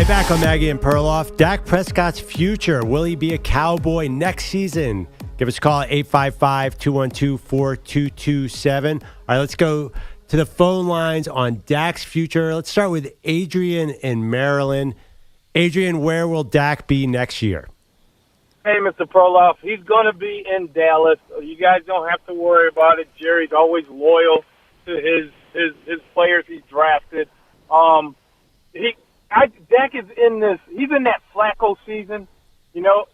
Back on Maggie and Perloff. Dak Prescott's future. Will he be a Cowboy next season? Give us a call at 855-212-4227. All right, let's go to the phone lines on Dak's future. Let's start with Adrian in Maryland. Adrian, where will Dak be next year? Hey, Mr. Perloff, he's going to be in Dallas. You guys don't have to worry about it. Jerry's always loyal to his players he's drafted. Dak is in this. He's in that Flacco season. You know,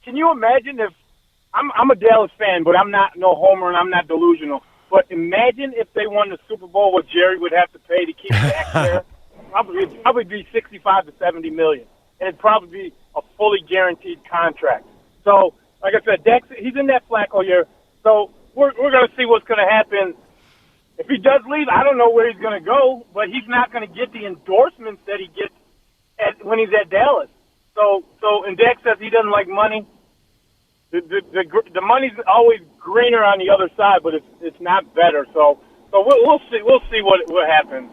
can you imagine if I'm a Dallas fan, but I'm not no homer and I'm not delusional. But imagine if they won the Super Bowl, what Jerry would have to pay to keep Dak there. Probably be 65 to 70 million, and it'd probably be a fully guaranteed contract. So, like I said, he's in that Flacco year. So we're going to see what's going to happen. If he does leave, I don't know where he's going to go, but he's not going to get the endorsements that he gets when he's at Dallas. So and Dak says he doesn't like money. The money's always greener on the other side, but it's not better. So we'll see what happens.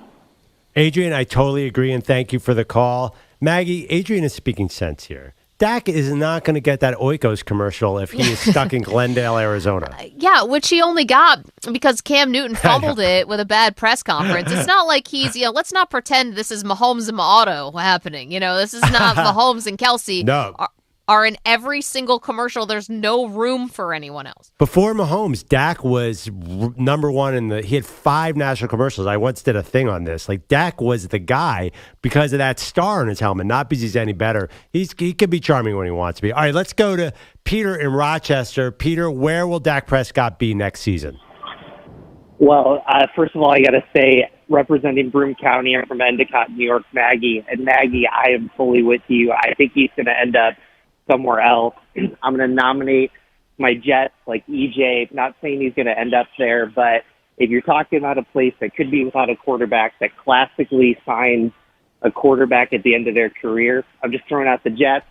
Adrian, I totally agree, and thank you for the call. Maggie, Adrian is speaking sense here. Dak is not going to get that Oikos commercial if he is stuck in Glendale, Arizona. Yeah, which he only got because Cam Newton fumbled it with a bad press conference. It's not like let's not pretend this is Mahomes and Auto happening. This is not Mahomes and Kelsey. No. Are in every single commercial. There's no room for anyone else. Before Mahomes, Dak was number one he had 5 national commercials. I once did a thing on this. Like, Dak was the guy because of that star on his helmet, not because he's any better. He can be charming when he wants to be. All right, let's go to Peter in Rochester. Peter, where will Dak Prescott be next season? Well, first of all, I got to say, representing Broome County, I'm from Endicott, New York, Maggie. And Maggie, I am fully with you. I think he's going to end up somewhere else. I'm going to nominate my Jets, like EJ. Not saying he's going to end up there, but if you're talking about a place that could be without a quarterback that classically signs a quarterback at the end of their career, I'm just throwing out the Jets.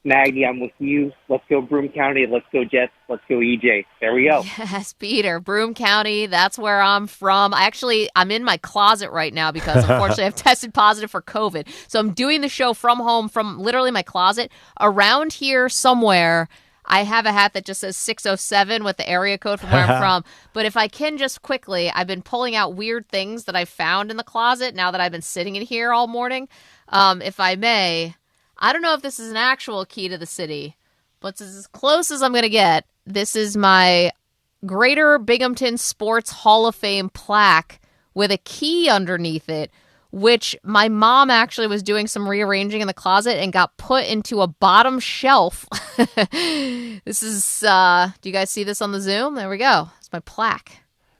Maggie, I'm with you. Let's go Broome County. Let's go Jets. Let's go EJ. There we go. Yes, Peter. Broome County, that's where I'm from. I'm in my closet right now because, unfortunately, I've tested positive for COVID. So I'm doing the show from home, from literally my closet. Around here somewhere, I have a hat that just says 607 with the area code from where I'm from. But if I can just quickly, I've been pulling out weird things that I found in the closet now that I've been sitting in here all morning. If I may, I don't know if this is an actual key to the city, but it's as close as I'm going to get. This is my Greater Binghamton Sports Hall of Fame plaque with a key underneath it, which my mom actually was doing some rearranging in the closet and got put into a bottom shelf. This is, do you guys see this on the Zoom? There we go. It's my plaque.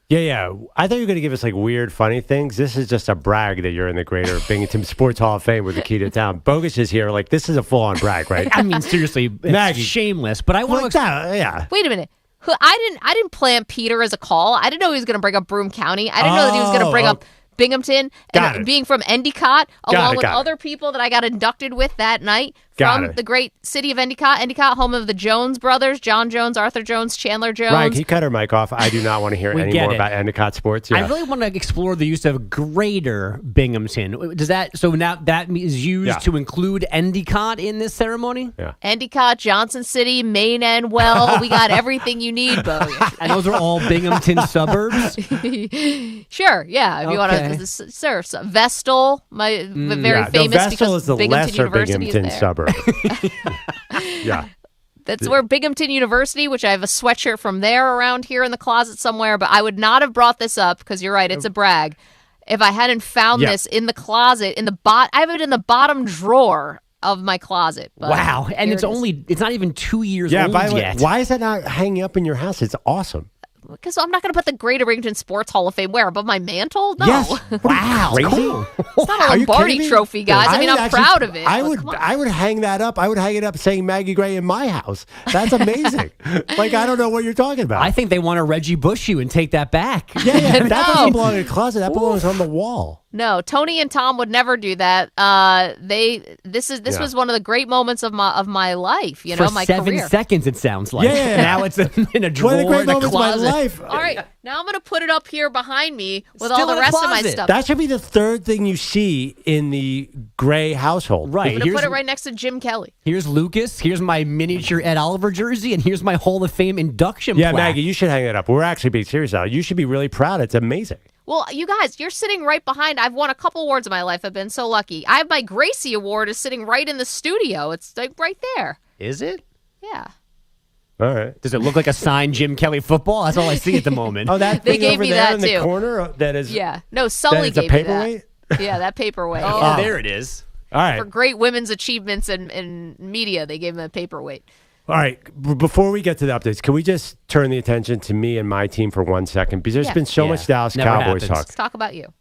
Yeah. I thought you were going to give us like weird, funny things. This is just a brag that you're in the Greater Binghamton Sports Hall of Fame with the key to town. Bogus is here. Like, this is a full-on brag, right? I mean, seriously, Maggie. it's shameless. But I want to. Yeah. Wait a minute. I didn't plant Peter as a call. I didn't know he was going to bring up Broome County. I didn't know that he was going to bring up Binghamton and being from Endicott, along with other people that I got inducted with that night from the great city of Endicott. Endicott, home of the Jones brothers, John Jones, Arthur Jones, Chandler Jones. Right, he cut her mic off. I do not want to hear any more about Endicott sports. Yeah. I really want to explore the use of Greater Binghamton. So now that is used to include Endicott in this ceremony? Yeah. Endicott, Johnson City, Maine, and well, we got everything you need, Bo. And those are all Binghamton suburbs? Sure, yeah. If you want to serve Vestal, very famous Vestal because is the Binghamton lesser University Binghamton is there. suburb. Yeah. That's where Binghamton University, which I have a sweatshirt from there around here in the closet somewhere, but I would not have brought this up because you're right, it's a brag. If I hadn't found this in the closet, I have it in the bottom drawer of my closet. But wow. And it's not even 2 years old by the way, yet. why is that not hanging up in your house? It's awesome. Because I'm not going to put the Greater Binghamton Sports Hall of Fame where? Above my mantle? No. Yes. Wow. Crazy. Cool. It's not a Lombardi trophy, guys. I mean, I'm proud of it. I would hang that up. I would hang it up saying Maggie Gray in my house. That's amazing. Like, I don't know what you're talking about. I think they want to Reggie Bush you and take that back. Yeah. That doesn't belong in a closet. That belongs on the wall. No, Tony and Tom would never do that. This was one of the great moments of my life. For my 7 career. seconds, it sounds like. Yeah. Now it's in a drawer One of the great in a moments of my closet. life. All right, now I'm going to put it up here behind me with Still all the in a rest of my closet. stuff. That should be the third thing you see in the Gray household. Right. I'm going to put it right next to Jim Kelly. Here's Lucas. Here's my miniature Ed Oliver jersey, and here's my Hall of Fame induction Yeah, plaque. Maggie, you should hang it up. We're actually being serious now. You should be really proud. It's amazing. Well, you guys, you're sitting right behind. I've won a couple awards in my life. I've been so lucky. I have my Gracie Award is sitting right in the studio. It's like right there. Is it? Yeah. All right. Does it look like a signed Jim Kelly football? That's all I see at the moment. Oh, that They thing gave over me there that in the too. corner that is. Yeah. No, Sully that is a gave me that. paperweight? Yeah, that paperweight. Oh, yeah. there it is. All right. For great women's achievements in media, they gave him a paperweight. All right. Before we get to the updates, can we just turn the attention to me and my team for 1 second? Because there's been so much Dallas Never Cowboys happens. talk. Let's talk about you.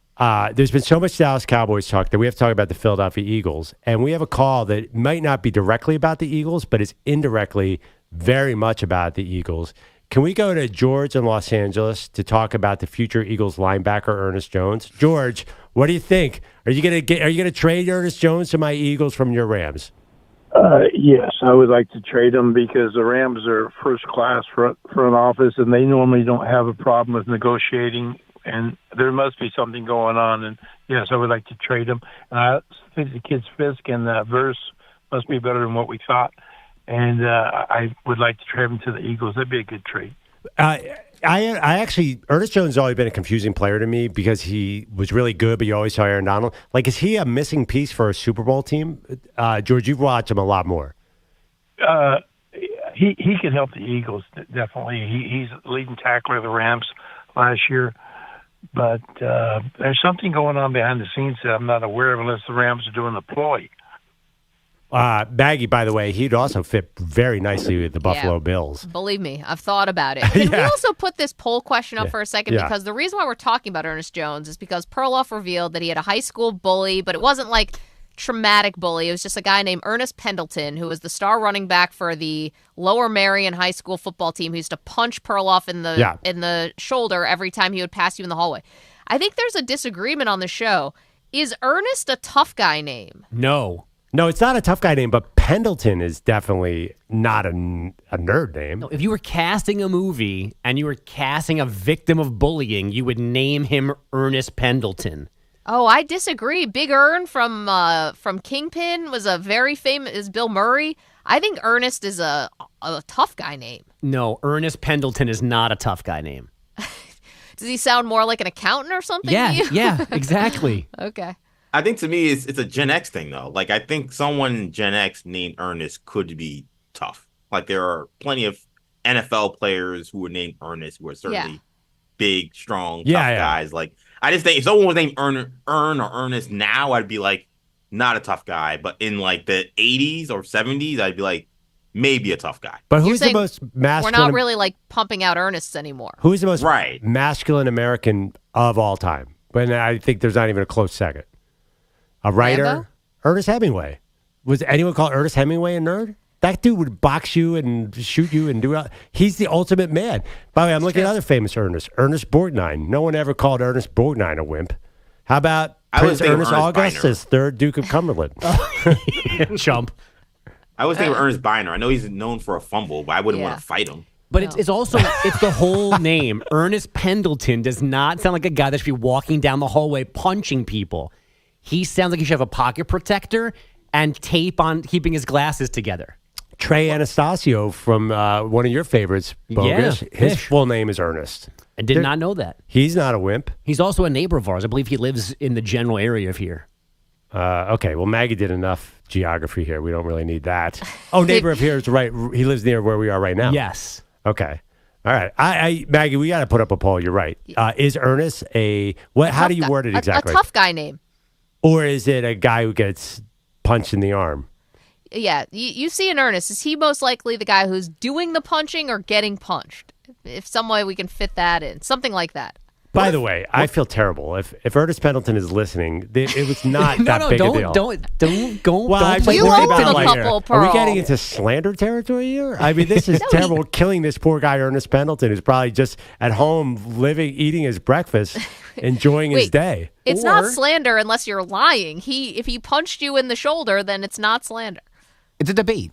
There's been so much Dallas Cowboys talk that we have to talk about the Philadelphia Eagles. And we have a call that might not be directly about the Eagles, but is indirectly very much about the Eagles. Can we go to George in Los Angeles to talk about the future Eagles linebacker, Ernest Jones? George, what do you think? Are you gonna trade Ernest Jones to my Eagles from your Rams? Yes, I would like to trade them because the Rams are first-class front office, and they normally don't have a problem with negotiating, and there must be something going on. And, yes, I would like to trade them. And I think the kid's Fisk and Verse must be better than what we thought. And I would like to trade him to the Eagles. That'd be a good trade. I actually, Ernest Jones has always been a confusing player to me because he was really good, but you always saw Aaron Donald. Like, is he a missing piece for a Super Bowl team? George, you've watched him a lot more. He can help the Eagles, definitely. He's leading tackler of the Rams last year. But there's something going on behind the scenes that I'm not aware of unless the Rams are doing the ploy. Maggie, by the way, he'd also fit very nicely with the Buffalo Bills. Believe me, I've thought about it. Can we also put this poll question up for a second? Yeah. Because the reason why we're talking about Ernest Jones is because Perloff revealed that he had a high school bully, but it wasn't like traumatic bully. It was just a guy named Ernest Pendleton, who was the star running back for the Lower Merion High School football team, who used to punch Perloff in the shoulder every time he would pass you in the hallway. I think there's a disagreement on the show. Is Ernest a tough guy name? No, it's not a tough guy name, but Pendleton is definitely not a nerd name. No, if you were casting a movie and you were casting a victim of bullying, you would name him Ernest Pendleton. Oh, I disagree. Big Ern from Kingpin was a very famous, is Bill Murray. I think Ernest is a tough guy name. No, Ernest Pendleton is not a tough guy name. Does he sound more like an accountant or something? Yeah, to you? yeah, exactly. Okay. I think to me it's a Gen X thing though. Like I think someone Gen X named Ernest could be tough. Like there are plenty of NFL players who were named Ernest who are certainly big, strong, tough guys. Like I just think if someone was named Ern or Ernest now, I'd be like not a tough guy. But in like the 80s or 70s, I'd be like maybe a tough guy. But who's the most masculine? We're not really like pumping out Ernests anymore. Who's the most masculine American of all time? But I think there's not even a close second. A writer, Rambo? Ernest Hemingway. Was anyone call Ernest Hemingway a nerd? That dude would box you and shoot you and do it. He's the ultimate man. By the way, I'm looking at other famous Ernest. Ernest Borgnine. No one ever called Ernest Borgnine a wimp. How about Prince Ernest Augustus, 3rd Duke of Cumberland? Chump. I was thinking of Ernest Biner. I know he's known for a fumble, but I wouldn't want to fight him. But it's also it's the whole name. Ernest Pendleton does not sound like a guy that should be walking down the hallway punching people. He sounds like he should have a pocket protector and tape on keeping his glasses together. Trey Anastasio from one of your favorites, Bogus. His full name is Ernest. I did not know that. He's not a wimp. He's also a neighbor of ours. I believe he lives in the general area of here. Okay, well, Maggie did enough geography here. We don't really need that. Oh, neighbor of here is right. He lives near where we are right now. Yes. Okay. All right. Maggie, we got to put up a poll. You're right. Is Ernest how do you word it exactly? A tough guy name. Or is it a guy who gets punched in the arm? Yeah, you see in Ernest, is he most likely the guy who's doing the punching or getting punched? If some way we can fit that in, something like that. By the way, I feel terrible. If Ernest Pendleton is listening, it was not that big a deal. Don't go. Well, don't you own a couple, Pearl. Are we getting into slander territory here? I mean, this is terrible. We're killing this poor guy, Ernest Pendleton, who's probably just at home eating his breakfast, enjoying his day. It's not slander unless you're lying. If he punched you in the shoulder, then it's not slander. It's a debate.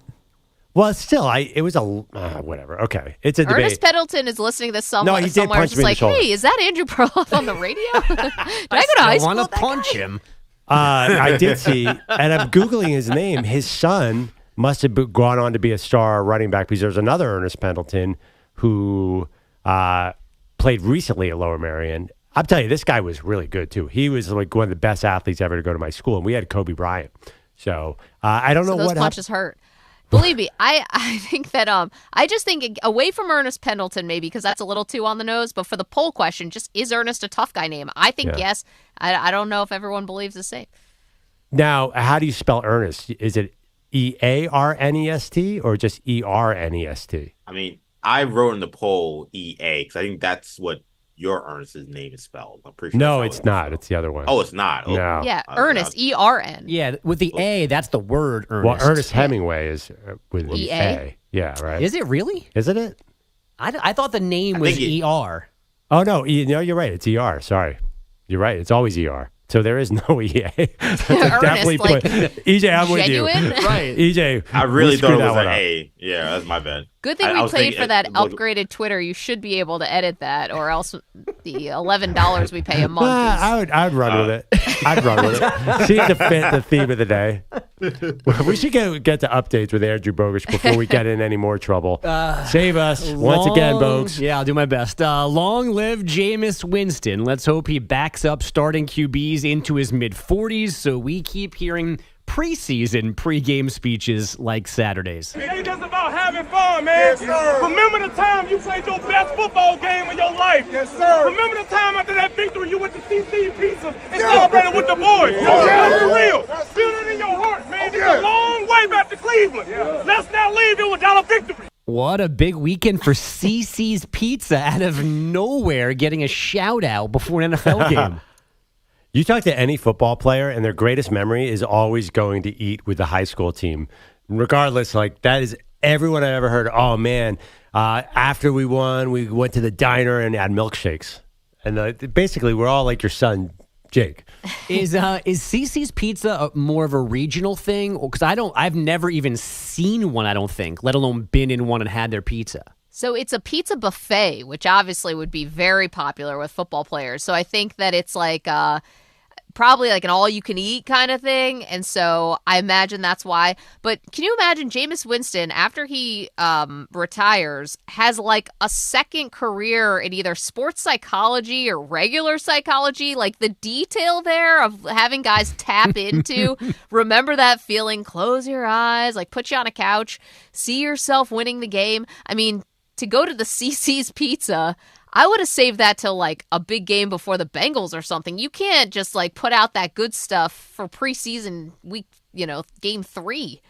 Well, still, it was a whatever. Okay, it's a debate. Ernest Pendleton is listening to No, he did somewhere. punch Just me in the like, shoulder. hey, is that Andrew Perloff on the radio? Did I go to high school? I want with to that punch guy? him. I did see, and I'm Googling his name. His son must have gone on to be a star running back because there's another Ernest Pendleton who played recently at Lower Merion. I'm telling you, this guy was really good, too. He was like one of the best athletes ever to go to my school, and we had Kobe Bryant. So I don't know those what punches hurt. Believe me, I think that I just think away from Ernest Pendleton maybe because that's a little too on the nose. But for the poll question, just is Ernest a tough guy name? I think yes. I don't know if everyone believes the same. Now, how do you spell Ernest? Is it EARNEST or just ERNEST? I mean, I wrote in the poll EA because I think that's what your Ernest's name is spelled. I'm pretty sure. No, it's not. It's the other one. Oh, it's not. Oh. No. Yeah, Ernest, ERN. Yeah, with the A, that's the word Ernest. Well, Ernest Hemingway is with the A. Yeah, right. Is it really? Isn't it? I thought the name was ER. Oh, no. No, you're right. It's ER. Sorry. You're right. It's always ER. So there is no EA. Definitely like, EJ, I'm genuine? with you. Right. EJ, I really thought it was an up. A. Yeah, that's my bad. Good thing we paid for that upgraded Twitter. You should be able to edit that, or else the $11 we pay a month. I'd run with it. I'd run with it. See to fit the theme of the day. We should get to updates with Andrew Bogusch before we get in any more trouble. Save us once again, Bogusch. Yeah, I'll do my best. Long live Jameis Winston. Let's hope he backs up starting QBs into his mid-40s so we keep hearing preseason pregame speeches like Saturdays. It ain't just about having fun, man. Yes, sir. Remember the time you played your best football game of your life. Yes, sir. Remember the time after that victory you went to CiCi Pizza and celebrated with the boys. That's for real. Feel it in your heart, man. It's a long way back to Cleveland. Yeah. Let's not leave it without a victory. What a big weekend for CiCi's Pizza out of nowhere, getting a shout out before an NFL game. You talk to any football player, and their greatest memory is always going to eat with the high school team. Regardless, like that is everyone I ever heard. Oh man, after we won, we went to the diner and had milkshakes. And basically, we're all like your son, Jake. Is CiCi's Pizza more of a regional thing? Because I've never even seen one. I don't think, let alone been in one and had their pizza. So it's a pizza buffet, which obviously would be very popular with football players. So I think that it's like probably like an all-you-can-eat kind of thing. And so I imagine that's why. But can you imagine Jameis Winston, after he retires, has like a second career in either sports psychology or regular psychology? Like the detail there of having guys tap into, remember that feeling, close your eyes, like put you on a couch, see yourself winning the game. I mean, to go to the CiCi's Pizza, I would have saved that till like a big game before the Bengals or something. You can't just like put out that good stuff for preseason week, game 3.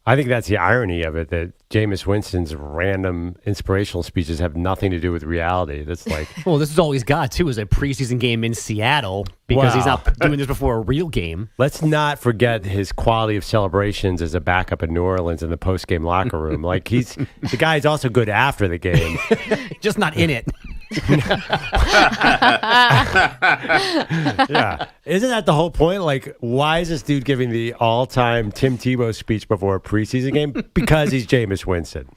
I think that's the irony of it, that Jameis Winston's random inspirational speeches have nothing to do with reality. That's like, well, this is all he's got too, is a preseason game in Seattle because he's not doing this before a real game. Let's not forget his quality of celebrations as a backup in New Orleans in the post-game locker room. Like the guy's also good after the game, just not in it. Yeah, isn't that the whole point? Like, why is this dude giving the all-time Tim Tebow speech before a preseason game? Because he's Jameis Winston.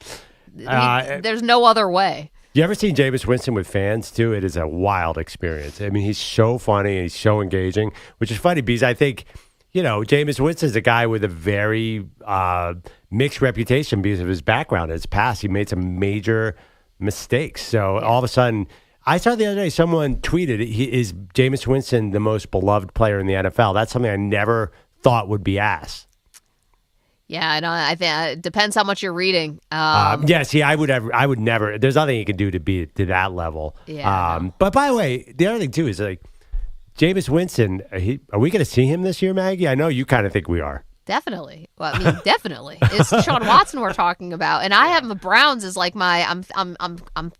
There's no other way. You ever seen Jameis Winston with fans too? It is a wild experience. I mean, he's so funny and he's so engaging, which is funny because I think, Jameis Winston is a guy with a very mixed reputation because of his background, his past. He made some major mistakes. So all of a sudden, I saw the other day someone tweeted, is Jameis Winston the most beloved player in the NFL? That's something I never thought would be asked. Yeah, I know. I think it depends how much you're reading. See, I would never. There's nothing you can do to be to that level. Yeah. But by the way, the other thing too is like Jameis Winston. Are we going to see him this year, Maggie? I know you kind of think we are. Definitely. Well, I mean, definitely. It's Deshaun Watson we're talking about, and I have the Browns as like my. I'm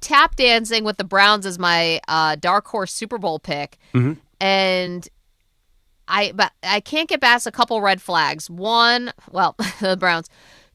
tap dancing with the Browns as my dark horse Super Bowl pick, and but I can't get past a couple red flags. One, well, the Browns.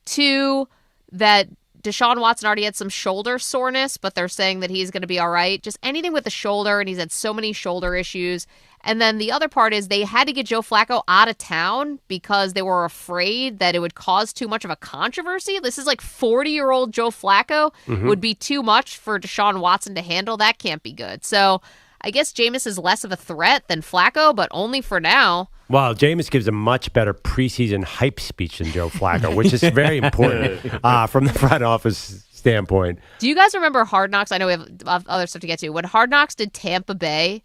2, that Deshaun Watson already had some shoulder soreness, but they're saying that he's going to be all right. Just anything with the shoulder, and he's had so many shoulder issues. And then the other part is they had to get Joe Flacco out of town because they were afraid that it would cause too much of a controversy. This is like 40-year-old Joe Flacco would be too much for Deshaun Watson to handle. That can't be good. So I guess Jameis is less of a threat than Flacco, but only for now. Well, Jameis gives a much better preseason hype speech than Joe Flacco, which is very important from the front office standpoint. Do you guys remember Hard Knocks? I know we have other stuff to get to. When Hard Knocks did Tampa Bay,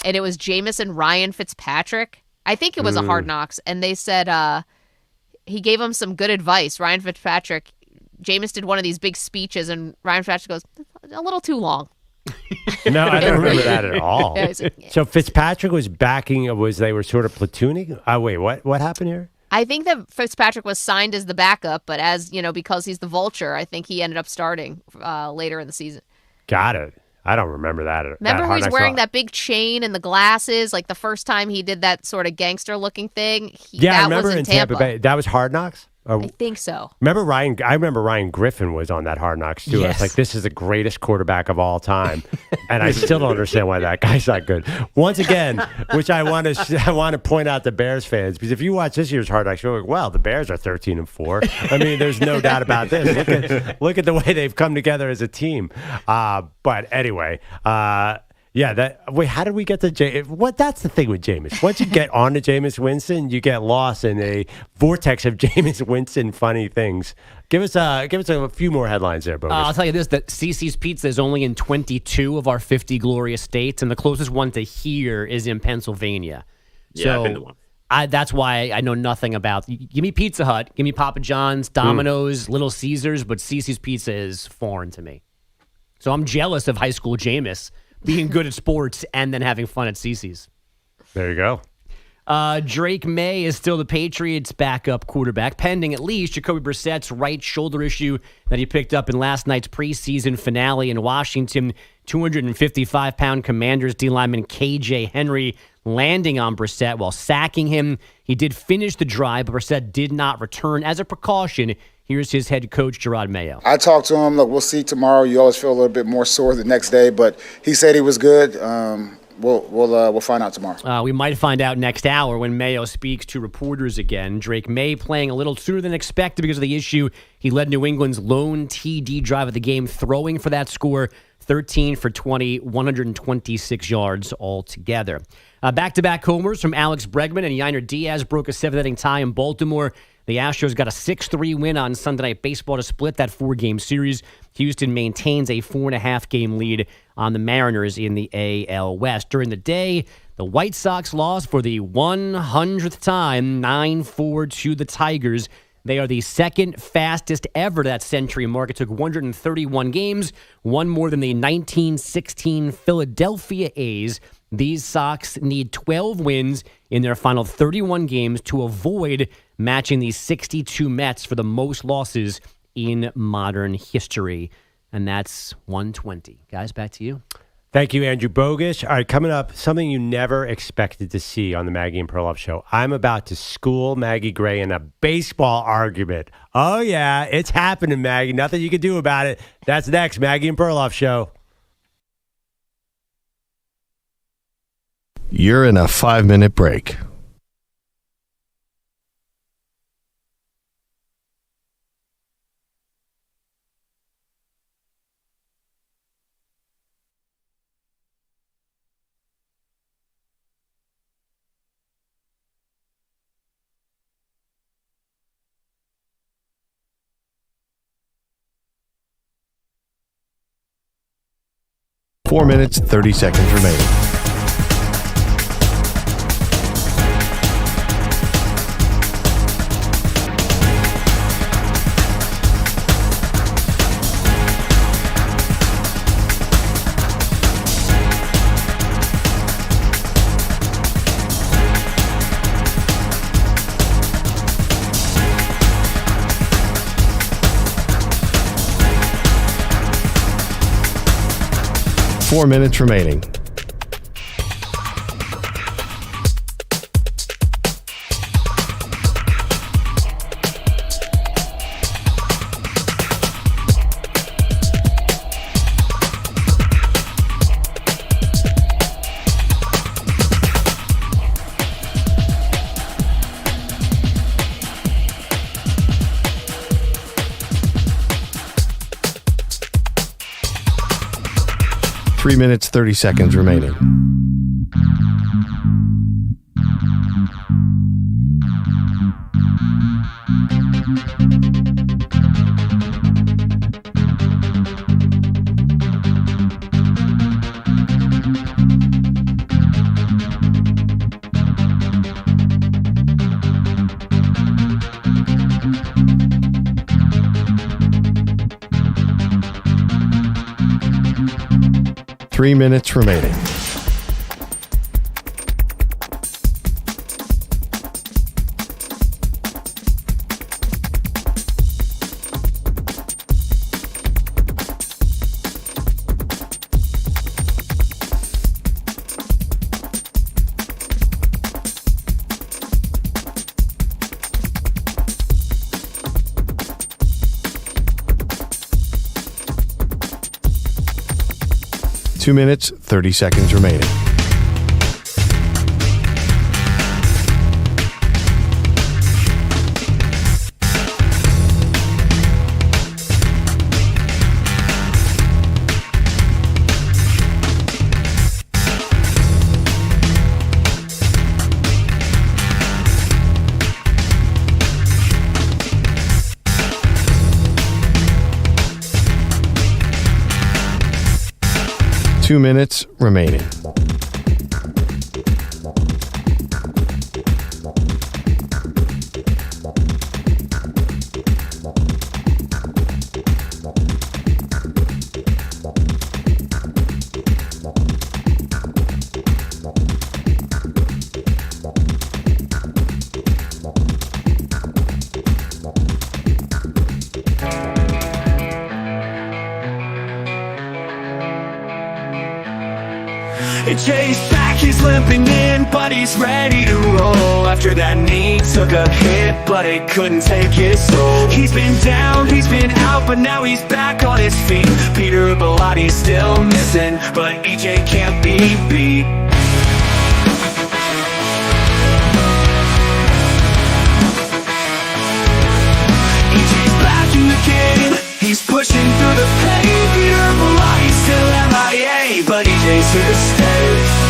and it was Jameis and Ryan Fitzpatrick, I think it was a Hard Knocks, and they said he gave him some good advice. Ryan Fitzpatrick, Jameis did one of these big speeches, and Ryan Fitzpatrick goes, a little too long. No, I don't remember that at all. Yeah, like, So Fitzpatrick was backing, they were sort of platooning? Wait, what happened here? I think that Fitzpatrick was signed as the backup, but as, because he's the vulture, I think he ended up starting later in the season. Got it. I don't remember that. Remember he's wearing that big chain and the glasses, like the first time he did that sort of gangster-looking thing? I remember in Tampa Bay. That was Hard Knocks? I think so. I remember Ryan Griffin was on that Hard Knocks too. Yes. I was like, this is the greatest quarterback of all time. And I still don't understand why that guy's not good. Once again, which I want to point out to Bears fans, because if you watch this year's Hard Knocks, you're like, well, the Bears are 13-4. I mean, there's no doubt about this. Look at the way they've come together as a team. But anyway, how did we get to Jameis? That's the thing with Jameis. Once you get on to Jameis Winston, you get lost in a vortex of Jameis Winston funny things. Give us a few more headlines there, Bogus. I'll tell you this, that CiCi's Pizza is only in 22 of our 50 glorious states, and the closest one to here is in Pennsylvania. Yeah, I've been to one. That's why I know nothing about. Give me Pizza Hut, give me Papa John's, Domino's, Little Caesars, but CiCi's Pizza is foreign to me. So I'm jealous of high school Jameis being good at sports and then having fun at CiCi's. There you go. Drake Maye is still the Patriots' backup quarterback, pending at least Jacoby Brissett's right shoulder issue that he picked up in last night's preseason finale in Washington. 255-pound Commanders D lineman KJ Henry landing on Brissett while sacking him. He did finish the drive, but Brissett did not return. As a precaution, here's his head coach, Jerod Mayo. I talked to him. Look, we'll see tomorrow. You always feel a little bit more sore the next day, but he said he was good. We'll find out tomorrow. We might find out next hour when Mayo speaks to reporters again. Drake Maye playing a little sooner than expected because of the issue. He led New England's lone TD drive of the game, throwing for that score, 13 for 20, 126 yards altogether. Back-to-back homers from Alex Bregman and Yainer Diaz broke a 7th-inning tie in Baltimore. The Astros got a 6-3 win on Sunday Night Baseball to split that 4-game series. Houston maintains a 4.5-game lead on the Mariners in the AL West. During the day, the White Sox lost for the 100th time, 9-4 to the Tigers. They are the second fastest ever to that century mark. It took 131 games, one more than the 1916 Philadelphia A's. These Sox need 12 wins in their final 31 games to avoid matching the 62 Mets for the most losses in modern history. And that's 120. Guys, back to you. Thank you, Andrew Bogus. All right, coming up, something you never expected to see on the Maggie and Perloff show. I'm about to school Maggie Gray in a baseball argument. Oh, yeah, it's happening, Maggie. Nothing you can do about it. That's next, Maggie and Perloff show. You're in a 5-minute break. Four minutes, 30 seconds remaining. Four minutes remaining. Three minutes, 30 seconds remaining. 3 minutes remaining. Two minutes, 30 seconds remaining. Two minutes remaining. Chase back, he's limping in, but he's ready to roll. After that knee took a hit, but it couldn't take his soul. He's been down, he's been out, but now he's back on his feet. Peter Belotti's still missing, but EJ can't be beat. EJ's back in the game, he's pushing through the pain. Peter Belotti's still MIA, but EJ's here to stay.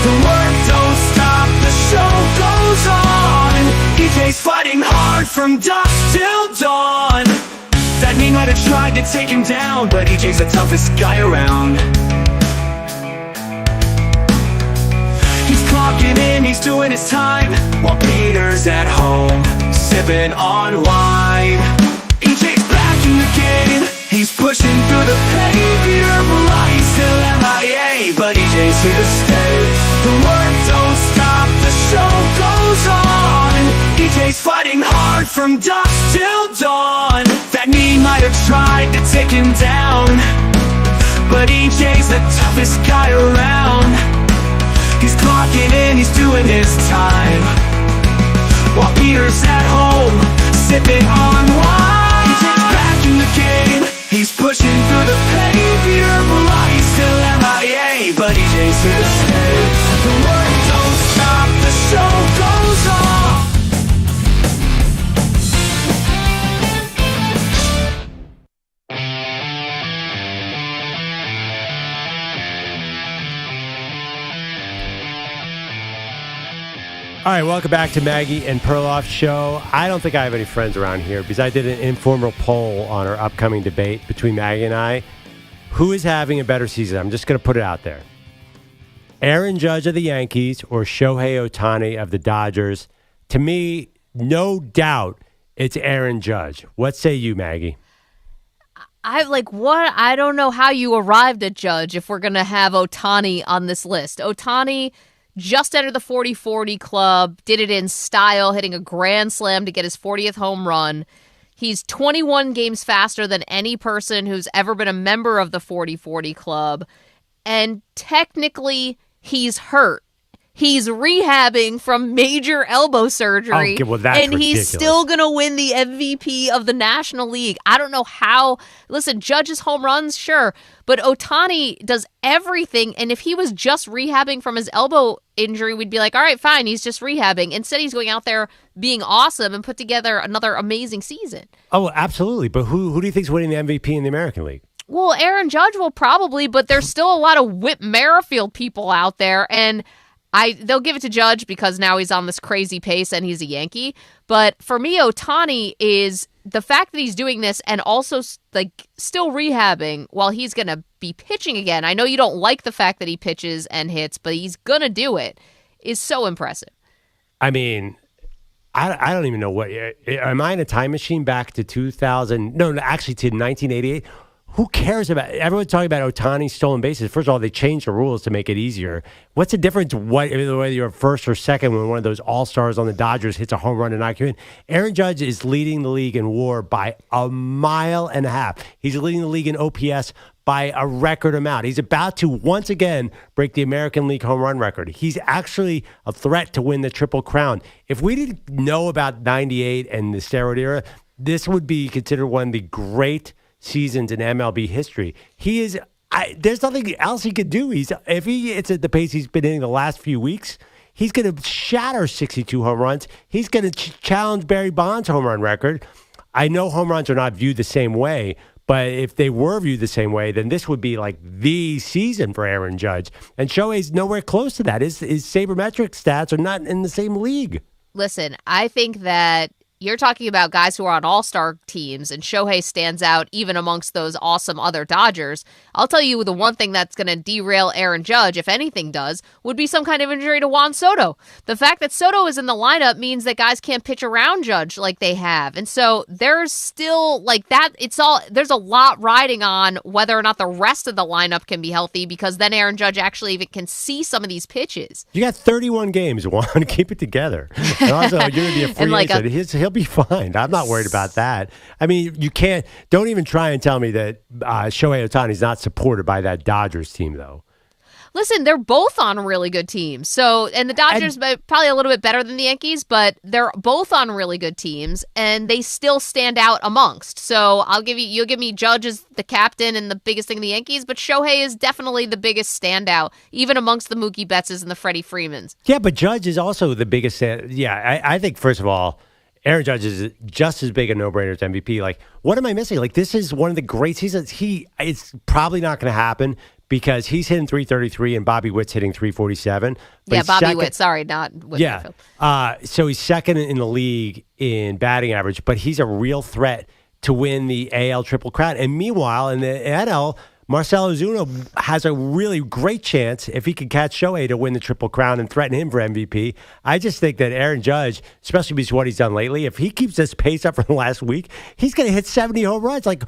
The work don't stop, the show goes on. EJ's fighting hard from dusk till dawn. That knee might have tried to take him down, but EJ's the toughest guy around. He's clocking in, he's doing his time, while Peter's at home, sipping on wine. EJ's back in the game, he's pushing through the pain. Peter Belotti's still MIA, but EJ's here to stay. The work don't stop, the show goes on. EJ's fighting hard from dusk till dawn. That knee might have tried to take him down, but EJ's the toughest guy around. He's clocking in, he's doing his time, while Peter's at home, sipping on wine. EJ's back in the game, he's pushing through the pain. Peter Belotti's still MIA, but EJ's here to stay. The work don't stop, the show goes on. All right, welcome back to Maggie and Perloff show. I don't think I have any friends around here because I did an informal poll on our upcoming debate between Maggie and I. Who is having a better season? I'm just going to put it out there. Aaron Judge of the Yankees or Shohei Ohtani of the Dodgers? To me, no doubt it's Aaron Judge. What say you, Maggie? I don't know how you arrived at Judge if we're going to have Ohtani on this list. Ohtani just entered the 40-40 club, did it in style, hitting a grand slam to get his 40th home run. He's 21 games faster than any person who's ever been a member of the 40-40 club. And technically, he's hurt. He's rehabbing from major elbow surgery. Okay, well, that's and ridiculous. He's still going to win the MVP of the National League. I don't know how. Listen, Judge's home runs, sure. But Ohtani does everything. And if he was just rehabbing from his elbow injury, we'd be like, all right, fine, he's just rehabbing. Instead, he's going out there being awesome and put together another amazing season. Oh, absolutely. But who do you think's winning the MVP in the American League? Well, Aaron Judge will probably, but there's still a lot of Whit Merrifield people out there. And they'll give it to Judge because now he's on this crazy pace and he's a Yankee. But for me, Ohtani is the fact that he's doing this and also like still rehabbing while he's going to be pitching again. I know you don't like the fact that he pitches and hits, but he's going to do it, is so impressive. I mean, I don't even know what. Am I in a time machine back to 2000? No, actually to 1988. Who cares about everyone's talking about Ohtani stolen bases? First of all, they changed the rules to make it easier. What's the difference whether you're first or second when one of those all-stars on the Dodgers hits a home run and knock you in? Aaron Judge is leading the league in WAR by 1.5 miles. He's leading the league in OPS by a record amount. He's about to once again break the American League home run record. He's actually a threat to win the Triple Crown. If we didn't know about 98 and the steroid era, this would be considered one of the great seasons in MLB history. He is. There's nothing else he could do. If he hits at the pace he's been hitting the last few weeks, he's going to shatter 62 home runs. He's going to challenge Barry Bonds' home run record. I know home runs are not viewed the same way, but if they were viewed the same way, then this would be like the season for Aaron Judge. And Shohei's nowhere close to that. His sabermetric stats are not in the same league. Listen, I think that you're talking about guys who are on all-star teams, and Shohei stands out even amongst those awesome other Dodgers. I'll tell you the one thing that's going to derail Aaron Judge, if anything does, would be some kind of injury to Juan Soto. The fact that Soto is in the lineup means that guys can't pitch around Judge like they have. And so there's still like that. There's a lot riding on whether or not the rest of the lineup can be healthy, because then Aaron Judge actually even can see some of these pitches. You got 31 games, Juan. Keep it together. And also, you're going to be a free agent. He'll be fine. I'm not worried about that. I mean, don't even try and tell me that Shohei Ohtani is not supported by that Dodgers team, though. Listen, they're both on really good teams. So, and the Dodgers probably a little bit better than the Yankees, but they're both on really good teams, and they still stand out amongst. So, you'll give me Judge as the captain and the biggest thing in the Yankees, but Shohei is definitely the biggest standout, even amongst the Mookie Bettses and the Freddie Freemans. Yeah, but Judge is also the biggest. I think first of all, Aaron Judge is just as big a no-brainer as MVP. Like, what am I missing? Like, this is one of the great seasons. It's probably not going to happen because he's hitting 333 and Bobby Witt's hitting 347. Yeah, Bobby Witt. Sorry, not Witt. Yeah. So he's second in the league in batting average, but he's a real threat to win the AL Triple Crown. And meanwhile, in the NL, Marcell Ozuna has a really great chance, if he can catch Shohei, to win the Triple Crown and threaten him for MVP. I just think that Aaron Judge, especially because of what he's done lately, if he keeps this pace up from the last week, he's going to hit 70 home runs. Like,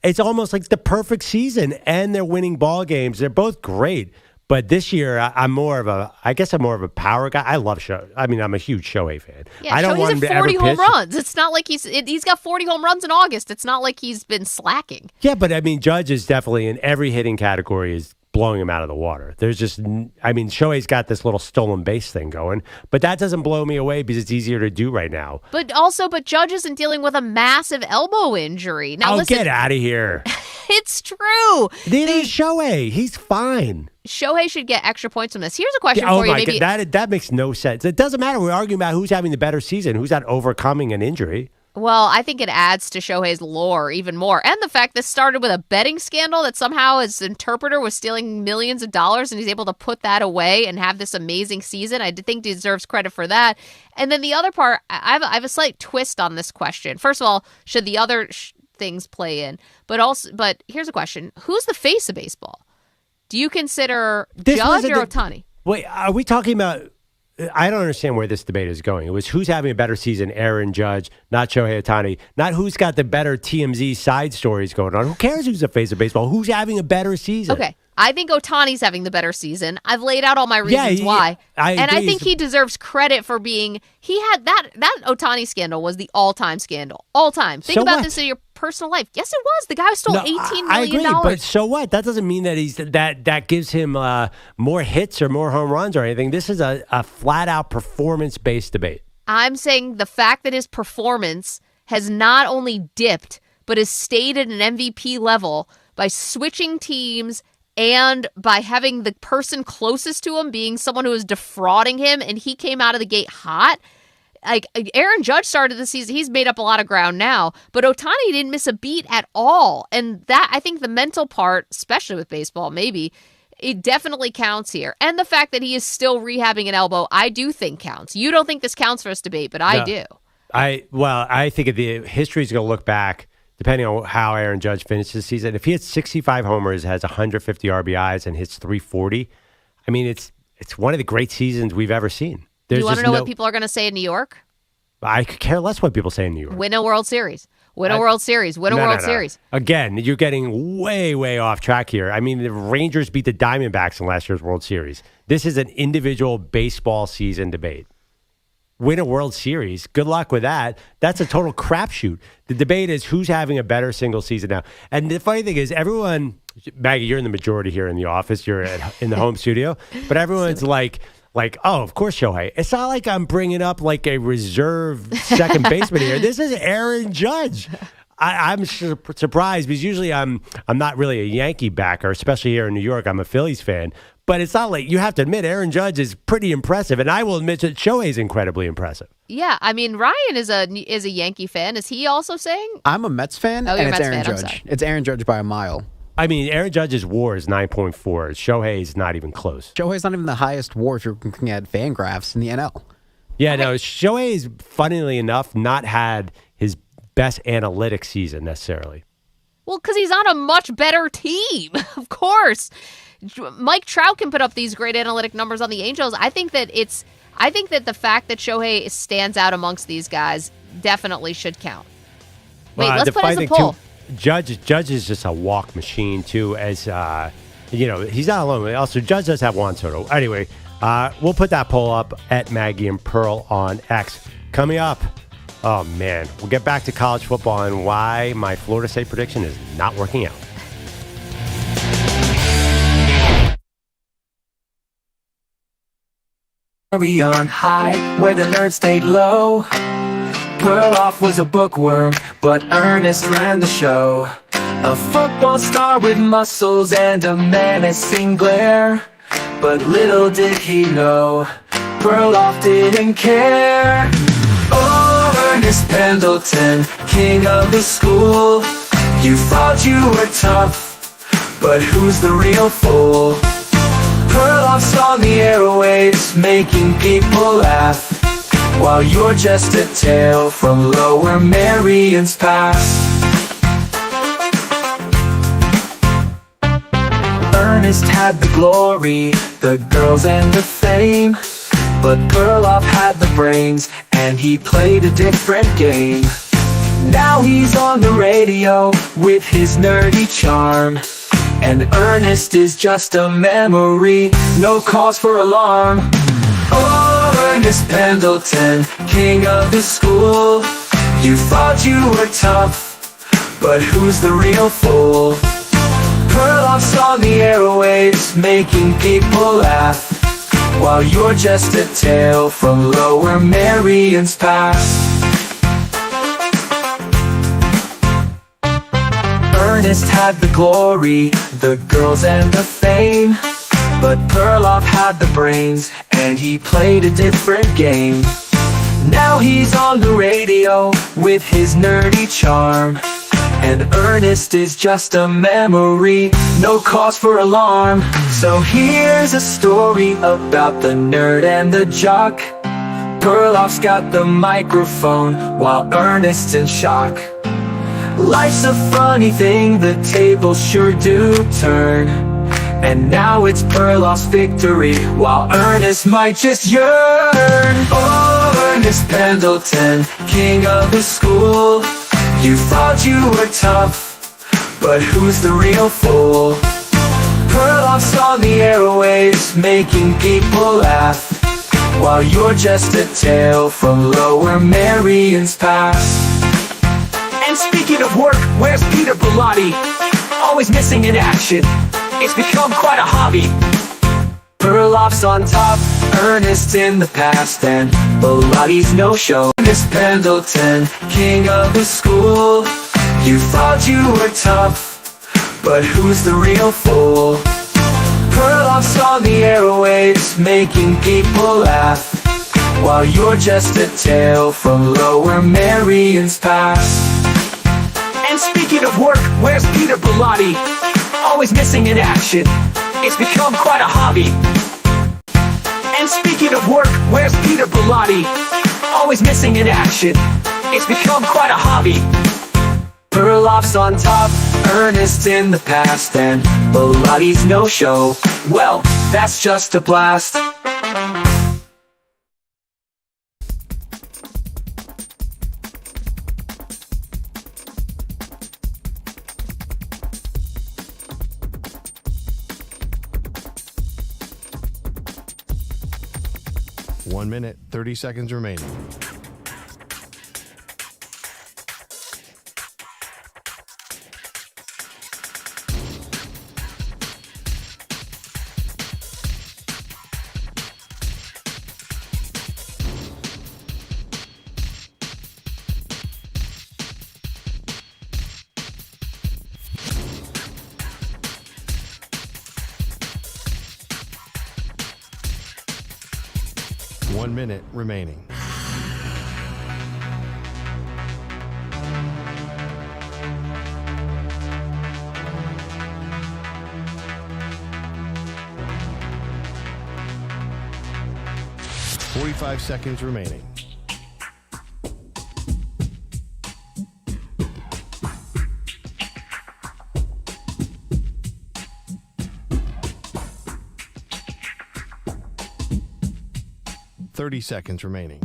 it's almost like the perfect season, and they're winning ball games. They're both great. But this year, I'm more of a power guy. I love Shohei. I mean, I'm a huge Shohei fan. Yeah, I don't want him to ever pitch. 40 home runs. It's not like he's got 40 home runs in August. It's not like he's been slacking. Yeah, but I mean, Judge is definitely in every hitting category is blowing him out of the water. Shohei's got this little stolen base thing going, but that doesn't blow me away because it's easier to do right now. But Judge isn't dealing with a massive elbow injury. Now, listen, get out of here. It's true. Neither is Shohei. He's fine. Shohei should get extra points from this. Here's a question for you. Maybe that makes no sense. It doesn't matter. We're arguing about who's having the better season, who's not overcoming an injury. Well, I think it adds to Shohei's lore even more. And the fact this started with a betting scandal that somehow his interpreter was stealing millions of dollars and he's able to put that away and have this amazing season. I think he deserves credit for that. And then the other part, I have a slight twist on this question. First of all, should the other things play in? But here's a question. Who's the face of baseball? Do you consider Judge or Ohtani? Wait, are we talking about... I don't understand where this debate is going. It was who's having a better season, Aaron Judge, not Shohei Ohtani, not who's got the better TMZ side stories going on. Who cares who's the face of baseball? Who's having a better season? Okay. I think Ohtani's having the better season. I've laid out all my reasons why. I think he deserves credit for being... He had that Ohtani scandal was the all-time scandal. All-time. Think about this in your personal life. Yes, it was. The guy stole $18 million. I agree, but so what? That doesn't mean that that gives him more hits or more home runs or anything. This is a flat-out performance-based debate. I'm saying the fact that his performance has not only dipped, but has stayed at an MVP level by switching teams and by having the person closest to him being someone who is defrauding him, and he came out of the gate hot. Like, Aaron Judge started the season, he's made up a lot of ground now, but Ohtani didn't miss a beat at all. And that, I think the mental part, especially with baseball, maybe, it definitely counts here. And the fact that he is still rehabbing an elbow, I do think counts. You don't think this counts for this debate, but I do. I think the history is going to look back, depending on how Aaron Judge finishes the season. If he hits 65 homers, has 150 RBIs, and hits 340, I mean, it's one of the great seasons we've ever seen. Do you want to know what people are going to say in New York? I could care less what people say in New York. Win a World Series. Win a World Series. Win a World Series. Again, you're getting way, way off track here. I mean, the Rangers beat the Diamondbacks in last year's World Series. This is an individual baseball season debate. Win a World Series. Good luck with that. That's a total crapshoot. The debate is who's having a better single season now. And the funny thing is, everyone, Maggie, you're in the majority here in the office. You're in the home studio. But everyone's like, oh, of course, Shohei. It's not like I'm bringing up like a reserve second baseman here. This is Aaron Judge. I'm surprised because usually I'm not really a Yankee backer, especially here in New York. I'm a Phillies fan. But it's not like, you have to admit, Aaron Judge is pretty impressive. And I will admit that Shohei's incredibly impressive. Yeah, I mean, Ryan is a Yankee fan. Is he also saying? I'm a Mets fan, and it's Mets Aaron fan. Judge. It's Aaron Judge by a mile. I mean, Aaron Judge's WAR is 9.4. Shohei's not even close. Shohei's not even the highest WAR if you're looking at fan graphs in the NL. Yeah, no, Shohei's, funnily enough, not had his best analytics season necessarily. Well, because he's on a much better team, of course. Mike Trout can put up these great analytic numbers on the Angels. I think that the fact that Shohei stands out amongst these guys definitely should count. Wait, let's put it as a poll. Judge is just a walk machine too. As he's not alone. Also, Judge does have Juan Soto. Anyway, we'll put that poll up at Maggie and Pearl on X. Coming up, oh man, we'll get back to college football and why my Florida State prediction is not working out. On high, where the nerds stayed low. Perloff was a bookworm, but Ernest ran the show. A football star with muscles and a menacing glare. But little did he know, Perloff didn't care. Oh, Ernest Pendleton, king of the school. You thought you were tough, but who's the real fool? Perloff's on the airwaves, making people laugh, while you're just a tale from Lower Marion's past. Ernest had the glory, the girls and the fame, but Perloff had the brains, and he played a different game. Now he's on the radio with his nerdy charm, and Ernest is just a memory, no cause for alarm. Oh, Ernest Pendleton, king of the school. You thought you were tough, but who's the real fool? Perloff's on the airwaves, making people laugh, while you're just a tale from Lower Marion's past. Ernest had the glory, the girls and the fame, but Perloff had the brains, and he played a different game. Now he's on the radio with his nerdy charm, and Ernest is just a memory, no cause for alarm. So here's a story about the nerd and the jock. Perloff's got the microphone, while Ernest's in shock. Life's a funny thing, the tables sure do turn, and now it's Perloff's victory, while Ernest might just yearn. Oh, Ernest Pendleton, king of the school. You thought you were tough, but who's the real fool? Perloff's on the airwaves, making people laugh, while you're just a tale from Lower Marion's past. And speaking of work, where's Peter Bellotti? Always missing in action, it's become quite a hobby. Perloff's on top, Ernest's in the past, and Bellotti's no-show. Ernest Pendleton, king of the school. You thought you were tough, but who's the real fool? Perloff's on the airwaves, making people laugh, while you're just a tale from Lower Marion's past. And speaking of work, where's Peter Bellotti? Always missing in action, it's become quite a hobby. And speaking of work, where's Peter Bellotti? Always missing in action, it's become quite a hobby. Perloff's on top, Ernest's in the past, and Bellotti's no-show, well, that's just a blast. 1 minute, 30 seconds remaining. One minute remaining. Forty-five seconds remaining. Seconds remaining.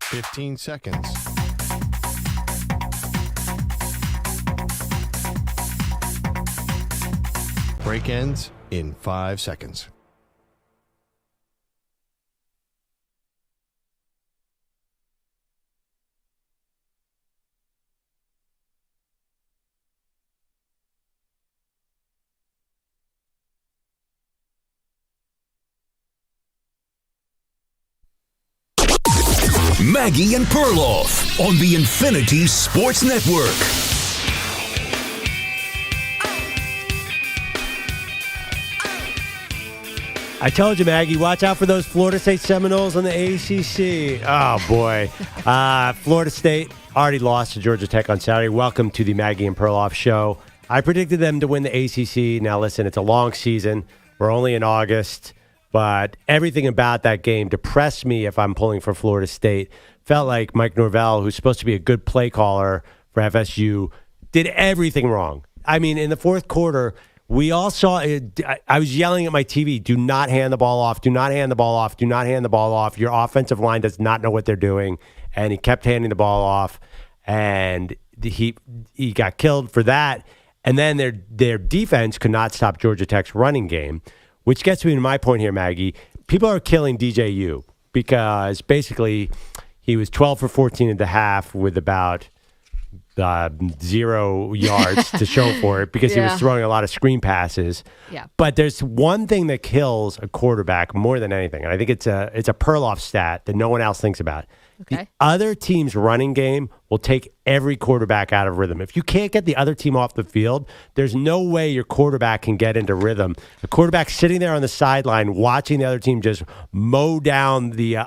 Fifteen seconds. Break ends in 5 seconds. Maggie and Perloff on the Infinity Sports Network. I told you, Maggie, watch out for those Florida State Seminoles on the ACC. Oh, boy. Florida State already lost to Georgia Tech on Saturday. Welcome to the Maggie and Perloff show. I predicted them to win the ACC. Now, listen, it's a long season. We're only in August. But everything about that game depressed me if I'm pulling for Florida State. Felt like Mike Norvell, who's supposed to be a good play caller for FSU, did everything wrong. I mean, in the fourth quarter, we all saw it. I was yelling at my TV, do not hand the ball off, do not hand the ball off, do not hand the ball off. Your offensive line does not know what they're doing. And he kept handing the ball off, and he got killed for that. And then their defense could not stop Georgia Tech's running game. Which gets me to my point here, Maggie. People are killing DJU because basically he was 12 for 14 at the half with about 0 yards to show for it because he was throwing a lot of screen passes. Yeah. But there's one thing that kills a quarterback more than anything, and I think it's a Perloff stat that no one else thinks about. Okay. The other team's running game will take every quarterback out of rhythm. If you can't get the other team off the field, there's no way your quarterback can get into rhythm. The quarterback sitting there on the sideline watching the other team just mow down the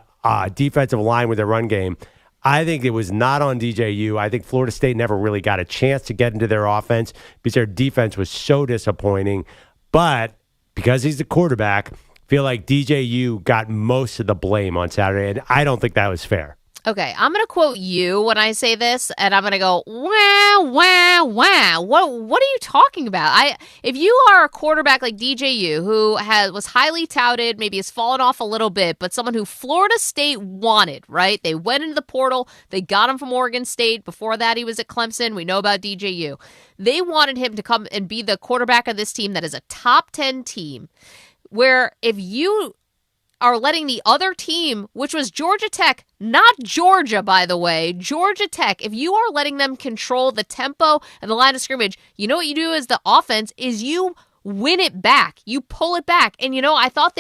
defensive line with their run game. I think it was not on DJU. I think Florida State never really got a chance to get into their offense because their defense was so disappointing. But because he's the quarterback, I feel like DJU got most of the blame on Saturday, and I don't think that was fair. Okay, I'm going to quote you when I say this, and I'm going to go, wow, wow, wow. What are you talking about? If you are a quarterback like DJU, who was highly touted, maybe has fallen off a little bit, but someone who Florida State wanted, right? They went into the portal. They got him from Oregon State. Before that, he was at Clemson. We know about DJU. They wanted him to come and be the quarterback of this team that is a top 10 team, where if you are letting the other team, which was Georgia Tech, not Georgia, by the way, Georgia Tech, if you are letting them control the tempo and the line of scrimmage, you know what you do as the offense is you win it back. You pull it back. And, I thought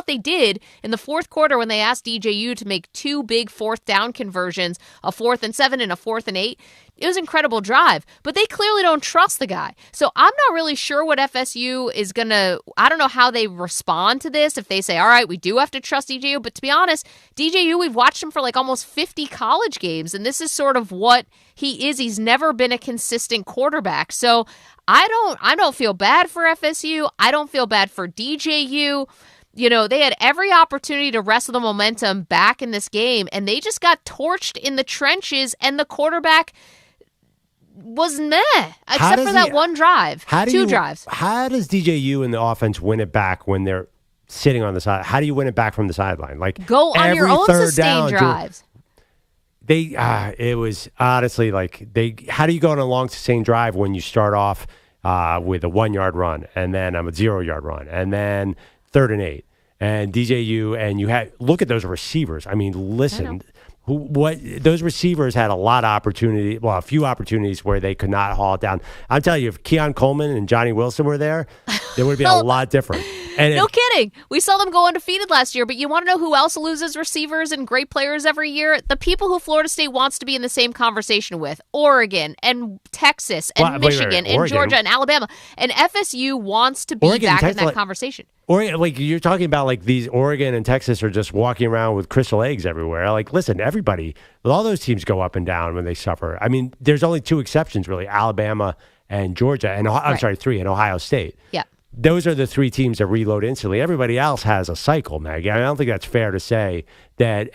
they did in the fourth quarter when they asked DJU to make 2 big fourth down conversions, a 4th and 7 and a 4th and 8. It was an incredible drive, but they clearly don't trust the guy. So I'm not really sure what FSU is going to, I don't know how they respond to this. If they say, all right, we do have to trust DJU, but to be honest, DJU, we've watched him for like almost 50 college games, and this is sort of what he is. He's never been a consistent quarterback. So I don't feel bad for FSU. I don't feel bad for DJU. They had every opportunity to wrestle the momentum back in this game, and they just got torched in the trenches, and the quarterback was meh, except for that one drive, 2 drives. How does DJU and the offense win it back when they're sitting on the side? How do you win it back from the sideline? Like go on your own sustained drives. it was honestly like how do you go on a long sustained drive when you start off with a 1 yard run and then a 0 yard run and then 3rd and 8 and DJU and you had look at those receivers. I mean, listen, those receivers had a few opportunities where they could not haul it down. I'm telling you, if Keon Coleman and Johnny Wilson were there, it would be a lot different. And no kidding. We saw them go undefeated last year, but you want to know who else loses receivers and great players every year? The people who Florida State wants to be in the same conversation with. Oregon and Texas and Michigan and Georgia and Alabama. And FSU wants to be back in that conversation. Or like you're talking about like these Oregon and Texas are just walking around with crystal eggs everywhere. Like, listen, everybody, all those teams go up and down when they suffer. I mean, there's only 2 exceptions really, Alabama and Georgia, and I'm sorry, 3, and Ohio State. Yeah. Those are the 3 teams that reload instantly. Everybody else has a cycle, Maggie. I don't think that's fair to say that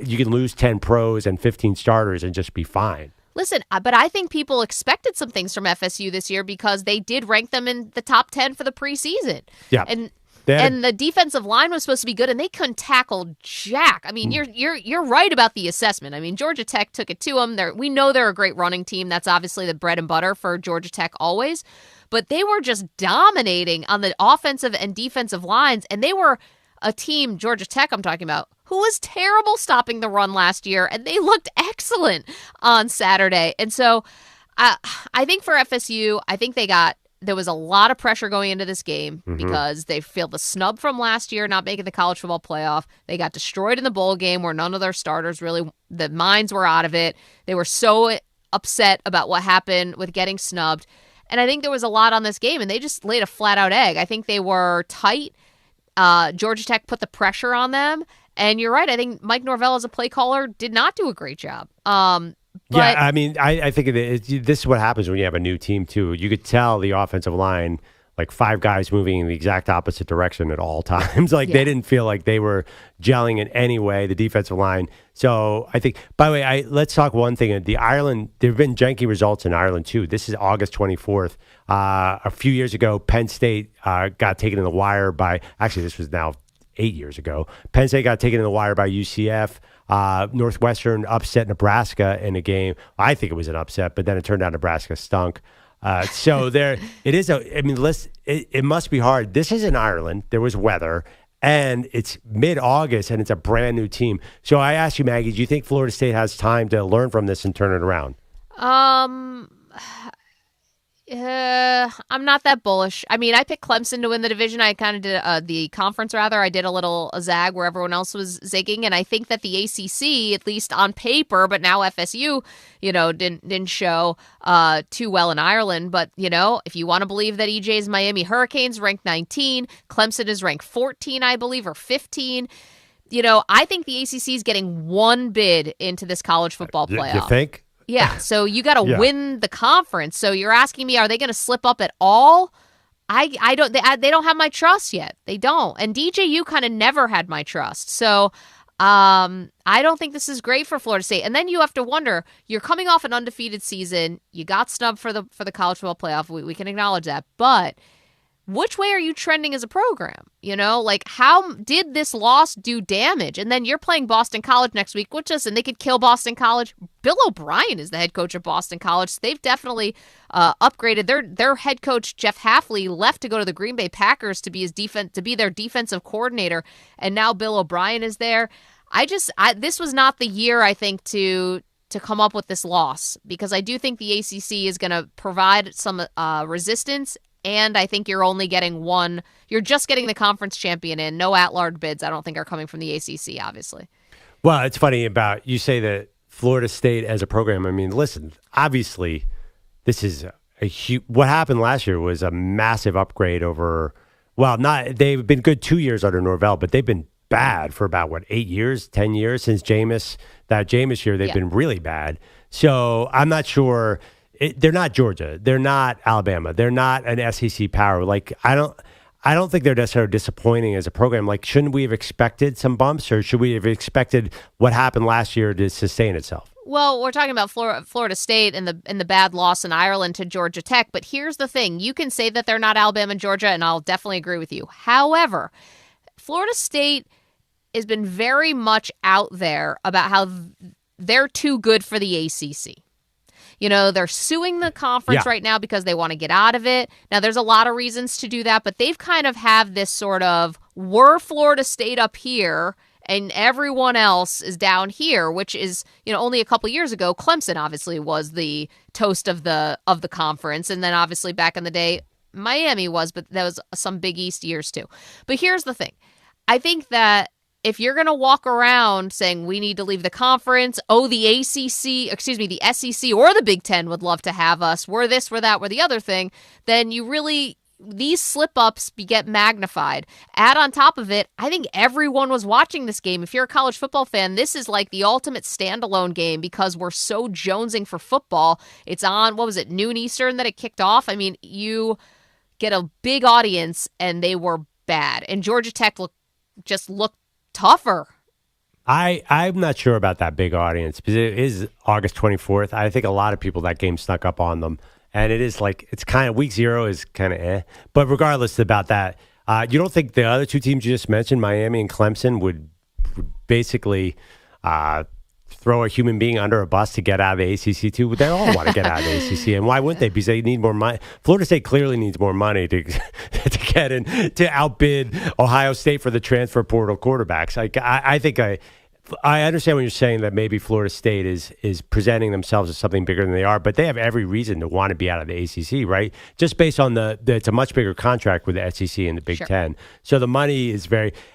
you can lose 10 pros and 15 starters and just be fine. Listen, but I think people expected some things from FSU this year because they did rank them in the top 10 for the preseason. Yeah. And the defensive line was supposed to be good, and they couldn't tackle jack. I mean, you're right about the assessment. I mean, Georgia Tech took it to them. We know they're a great running team. That's obviously the bread and butter for Georgia Tech always. But they were just dominating on the offensive and defensive lines, and they were a team, Georgia Tech I'm talking about, who was terrible stopping the run last year, and they looked excellent on Saturday. And so I think for FSU, I think there was a lot of pressure going into this game because they feel the snub from last year, not making the college football playoff. They got destroyed in the bowl game where none of their starters really, the minds were out of it. They were so upset about what happened with getting snubbed. And I think there was a lot on this game, and they just laid a flat-out egg. I think they were tight. Georgia Tech put the pressure on them. And you're right. I think Mike Norvell, as a play caller, did not do a great job. Yeah, I mean, I think this is what happens when you have a new team, too. You could tell the offensive line, like 5 guys moving in the exact opposite direction at all times. They didn't feel like they were gelling in any way, the defensive line. So I think, by the way, let's talk one thing. The Ireland, there have been janky results in Ireland, too. This is August 24th. A few years ago, Penn State got taken in the wire by, actually, this was now 8 years ago. Penn State got taken in the wire by UCF. Northwestern upset Nebraska in a game. I think it was an upset, but then it turned out Nebraska stunk. So there, it is. It must be hard. This is in Ireland. There was weather, and it's mid-August, and it's a brand new team. So I asked you, Maggie, do you think Florida State has time to learn from this and turn it around? I'm not that bullish. I mean, I picked Clemson to win the division. I kind of did the conference, rather. I did a little zag where everyone else was zigging, and I think that the ACC, at least on paper, but now FSU, didn't show too well in Ireland. But if you want to believe that EJ's Miami Hurricanes ranked 19, Clemson is ranked 14, I believe, or 15. I think the ACC is getting one bid into this college football playoff. You think? Yeah, so you got to win the conference. So you're asking me, are they going to slip up at all? I don't. They don't have my trust yet. They don't. And DJU kind of never had my trust. So I don't think this is great for Florida State. And then you have to wonder, you're coming off an undefeated season. You got snubbed for the college football playoff. We can acknowledge that, but which way are you trending as a program? How did this loss do damage? And then you're playing Boston College next week, and they could kill Boston College. Bill O'Brien is the head coach of Boston College. So they've definitely upgraded. Their head coach, Jeff Hafley, left to go to the Green Bay Packers to be their defensive coordinator. And now Bill O'Brien is there. This was not the year, I think, to come up with this loss, because I do think the ACC is going to provide some resistance. And I think you're only getting one. You're just getting the conference champion in. No at-large bids, I don't think, are coming from the ACC, obviously. Well, it's funny about you say that Florida State as a program. I mean, listen, obviously, this is a huge. What happened last year was a massive upgrade over. Well, they've been good 2 years under Norvell, but they've been bad for about 8 years, 10 years since Jameis year. They've been really bad. So I'm not sure. They're not Georgia. They're not Alabama. They're not an SEC power. I don't think they're necessarily disappointing as a program. Shouldn't we have expected some bumps, or should we have expected what happened last year to sustain itself? Well, we're talking about Florida State and the bad loss in Ireland to Georgia Tech. But here's the thing: you can say that they're not Alabama and Georgia, and I'll definitely agree with you. However, Florida State has been very much out there about how they're too good for the ACC. You know, they're suing the conference right now because they want to get out of it. Now, there's a lot of reasons to do that, but they've kind of have this sort of, we're Florida State up here and everyone else is down here, which is, you know, only a couple years ago, Clemson obviously was the toast of the conference. And then obviously back in the day, Miami was, but that was some Big East years too. But here's the thing. I think that if you're going to walk around saying we need to leave the conference, the SEC or the Big Ten would love to have us, we're this, we're that, we're the other thing, then these slip-ups get magnified. Add on top of it, I think everyone was watching this game. If you're a college football fan, this is like the ultimate standalone game because we're so jonesing for football. It's on, noon Eastern that it kicked off? I mean, you get a big audience, and they were bad. And Georgia Tech looked tougher. I'm not sure about that big audience because it is August 24th. I think a lot of people, that game snuck up on them. And it is it's kind of week 0 is kind of eh. But regardless about that, you don't think the other two teams you just mentioned, Miami and Clemson, would basically throw a human being under a bus to get out of the ACC too? They all want to get out of the ACC. And why wouldn't they? Because they need more money. Florida State clearly needs more money to get in, to outbid Ohio State for the transfer portal quarterbacks. I think I understand when you're saying that maybe Florida State is presenting themselves as something bigger than they are, but they have every reason to want to be out of the ACC, right? Just based on it's a much bigger contract with the SEC and the Big Ten. So the money is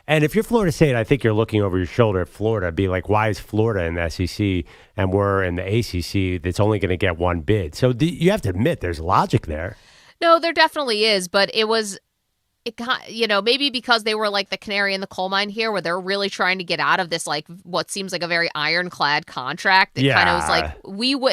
and if you're Florida State, I think you're looking over your shoulder at Florida, be like, why is Florida in the SEC and we're in the ACC that's only going to get one bid? So you have to admit there's logic there. No, there definitely is, but maybe because they were like the canary in the coal mine here, where they're really trying to get out of this, like what seems like a very ironclad contract. It kind of was like,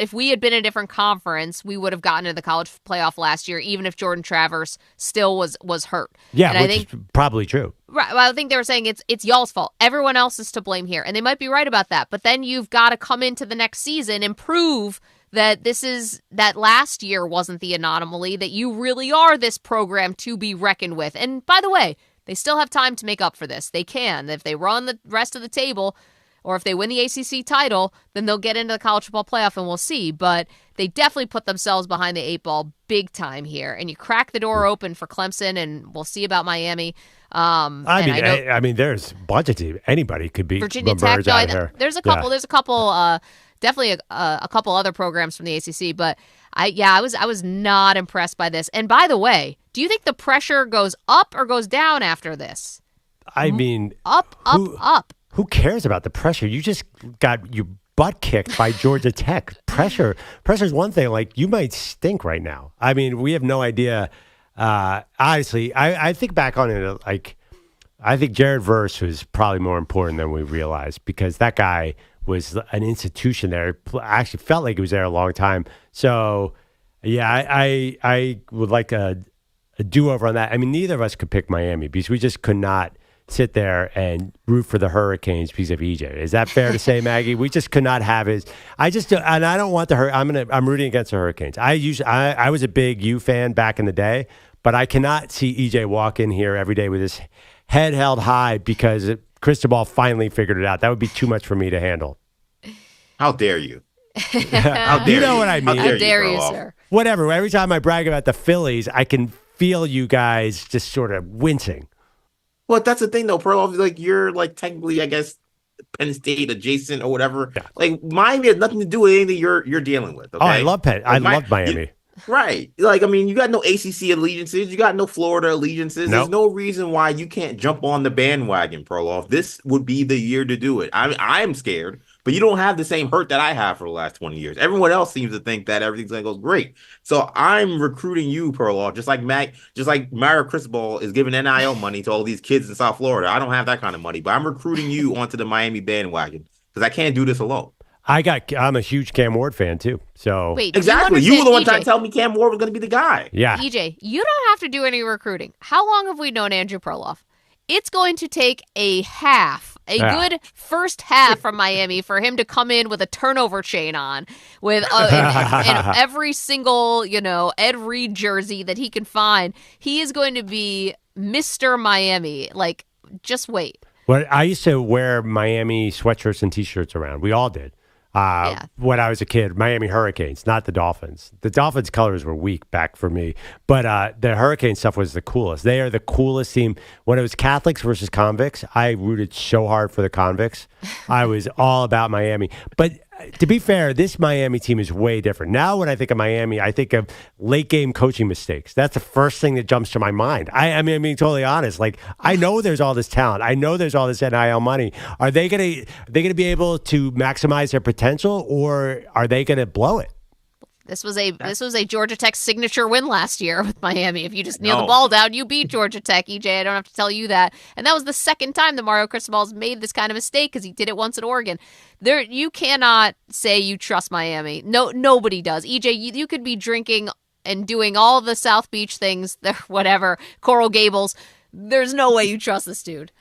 if we had been in a different conference, we would have gotten to the college playoff last year, even if Jordan Travers still was hurt. Yeah, and which is probably true. Right. Well, I think they were saying it's y'all's fault. Everyone else is to blame here. And they might be right about that. But then you've got to come into the next season and prove that last year wasn't the anomaly, that you really are this program to be reckoned with. And by the way, they still have time to make up for this. They can. If they run the rest of the table, or if they win the ACC title, then they'll get into the college football playoff and we'll see. But they definitely put themselves behind the 8 ball big time here. And you crack the door open for Clemson, and we'll see about Miami. I mean, there's budget. Anybody could be Virginia Tech. out here. There's a couple. There's a couple. Definitely a couple other programs from the ACC, but I was not impressed by this. And by the way, do you think the pressure goes up or goes down after this? I mean, up. Who cares about the pressure? You just got your butt kicked by Georgia Tech. Pressure's one thing. Like, you might stink right now. I mean, we have no idea. Honestly, I think back on it, I think Jared Verse was probably more important than we realized, because that guy was an institution there. I actually felt like he was there a long time. So, yeah, I would like a do-over on that. I mean, neither of us could pick Miami because we just could not sit there and root for the Hurricanes because of EJ. Is that fair to say, Maggie? We just could not have his. I don't want the I'm rooting against the Hurricanes. I was a big U fan back in the day, but I cannot see EJ walk in here every day with his head held high because Cristobal finally figured it out. That would be too much for me to handle. How dare you? How dare you know what I mean? How dare you, sir? Whatever. Every time I brag about the Phillies, I can feel you guys just sort of wincing. Well, that's the thing, though, Perloff. Like, you're technically, I guess, Penn State adjacent or whatever. Yeah. Like, Miami has nothing to do with anything you're dealing with. Okay? Oh, I love Penn. I love Miami. Right. You got no ACC allegiances. You got no Florida allegiances. Nope. There's no reason why you can't jump on the bandwagon, Perloff. This would be the year to do it. I'm scared, but you don't have the same hurt that I have for the last 20 years. Everyone else seems to think that everything's going to go great. So I'm recruiting you, Perloff, just like Myra Cristobal is giving NIL money to all these kids in South Florida. I don't have that kind of money, but I'm recruiting you onto the Miami bandwagon because I can't do this alone. I'm a huge Cam Ward fan too. So wait, exactly. You were the one trying to tell me Cam Ward was going to be the guy. Yeah. EJ, you don't have to do any recruiting. How long have we known Andrew Perloff? It's going to take a good first half from Miami for him to come in with a turnover chain on, with in every single Ed Reed jersey that he can find. He is going to be Mr. Miami. Like, just wait. Well, I used to wear Miami sweatshirts and T-shirts around. We all did. when I was a kid. Miami Hurricanes, not the Dolphins. The Dolphins colors were weak back for me, but the Hurricane stuff was the coolest. They are the coolest team. When it was Catholics versus convicts, I rooted so hard for the convicts. I was all about Miami. But to be fair, this Miami team is way different. Now when I think of Miami, I think of late game coaching mistakes. That's the first thing that jumps to my mind. I mean, I'm being totally honest. Like, I know there's all this talent. I know there's all this NIL money. Are they gonna be able to maximize their potential, or are they gonna blow it? This was a Georgia Tech signature win last year with Miami. If you just kneel the ball down, you beat Georgia Tech. EJ, I don't have to tell you that. And that was the second time that Mario Cristobal's made this kind of mistake, because he did it once at Oregon. You cannot say you trust Miami. No, nobody does. EJ, you could be drinking and doing all the South Beach things, whatever, Coral Gables. There's no way you trust this dude.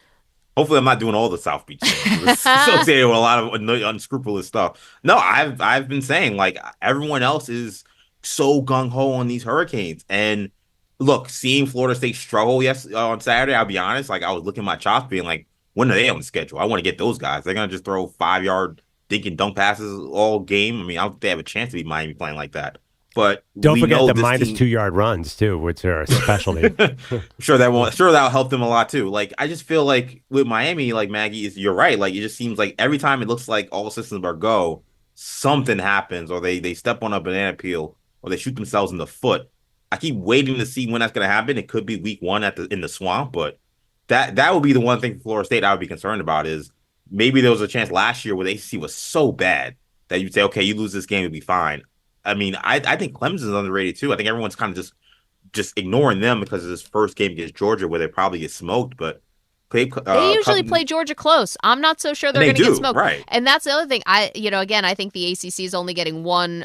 Hopefully, I'm not doing all the South Beach things. Associated with a lot of unscrupulous stuff. No, I've been saying, like, everyone else is so gung-ho on these Hurricanes. And look, seeing Florida State struggle on Saturday, I'll be honest, like, I was looking at my chops being like, when are they on the schedule? I want to get those guys. They're going to just throw 5-yard dink and dunk passes all game. I mean, I don't think they have a chance to be Miami playing like that. But don't forget the minus 2-yard runs too, which are a specialty. Sure that'll help them a lot too. Like, I just feel like with Miami, like, Maggie, you're right. Like, it just seems like every time it looks like all systems are go, something happens, or they step on a banana peel, or they shoot themselves in the foot. I keep waiting to see when that's going to happen. It could be week 1 in the swamp, but that would be the one thing for Florida State I would be concerned about, is maybe there was a chance last year where the ACC was so bad that you'd say, okay, you lose this game, you'll be fine. I mean, I think Clemson's underrated too. I think everyone's kind of just ignoring them because of this first game against Georgia where they probably get smoked. But they usually play Georgia close. I'm not so sure they're going to get smoked. Right. And that's the other thing. I think the ACC is only getting one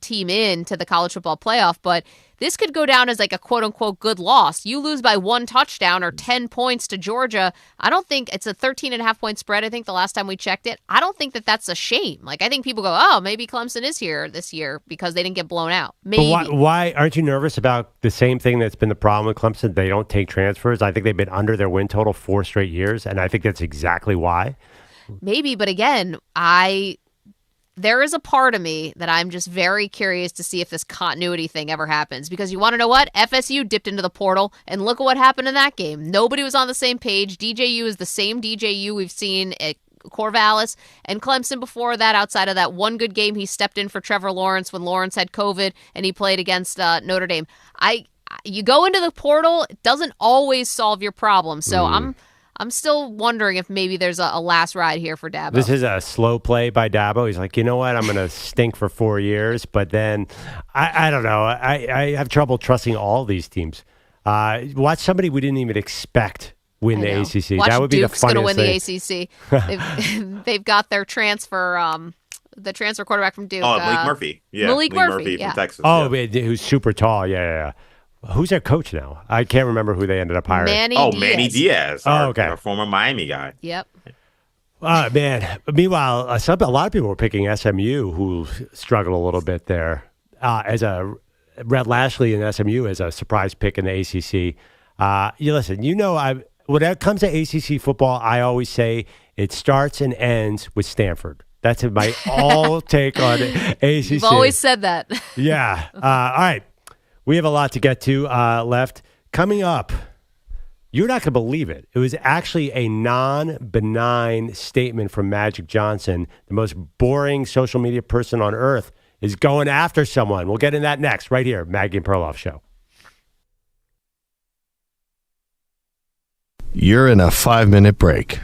team in to the college football playoff, but this could go down as like a quote-unquote good loss. You lose by 1 touchdown or 10 points to Georgia. I don't think it's a 13.5-point spread. I think the last time we checked it. I don't think that's a shame. Like, I think people go, oh, maybe Clemson is here this year because they didn't get blown out. Maybe. But why aren't you nervous about the same thing that's been the problem with Clemson? They don't take transfers. I think they've been under their win total 4 straight years, and I think that's exactly why. Maybe, but again, there is a part of me that I'm just very curious to see if this continuity thing ever happens. Because you want to know what? FSU dipped into the portal, and look at what happened in that game. Nobody was on the same page. DJU is the same DJU we've seen at Corvallis. And Clemson before that, outside of that one good game, he stepped in for Trevor Lawrence when Lawrence had COVID, and he played against Notre Dame. You go into the portal, it doesn't always solve your problem. So I'm still wondering if maybe there's a last ride here for Dabo. This is a slow play by Dabo. He's like, you know what? I'm going to stink for 4 years. But then, I don't know. I have trouble trusting all these teams. Watch somebody we didn't even expect win the ACC. Watch that would Duke's be the funniest win the ACC. They've got their transfer, the transfer quarterback from Duke. Malik Murphy. Yeah, Malik Murphy from Texas. Oh, who's super tall. Yeah. Who's their coach now? I can't remember who they ended up hiring. Manny Diaz. Our former Miami guy. Yep. Man. Meanwhile, a lot of people were picking SMU, who struggled a little bit there. As Rhett Lashley and SMU as a surprise pick in the ACC. When it comes to ACC football, I always say it starts and ends with Stanford. That's my all take on ACC. You've always said that. Yeah. All right. We have a lot to get to left. Coming up, you're not going to believe it. It was actually a non-benign statement from Magic Johnson. The most boring social media person on earth is going after someone. We'll get in that next, right here, Maggie and Perloff Show. You're in a 5-minute break.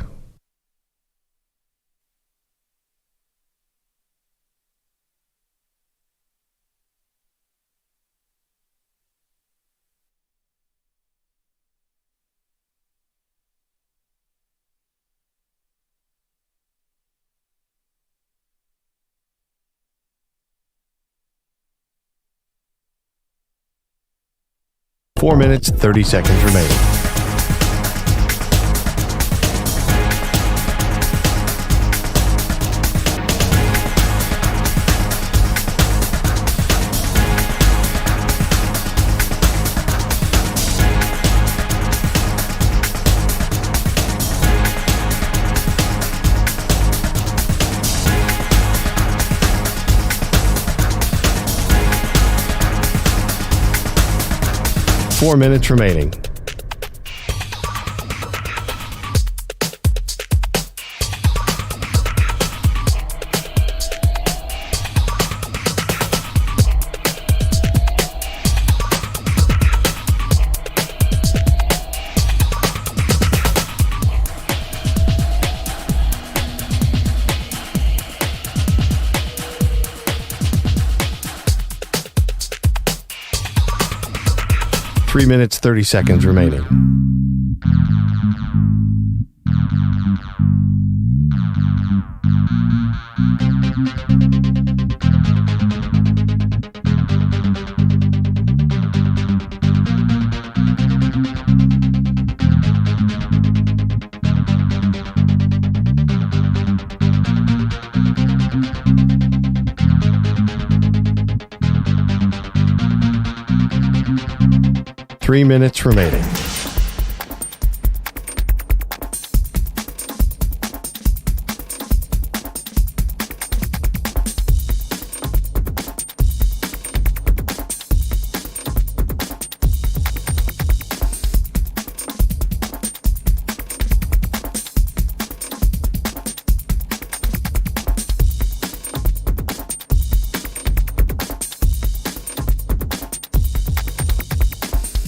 Four minutes, 30 seconds remaining. 4 minutes remaining. Three minutes, 30 seconds remaining. Three minutes remaining.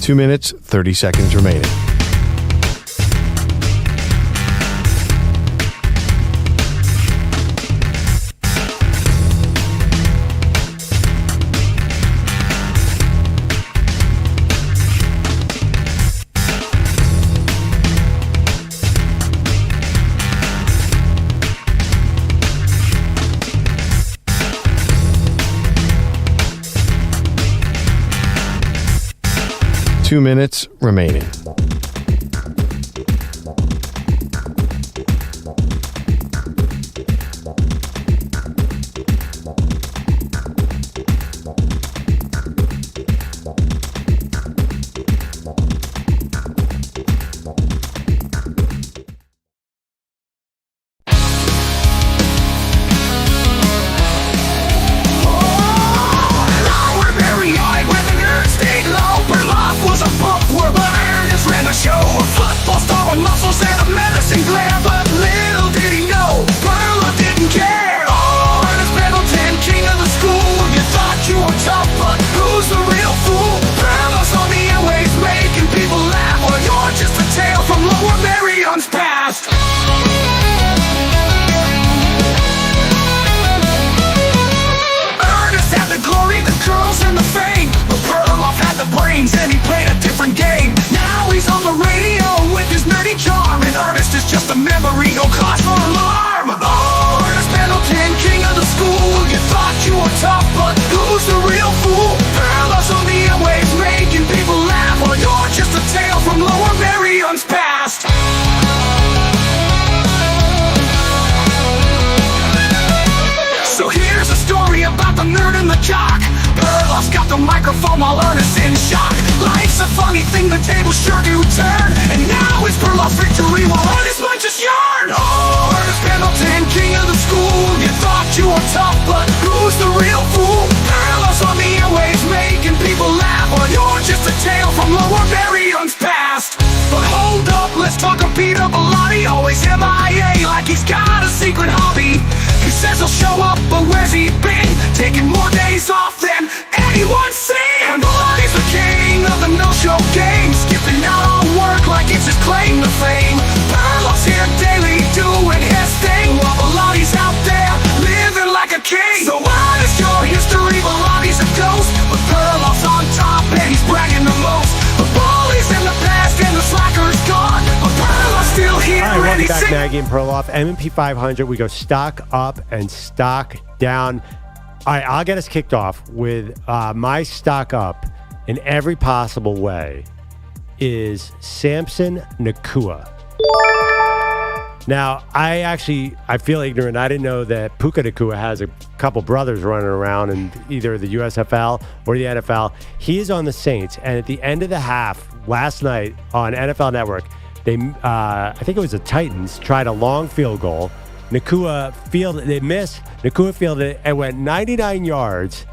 Two minutes, 30 seconds remaining. Two minutes remaining. And he played a different game. Now he's on the radio with his nerdy charm, and Ernest is just a memory, no cause for alarm. Oh, Ernest Pendleton, king of the school. You thought you were tough, but who's the real fool? Perloff's on the airwaves, making people laugh, while you're just a tale from Lower Merion's past. So here's a story about the nerd and the jock. Perloff's got the microphone while Ernest's in shock. Life's a funny thing, the tables sure do turn. And now it's Perloff's victory while Ernest munches yarn. Oh, Ernest Pendleton, king of the school. You thought you were tough, but who's the real fool? Perloff's on the airwaves, making people laugh, while you're just a tale from Lower Merion's past. But hold up, let's talk a Peter Bellotti. Always MIA, like he's got a secret hobby. He says he'll show up, but where's he been? Taking more days off than anyone's seen. And Bellotti's the king of the no-show game, skipping out on work like it's his claim to fame. Perloff's here daily doing his thing, while Bellotti's out there living like a king. So what is your history? Bellotti's a ghost, but Perloff's on top and he's bragging the most. The bully's in the past and the slacker's gone, but Perloff's still here. All right, welcome back, Maggie and Perloff. MP500, we go stock up and stock down. All right, I'll get us kicked off with my stock up in every possible way is Samson Nacua. Now, I feel ignorant. I didn't know that Puka Nacua has a couple brothers running around in either the USFL or the NFL. He is on the Saints, and at the end of the half last night on NFL Network, they I think it was the Titans tried a long field goal. Nacua fielded, they missed. Nacua fielded it and went 99 yards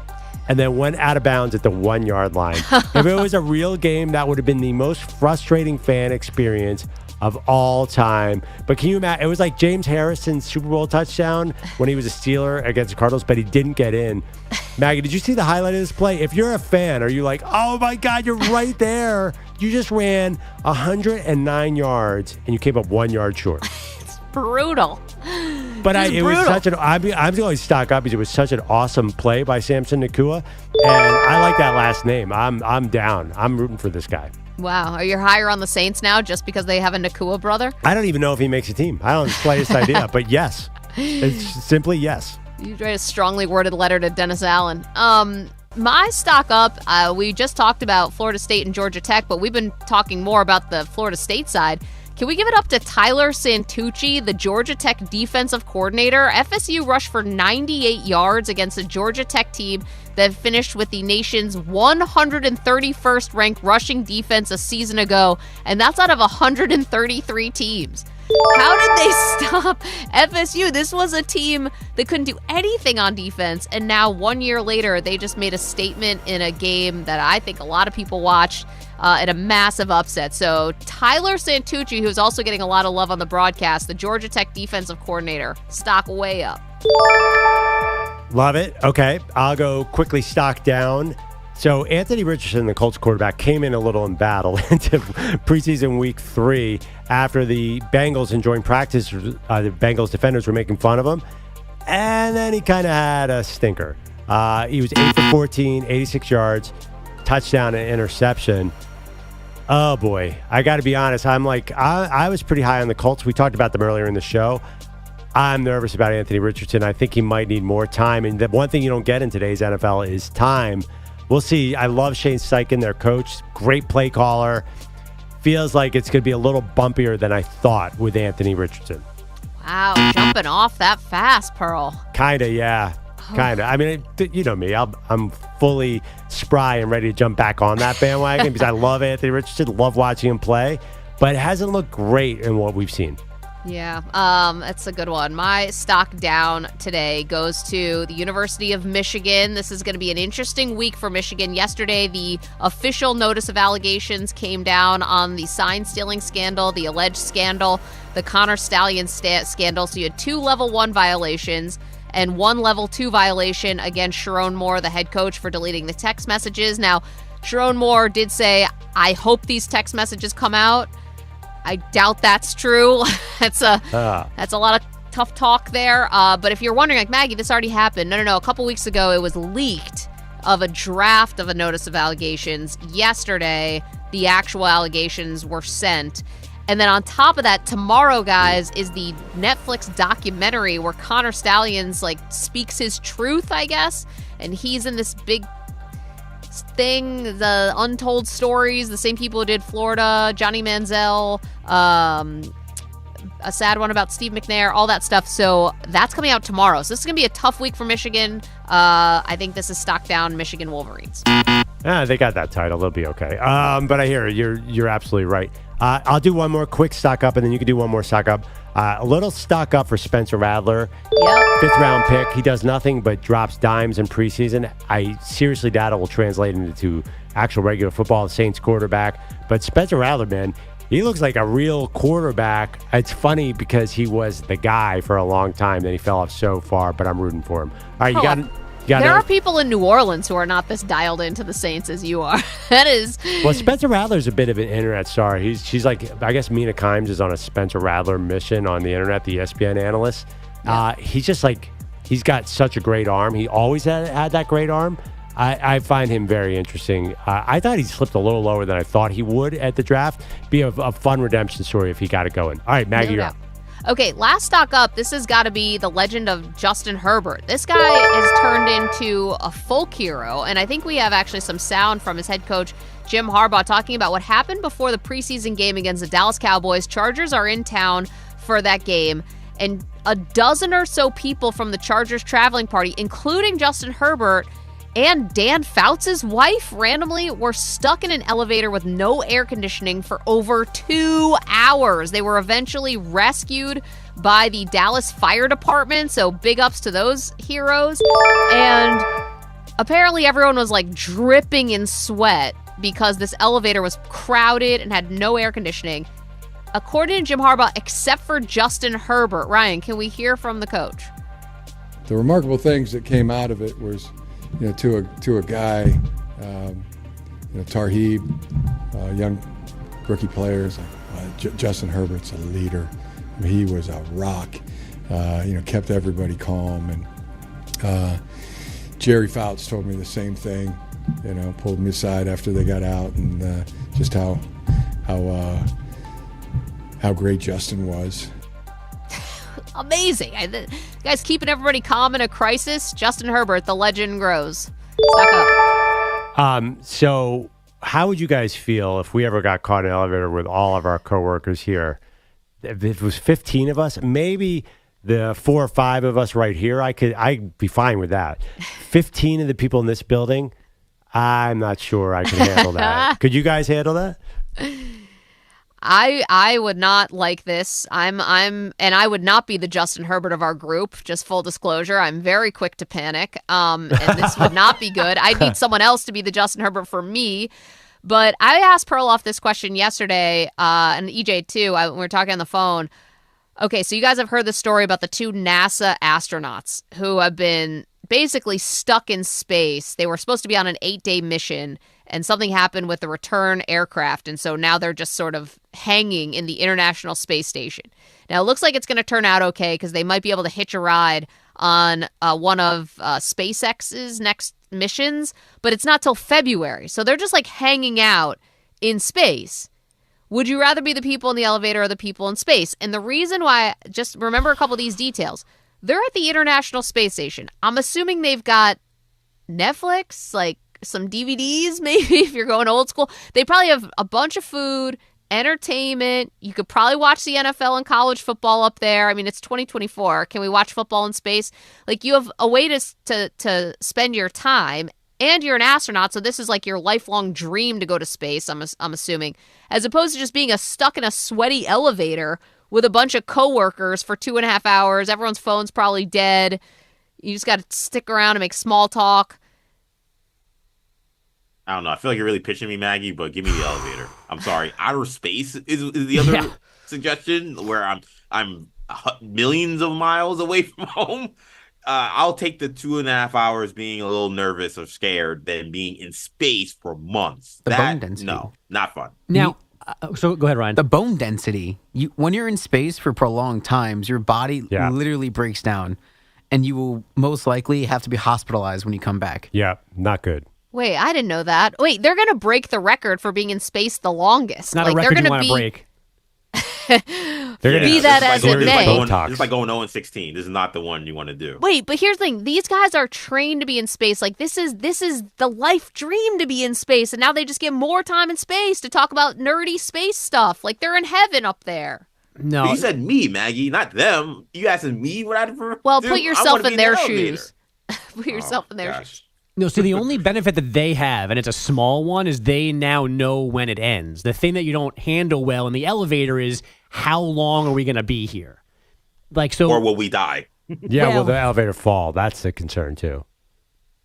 and then went out of bounds at the 1-yard line. If it was a real game, that would have been the most frustrating fan experience of all time. But can you imagine? It was like James Harrison's Super Bowl touchdown when he was a Steeler against the Cardinals, but he didn't get in. Maggie, did you see the highlight of this play? If you're a fan, are you like, oh my God, you're right there? You just ran 109 yards and you came up 1 yard short. It's brutal. But it was such an. I'm going to stock up because it was such an awesome play by Samson Nacua, and I like that last name. I'm down. I'm rooting for this guy. Wow. Are you higher on the Saints now just because they have a Nacua brother? I don't even know if he makes a team. I don't have the slightest idea, but yes. It's simply yes. You write a strongly worded letter to Dennis Allen. My stock up, we just talked about Florida State and Georgia Tech, but we've been talking more about the Florida State side. Can we give it up to Tyler Santucci, the Georgia Tech defensive coordinator? FSU rushed for 98 yards against a Georgia Tech team that finished with the nation's 131st ranked rushing defense a season ago, and that's out of 133 teams. How did they stop FSU? This was a team that couldn't do anything on defense, and now 1 year later, they just made a statement in a game that I think a lot of people watched in a massive upset. So Tyler Santucci, who's also getting a lot of love on the broadcast, the Georgia Tech defensive coordinator, stock way up. Love it. Okay, I'll go quickly stock down. So Anthony Richardson, the Colts quarterback, came in a little in battle into preseason week 3 after the Bengals enjoying practice. The Bengals defenders were making fun of him. And then he kind of had a stinker. He was 8 for 14, 86 yards, touchdown and interception. Oh, boy. I got to be honest. I'm like, I was pretty high on the Colts. We talked about them earlier in the show. I'm nervous about Anthony Richardson. I think he might need more time. And the one thing you don't get in today's NFL is time. We'll see. I love Shane Steichen, their coach. Great play caller. Feels like it's going to be a little bumpier than I thought with Anthony Richardson. Wow, jumping off that fast, Pearl. Kind of, yeah. Kind of. I mean, you know me. I'm fully spry and ready to jump back on that bandwagon because I love Anthony Richardson, love watching him play, but it hasn't looked great in what we've seen. Yeah, that's a good one. My stock down today goes to the University of Michigan. This is going to be an interesting week for Michigan. Yesterday, the official notice of allegations came down on the sign stealing scandal, the alleged scandal, the Connor Stallion scandal. So you had 2 level 1 violations and 1 level 2 violation against Sharon Moore, the head coach, for deleting the text messages. Now, Sharon Moore did say, I hope these text messages come out. I doubt that's true. That's a lot of tough talk there. But if you're wondering, like, Maggie, this already happened. No. A couple weeks ago, it was leaked of a draft of a notice of allegations. Yesterday, the actual allegations were sent. And then on top of that, tomorrow, guys, is the Netflix documentary where Connor Stallions, speaks his truth, I guess. And he's in this big thing, the untold stories, the same people who did Florida, Johnny Manziel, a sad one about Steve McNair, all that stuff. So that's coming out tomorrow. So this is going to be a tough week for Michigan. I think this is stock down Michigan Wolverines. They got that title. They'll be okay. But I hear you're absolutely right. I'll do one more quick stock up, and then you can do one more stock up. A little stock up for Spencer Rattler. Yep. 5th round pick. He does nothing but drops dimes in preseason. I seriously doubt it will translate into actual regular football. The Saints quarterback. But Spencer Rattler, man, he looks like a real quarterback. It's funny because he was the guy for a long time. Then he fell off so far, but I'm rooting for him. All right, there are people in New Orleans who are not this dialed into the Saints as you are. That is. Well, Spencer Rattler's a bit of an internet star. She's like, I guess Mina Kimes is on a Spencer Rattler mission on the internet, the ESPN analyst. Yeah. He's just he's got such a great arm. He always had that great arm. I find him very interesting. I thought he slipped a little lower than I thought he would at the draft. Be a fun redemption story if he got it going. All right, Maggie, you're up. Okay, last stock up. This has got to be the legend of Justin Herbert. This guy is turned into a folk hero, and I think we have actually some sound from his head coach, Jim Harbaugh, talking about what happened before the preseason game against the Dallas Cowboys. Chargers are in town for that game, and a dozen or so people from the Chargers traveling party, including Justin Herbert and Dan Fouts' wife, randomly were stuck in an elevator with no air conditioning for over 2 hours. They were eventually rescued by the Dallas Fire Department, so big ups to those heroes. And Apparently everyone was like dripping in sweat because this elevator was crowded and had no air conditioning. According to Jim Harbaugh, except for Justin Herbert. Ryan, can we hear from the coach? The remarkable things that came out of it was, to a guy, Tarheeb, young rookie players, Justin Herbert's a leader. I mean, he was a rock. Kept everybody calm, and Jerry Fouts told me the same thing. Pulled me aside after they got out, and just how great Justin was. Amazing. Guys, keeping everybody calm in a crisis. Justin Herbert, the legend grows. Stack up. So how would you guys feel if we ever got caught in an elevator with all of our coworkers here? If it was 15 of us, maybe the 4 or 5 of us right here, I'd be fine with that. 15 of the people in this building, I'm not sure I could handle that. Could you guys handle that? I would not like this. And I would not be the Justin Herbert of our group. Just full disclosure, I'm very quick to panic. And this would not be good. I'd need someone else to be the Justin Herbert for me. But I asked Perloff this question yesterday, and EJ too. We were talking on the phone. Okay, so you guys have heard the story about the 2 NASA astronauts who have been basically stuck in space. They were supposed to be on an 8-day mission, and something happened with the return aircraft, and so now they're just sort of hanging in the International Space Station. Now, it looks like it's going to turn out okay because they might be able to hitch a ride on one of SpaceX's next missions, but it's not till February. So they're just like hanging out in space. Would you rather be the people in the elevator or the people in space? And the reason why, just remember a couple of these details. They're at the International Space Station. I'm assuming they've got Netflix, like some DVDs, maybe if you're going old school. They probably have a bunch of food, entertainment. You could probably watch the NFL and college football up there. I mean, it's 2024. Can we watch football in space? Like, you have a way to spend your time, and you're an astronaut, so this is like your lifelong dream to go to space, I'm assuming, as opposed to just being stuck in a sweaty elevator with a bunch of coworkers for 2.5 hours. Everyone's phone's probably dead. You just got to stick around and make small talk. I don't know. I feel like you're really pitching me, Maggie, but give me the elevator. I'm sorry. Outer space is the other suggestion, where I'm millions of miles away from home. I'll take the 2.5 hours being a little nervous or scared than being in space for months. The bone density. No, not fun. Now, so go ahead, Ryan. The bone density. When you're in space for prolonged times, your body literally breaks down, and you will most likely have to be hospitalized when you come back. Yeah, not good. Wait, I didn't know that. Wait, they're going to break the record for being in space the longest. It's not a record you want to break. Be that as it may. It's like going 0-16. This is not the one you want to do. Wait, but here's the thing. These guys are trained to be in space. Like, this is the life dream to be in space, and now they just get more time in space to talk about nerdy space stuff. Like, they're in heaven up there. No. But you said me, Maggie, not them. You asking me what I'd prefer? Well, put yourself in their shoes. Put yourself in their shoes. No, so the only benefit that they have, and it's a small one, is they now know when it ends. The thing that you don't handle well in the elevator is how long are we going to be here? Like, so, or will we die? Yeah, will the elevator fall? That's the concern too.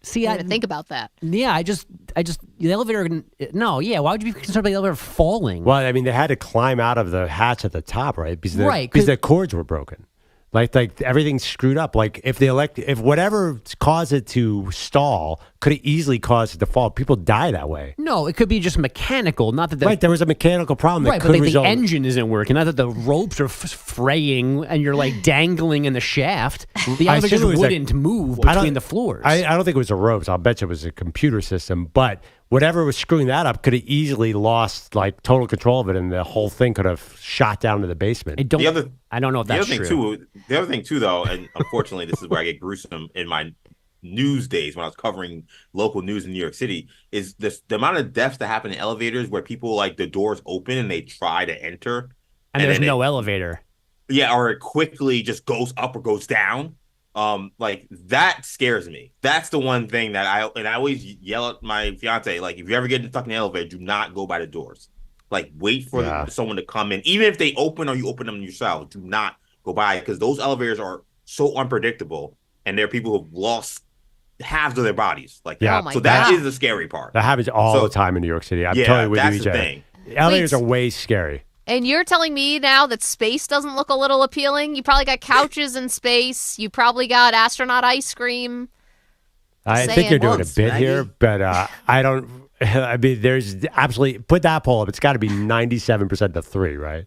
See, I didn't think about that. Yeah, I just the elevator. No, yeah. Why would you be concerned about the elevator falling? Well, I mean, they had to climb out of the hatch at the top, right? Because the cords were broken. Like everything's screwed up. Like if whatever caused it to stall could have easily caused it to fall. People die that way. No, it could be just mechanical. Not that there was a mechanical problem. Right, but the engine isn't working. Not that the ropes are fraying and you're like dangling in the shaft. The elevator just wouldn't move between the floors. I don't think it was the ropes. I'll bet you it was a computer system. But whatever was screwing that up could have easily lost like total control of it, and the whole thing could have shot down to the basement. I don't know if that's true. The other thing too, though, and unfortunately, this is where I get gruesome in my news days when I was covering local news in New York City, is the amount of deaths that happen in elevators where people, like, the doors open and they try to enter, and there's no elevator. Yeah, or it quickly just goes up or goes down. Like, that scares me. That's the one thing that I always yell at my fiance, like, if you ever get stuck in the elevator, do not go by the doors. Like, wait for someone to come in. Even if they open or you open them yourself, do not go by, because those elevators are so unpredictable, and there are people who've lost halves of their bodies like Yeah. that. So that is the scary part. That happens all the time in New York City. I'm totally with that's you, the EJ. thing. Elevators are way scary. And you're telling me now that space doesn't look a little appealing? You probably got couches in space. You probably got astronaut ice cream. I think you're doing a bit here, but I don't. I mean, there's absolutely put that poll up. It's got to be 97% to 3, right?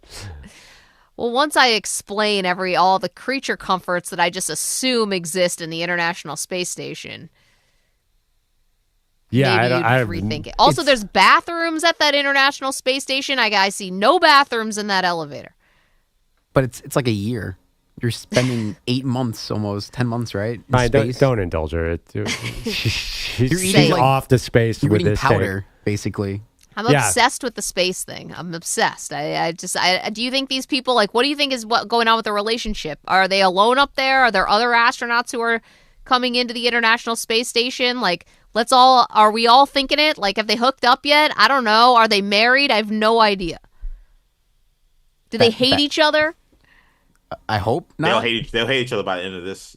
Well, once I explain all the creature comforts that I just assume exist in the International Space Station, yeah, maybe you'd rethink it. Also, there's bathrooms at that International Space Station. I see no bathrooms in that elevator. But it's like a year. You're spending 8 months, almost 10 months, right? In Fine, space. don't indulge her. She's eating, like, off to space You're with eating this powder, thing. basically. I'm obsessed with the space thing. I'm obsessed. Do you think these people, what do you think is going on with the relationship? Are they alone up there? Are there other astronauts who are coming into the International Space Station? Are we all thinking it? Have they hooked up yet? I don't know. Are they married? I have no idea. Do they hate each other? I hope not. They'll hate each other by the end of this.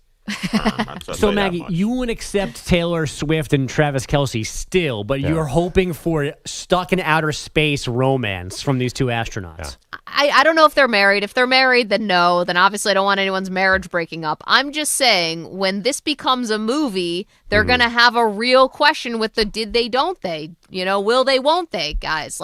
So, Maggie, you would accept Taylor Swift and Travis Kelce still, but you're hoping for stuck in outer space romance from these two astronauts. Yeah. I don't know if they're married. If they're married, then no. Then obviously I don't want anyone's marriage breaking up. I'm just saying, when this becomes a movie, they're going to have a real question with the did they, don't they? Will they, won't they, guys?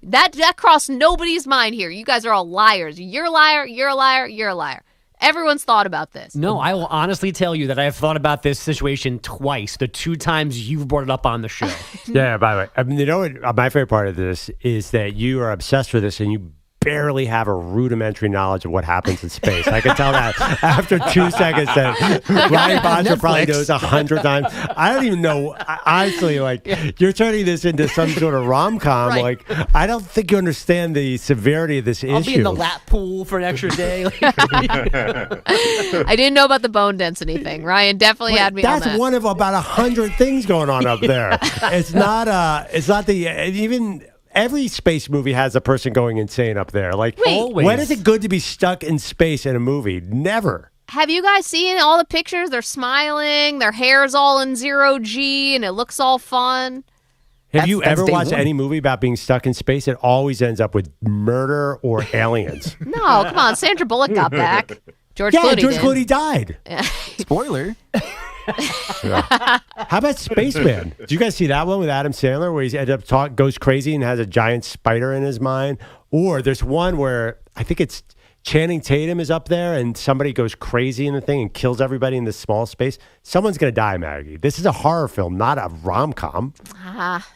That crossed nobody's mind here. You guys are all liars. You're a liar, you're a liar, you're a liar. Everyone's thought about this. No, I will honestly tell you that I have thought about this situation twice, the 2 times you've brought it up on the show. Yeah, by the way, I mean, you know what? My favorite part of this is that you are obsessed with this and you barely have a rudimentary knowledge of what happens in space. I can tell that after 2 seconds that Ryan Bosher probably knows 100 times. I don't even know. Honestly, you're turning this into some sort of rom-com. Right. I don't think you understand the severity of this issue. I'll be in the lap pool for an extra day. I didn't know about the bone density thing. Ryan definitely had me on that. That's one of about 100 things going on up there. It's not even... Every space movie has a person going insane up there. Always. When is it good to be stuck in space in a movie? Never. Have you guys seen all the pictures? They're smiling. Their hair's all in 0G, and it looks all fun. Have you ever watched any movie about being stuck in space? It always ends up with murder or aliens. No, come on. Sandra Bullock got back. George Clooney died. Spoiler. Yeah. How about Spaceman? Did you guys see that one with Adam Sandler where he ended up goes crazy and has a giant spider in his mind? Or there's one where I think it's Channing Tatum is up there and somebody goes crazy in the thing and kills everybody in this small space. Someone's going to die, Maggie. This is a horror film, not a rom-com.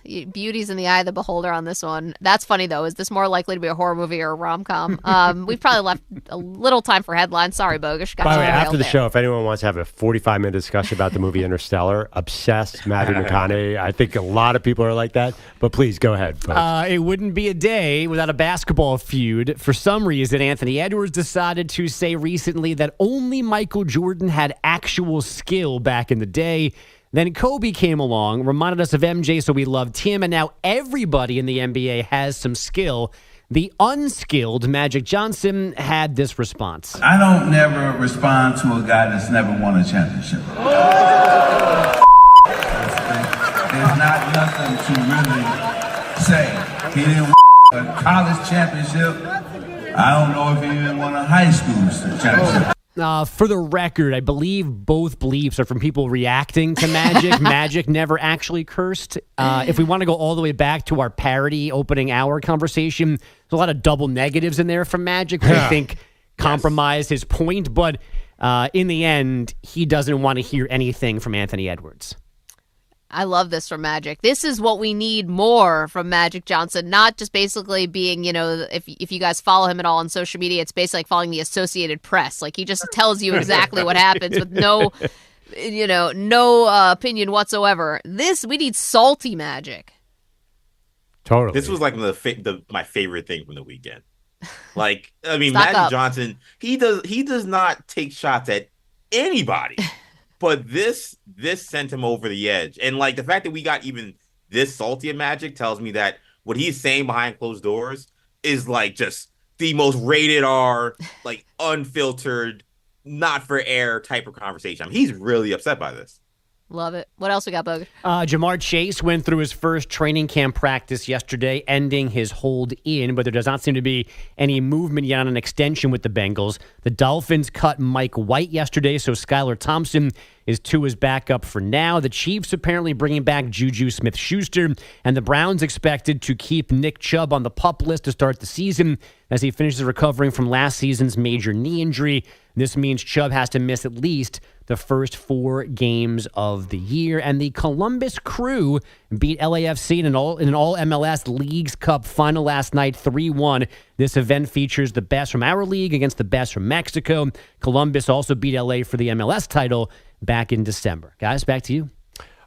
Beauty's in the eye of the beholder on this one. That's funny, though. Is this more likely to be a horror movie or a rom-com? We've probably left a little time for headlines. Sorry, Bogush. By the way, after the show, if anyone wants to have a 45-minute discussion about the movie Interstellar, obsessed, Matthew McConaughey, I think a lot of people are like that. But please, go ahead, folks. It wouldn't be a day without a basketball feud. For some reason, Anthony Edwards decided to say recently that only Michael Jordan had actual skill back in the day. Then Kobe came along, reminded us of MJ, so we loved him, and now everybody in the NBA has some skill. The unskilled Magic Johnson had this response. I don't never respond to a guy that's never won a championship. There's not nothing to really say. He didn't win a college championship. I don't know if he even won a high school championship. For the record, I believe both bleeps are from people reacting to Magic. Magic never actually cursed. If we want to go all the way back to our parody opening hour conversation, there's a lot of double negatives in there from Magic, which I think compromise his point. But in the end, he doesn't want to hear anything from Anthony Edwards. I love this from Magic. This is what we need more from Magic Johnson, not just basically being, if you guys follow him at all on social media, it's basically like following the Associated Press. He just tells you exactly what happens with no opinion whatsoever. We need salty Magic. Totally. This was my favorite thing from the weekend. Magic Johnson, he does not take shots at anybody. But this sent him over the edge. And the fact that we got even this salty at Magic tells me that what he's saying behind closed doors is just the most rated R, unfiltered, not for air type of conversation. He's really upset by this. Love it. What else we got, Bogut? JaMarrChase went through his first training camp practice yesterday, ending his hold in, but there does not seem to be any movement yet on an extension with the Bengals. The Dolphins cut Mike White yesterday, so Skylar Thompson is Tua's backup for now. The Chiefs apparently bringing back Juju Smith-Schuster, and the Browns expected to keep Nick Chubb on the PUP list to start the season as he finishes recovering from last season's major knee injury. This means Chubb has to miss at least the first 4 games of the year. And the Columbus Crew beat LAFC in an all MLS Leagues Cup final last night, 3-1. This event features the best from our league against the best from Mexico. Columbus also beat LA for the MLS title back in December. Guys, back to you.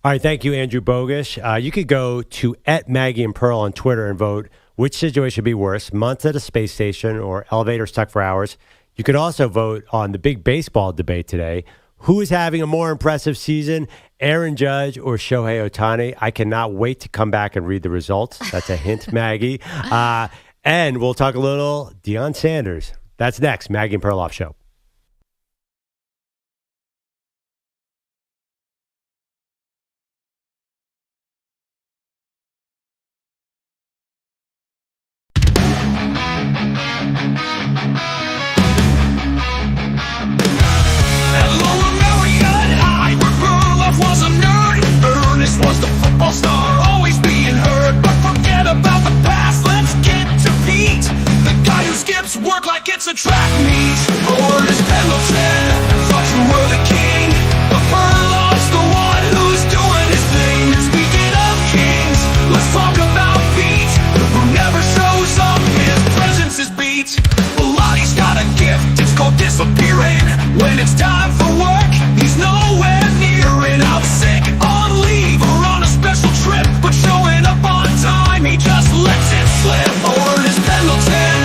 All right, thank you, Andrew Bogusch. You could go to @Maggie and Pearl on Twitter and vote which situation would be worse, months at a space station or elevator stuck for hours. You could also vote on the big baseball debate today. Who is having a more impressive season, Aaron Judge or Shohei Ohtani? I cannot wait to come back and read the results. That's a hint, Maggie. And we'll talk a little Deion Sanders. That's next, Maggie and Perloff Show. Was the football star always being heard? But forget about the past, let's get to Pete, the guy who skips work like it's a track meet. Or is Pendleton, thought you were the king, but Perloff's the one who's doing his thing. Speaking of kings, let's talk about Pete, who never shows up, his presence is beat. Lottie's got a gift, it's called disappearing. When it's time for work, he's nowhere near it. Out sick, on leave, or on a special trip, but showing up on time, he just lets it slip. Or is Pendleton,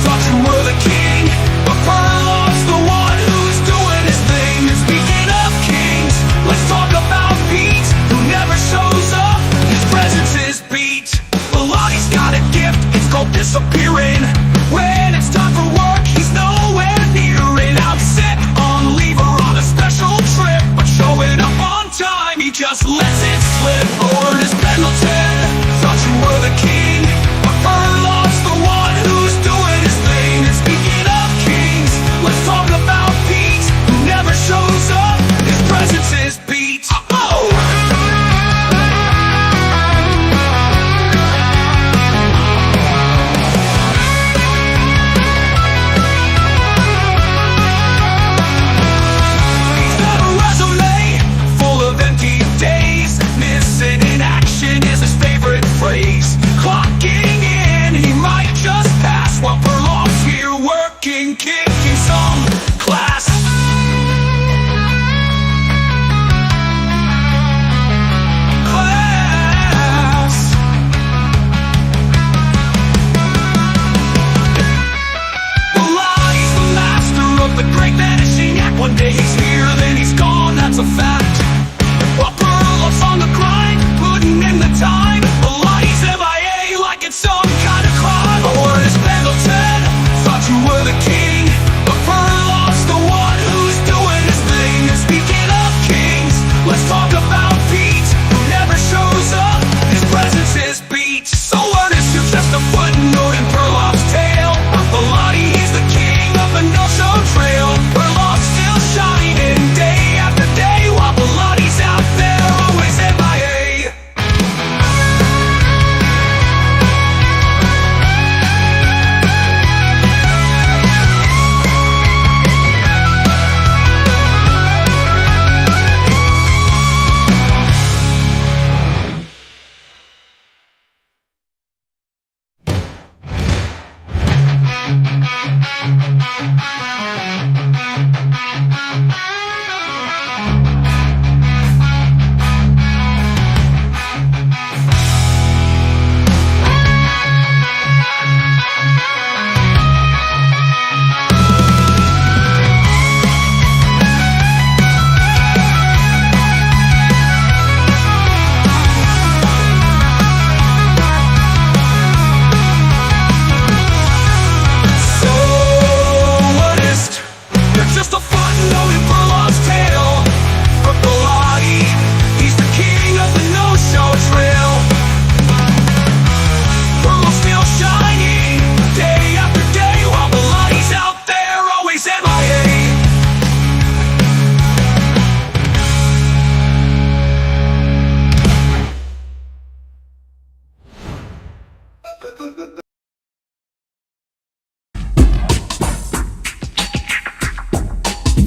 thought you were the king, but Perloff's the one who's doing his thing. And speaking of kings, let's talk about Pete, who never shows up, his presence is Pete. Lottie's got a gift, it's called disappearing. When it's time for work, he's nowhere near it. Out sick, on leave, or on a special trip, but showing up on time, he just lets it slip. Or is Pendleton, thought you were the king, but Perloff's the one who's doing his thing. And speaking of kings, let's talk about Pete, who never shows up, his presence is Pete. Oh!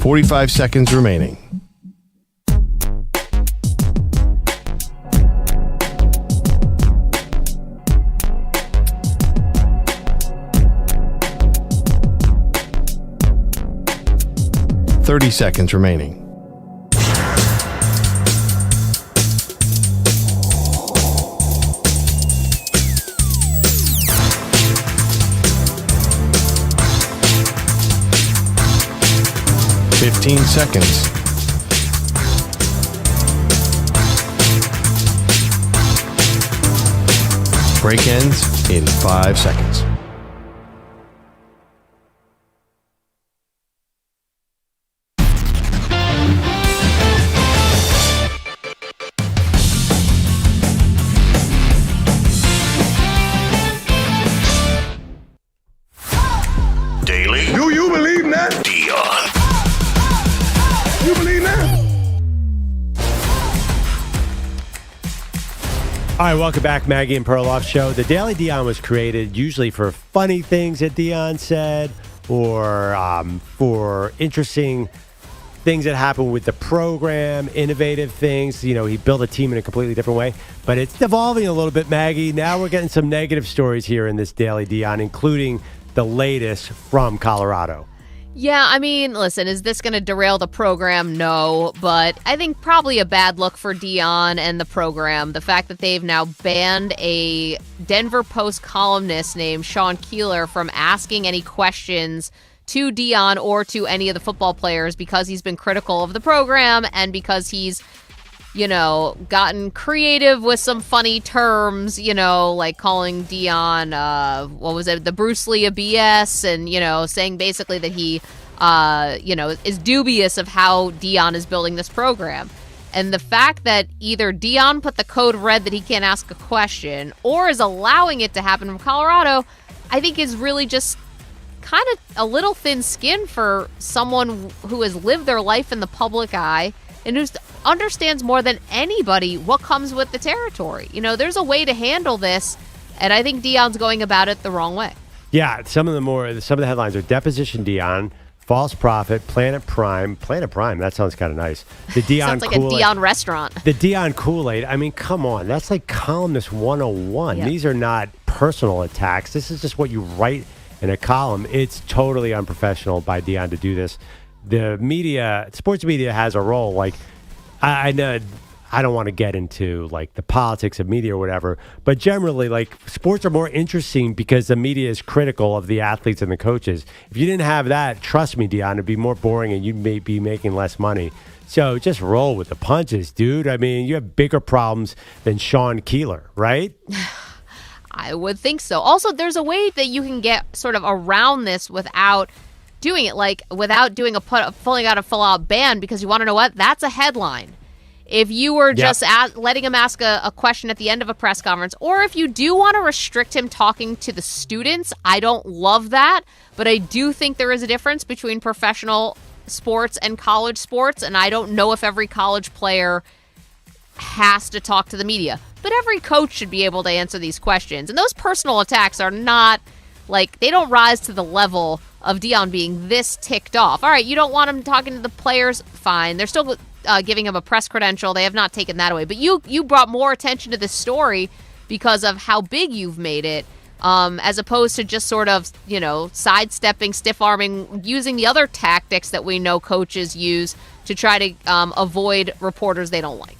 45 seconds remaining. Thirty seconds remaining. 15 seconds. Break ends in 5 seconds. Daily. Do you believe that? Deion. You believe that? All right, welcome back, Maggie and Perloff Show. The Daily Deion was created usually for funny things that Deion said or for interesting things that happen with the program, innovative things. You know, he built a team in a completely different way. But it's evolving a little bit, Maggie. Now we're getting some negative stories here in this Daily Deion, including the latest from Colorado. Yeah, I mean, listen, is this going to derail the program? No, but I think probably a bad look for Deion and the program. The fact that they've now banned a Denver Post columnist named Sean Keeler from asking any questions to Deion or to any of the football players because he's been critical of the program and because he's, you know, gotten creative with some funny terms, you know, like calling Deion, the Bruce Lee of BS, and, you know, saying basically that he, you know, is dubious of how Deion is building this program. And the fact that either Deion put the code red that he can't ask a question or is allowing it to happen from Colorado, I think is really just kind of a little thin skin for someone who has lived their life in the public eye and who understands more than anybody what comes with the territory. You know, there's a way to handle this, and I think Deion's going about it the wrong way. Yeah, some of the headlines are Deposition Deion, False Prophet, Planet Prime, that sounds kind of nice. The Deion Sounds like Kool-Aid, a Deion restaurant. The Deion Kool-Aid, I mean, come on, that's like columnist 101. Yeah. These are not personal attacks. This is just what you write in a column. It's totally unprofessional by Deion to do this. The media, sports media has a role. Like, I know I don't want to get into like the politics of media or whatever, but generally, like, sports are more interesting because the media is critical of the athletes and the coaches. If you didn't have that, trust me, Deion, it'd be more boring and you may be making less money. So just roll with the punches, dude. I mean, you have bigger problems than Sean Keeler, right? I would think so. Also, there's a way that you can get sort of around this without doing it, like without doing pulling out a full-out ban, because you want to know what? That's a headline. If you were just letting him ask a question at the end of a press conference, or if you do want to restrict him talking to the students, I don't love that, but I do think there is a difference between professional sports and college sports, and I don't know if every college player has to talk to the media. But every coach should be able to answer these questions. And those personal attacks are not, like, they don't rise to the level of Deion being this ticked off. All right, you don't want him talking to the players? Fine. They're still giving him a press credential. They have not taken that away. But you brought more attention to this story because of how big you've made it, as opposed to just sort of, you know, sidestepping, stiff-arming, using the other tactics that we know coaches use to try to avoid reporters they don't like.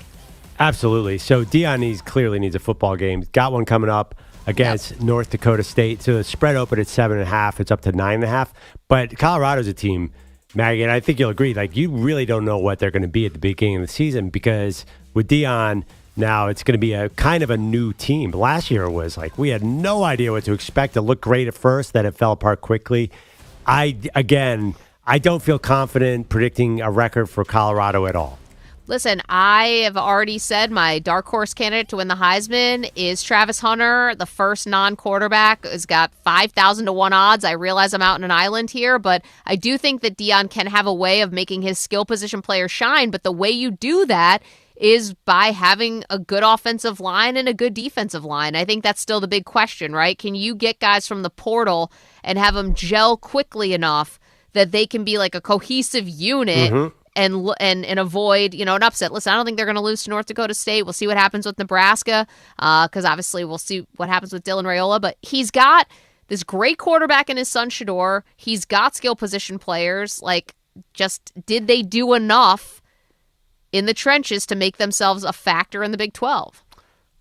Absolutely. So Deion clearly needs a football game. Got one coming up against North Dakota State. So the spread open at 7.5. It's up to 9.5. But Colorado's a team, Maggie, and I think you'll agree, like, you really don't know what they're going to be at the beginning of the season, because with Deion now it's going to be a kind of a new team. Last year was like we had no idea what to expect. It looked great at first, then it fell apart quickly. I don't feel confident predicting a record for Colorado at all. Listen, I have already said my dark horse candidate to win the Heisman is Travis Hunter. The first non-quarterback has got 5,000 to 1 odds. I realize I'm out in an island here, but I do think that Deion can have a way of making his skill position players shine. But the way you do that is by having a good offensive line and a good defensive line. I think that's still the big question, right? Can you get guys from the portal and have them gel quickly enough that they can be like a cohesive unit and avoid, an upset. Listen, I don't think they're going to lose to North Dakota State. We'll see what happens with Nebraska, because obviously we'll see what happens with Dylan Raiola. But he's got this great quarterback in his son Shedeur. He's got skill position players. Like, just did they do enough in the trenches to make themselves a factor in the Big 12?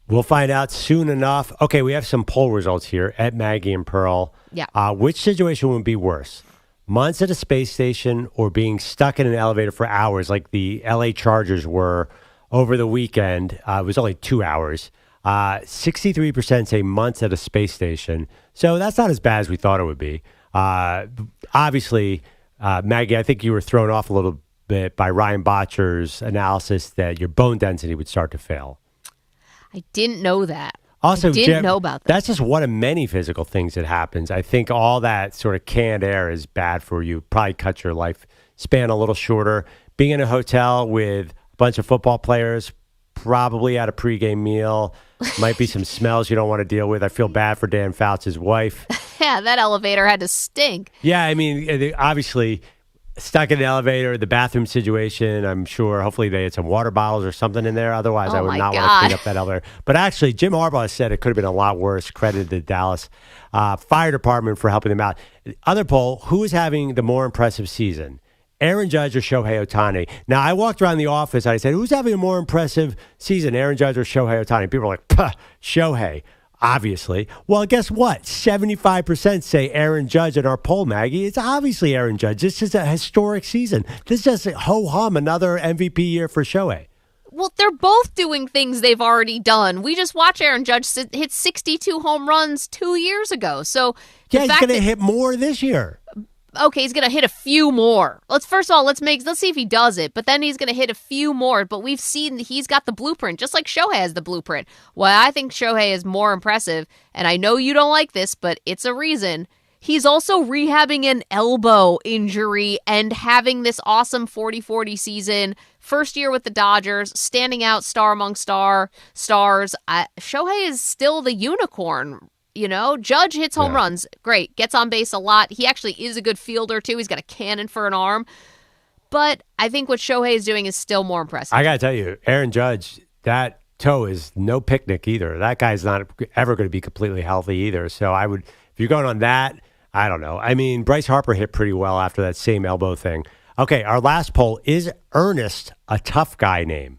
We'll find out soon enough. Okay, we have some poll results here at Maggie and Pearl. Yeah. Which situation would be worse? Months at a space station or being stuck in an elevator for hours like the LA Chargers were over the weekend? It was only 2 hours. 63% say months at a space station. So that's not as bad as we thought it would be. Obviously, Maggie, I think you were thrown off a little bit by Ryan Botcher's analysis that your bone density would start to fail. I didn't know that. Also, I didn't know about that. That's just one of many physical things that happens. I think all that sort of canned air is bad for you. Probably cut your lifespan a little shorter. Being in a hotel with a bunch of football players, probably at a pregame meal, might be some smells you don't want to deal with. I feel bad for Dan Fouts' wife. Yeah, that elevator had to stink. Yeah, I mean, obviously, stuck in the elevator, the bathroom situation, I'm sure, hopefully they had some water bottles or something in there. Otherwise, I would not want to clean up that elevator. But actually, Jim Harbaugh said it could have been a lot worse. Credited the Dallas Fire Department for helping them out. Other poll, who is having the more impressive season? Aaron Judge or Shohei Ohtani? Now, I walked around the office. I said, who's having a more impressive season, Aaron Judge or Shohei Ohtani? People are like, Puh, Shohei. Obviously. Well, guess what? 75% say Aaron Judge in our poll, Maggie. It's obviously Aaron Judge. This is a historic season. This is just ho-hum, another MVP year for Shohei. Well, they're both doing things they've already done. We just watched Aaron Judge hit 62 home runs 2 years ago. So yeah, he's going to hit more this year. Okay, he's going to hit a few more. Let's see if he does it. But then he's going to hit a few more. But we've seen he's got the blueprint, just like Shohei has the blueprint. Why I think Shohei is more impressive, and I know you don't like this, but it's a reason. He's also rehabbing an elbow injury and having this awesome 40-40 season. First year with the Dodgers, standing out star among stars. Shohei is still the unicorn. Judge hits home runs. Great. Gets on base a lot. He actually is a good fielder, too. He's got a cannon for an arm. But I think what Shohei is doing is still more impressive. I got to tell you, Aaron Judge, that toe is no picnic either. That guy's not ever going to be completely healthy either. So if you're going on that, I don't know. I mean, Bryce Harper hit pretty well after that same elbow thing. Okay, our last poll, is Ernest a tough guy name?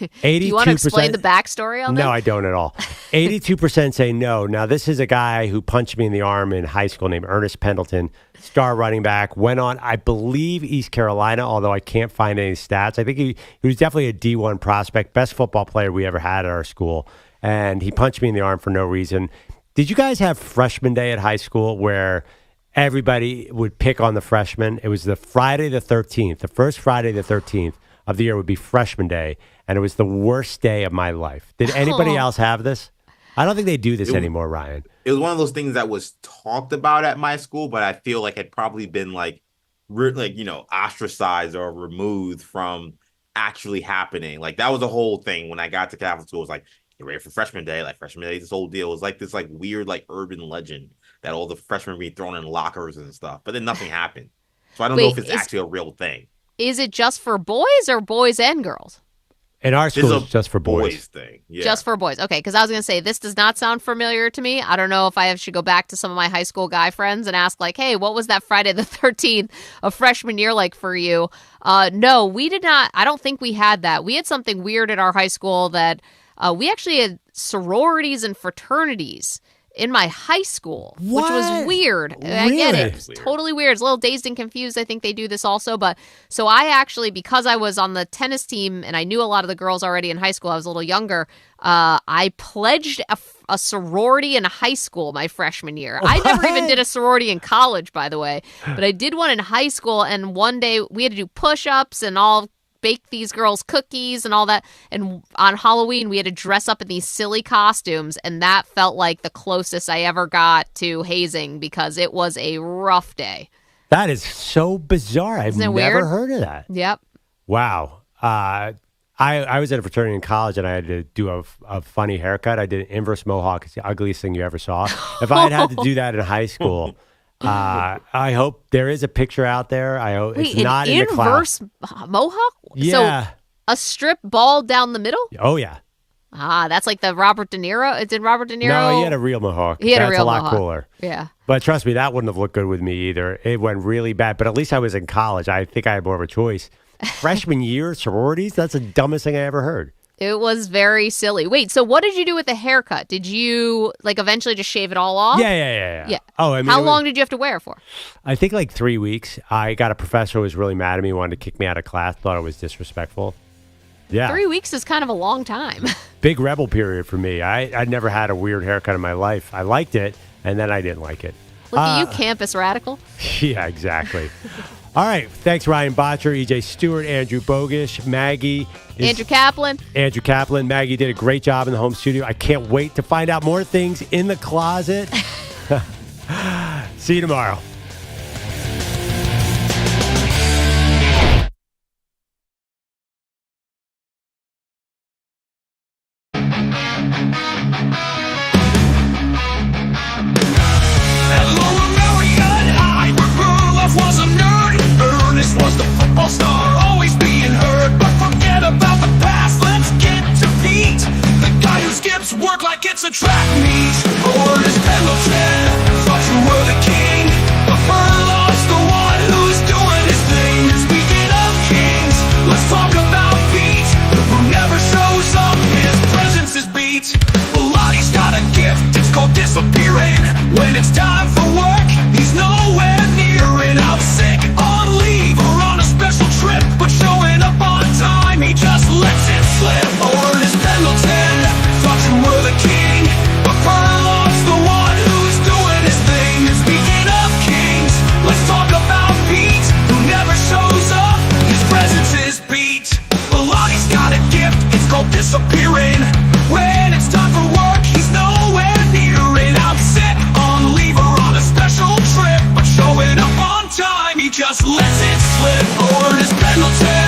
82%. Do you want to explain the backstory on that? No, I don't at all. 82% say no. Now, this is a guy who punched me in the arm in high school named Ernest Pendleton, star running back, went on, I believe, East Carolina, although I can't find any stats. I think he was definitely a D1 prospect, best football player we ever had at our school, and he punched me in the arm for no reason. Did you guys have freshman day at high school where everybody would pick on the freshmen? It was the Friday the 13th, the first Friday the 13th of the year would be freshman day, and it was the worst day of my life. Did anybody else have this? I don't think they do this anymore, Ryan. It was one of those things that was talked about at my school, but I feel like had probably been ostracized or removed from actually happening. Like, that was the whole thing when I got to Catholic school. It was like, get ready for freshman day. Like, freshman day, this whole deal. It was like this weird urban legend that all the freshmen be thrown in lockers and stuff. But then nothing happened. So I don't know if it's actually a real thing. Is it just for boys or boys and girls? In our school, it's just for boys. Thing. Yeah. Just for boys. Okay, because I was going to say, this does not sound familiar to me. I don't know if I should go back to some of my high school guy friends and ask, hey, what was that Friday the 13th of freshman year like for you? No, we did not. I don't think we had that. We had something weird at our high school that we actually had sororities and fraternities in my high school, which was weird. Really? I get it. It's totally weird. It's a little dazed and confused. I think they do this also. But so I actually, because I was on the tennis team and I knew a lot of the girls already in high school, I was a little younger, I pledged a sorority in high school my freshman year. I never even did a sorority in college, by the way. But I did one in high school. And one day we had to do push-ups and all bake these girls cookies and all that. And on Halloween, we had to dress up in these silly costumes. And that felt like the closest I ever got to hazing because it was a rough day. That is so bizarre. I've never heard of that. Yep. Wow. I was at a fraternity in college and I had to do a funny haircut. I did an inverse mohawk. It's the ugliest thing you ever saw. If I had to do that in high school, I hope there is a picture out there. I hope Wait, it's not in the cloud. Inverse mohawk? Yeah. So a strip bald down the middle? Oh, yeah. That's like the Robert De Niro. Did Robert De Niro? No, he had a real mohawk. He had That's a real a lot mohawk. cooler. Yeah. But trust me, that wouldn't have looked good with me either. It went really bad. But at least I was in college. I think I had more of a choice. Freshman year, sororities, that's the dumbest thing I ever heard. It was very silly. Wait, so what did you do with the haircut? Did you eventually just shave it all off? Yeah. Oh, I mean, how long did you have to wear it for? I think like 3 weeks. I got a professor who was really mad at me, wanted to kick me out of class, thought it was disrespectful. Yeah. 3 weeks is kind of a long time. Big rebel period for me. I'd never had a weird haircut in my life. I liked it, and then I didn't like it. Look at you, campus radical. Yeah, exactly. All right. Thanks, Ryan Botcher, EJ Stewart, Andrew Bogish, Maggie. Andrew Kaplan. Maggie did a great job in the home studio. I can't wait to find out more things in the closet. See you tomorrow. Was the football star always being heard? But forget about the past, let's get to Pete, the guy who skips work like it's a track meet. Or is Pendleton, thought you were the king, but Perloff's the one who's doing his thing. Speaking of kings, let's talk about Pete, who never shows up, his presence is beat. Pilates got a gift, it's called disappearing. When it's time for work, he's nowhere near it. Out sick, on leave, or on a special trip, but showing up on time, he just lets it slip. Or is Pendleton, thought you were the king, but Perloff's the one who's doing his thing. And speaking of kings, let's talk about Pete, who never shows up, his presence is beat. Pilates got a gift, it's called disappearing. When it's time for work, he's nowhere near it. Out sick, on leave, or on a special trip, but showing up on time, he just lets it slip. Or is Pendleton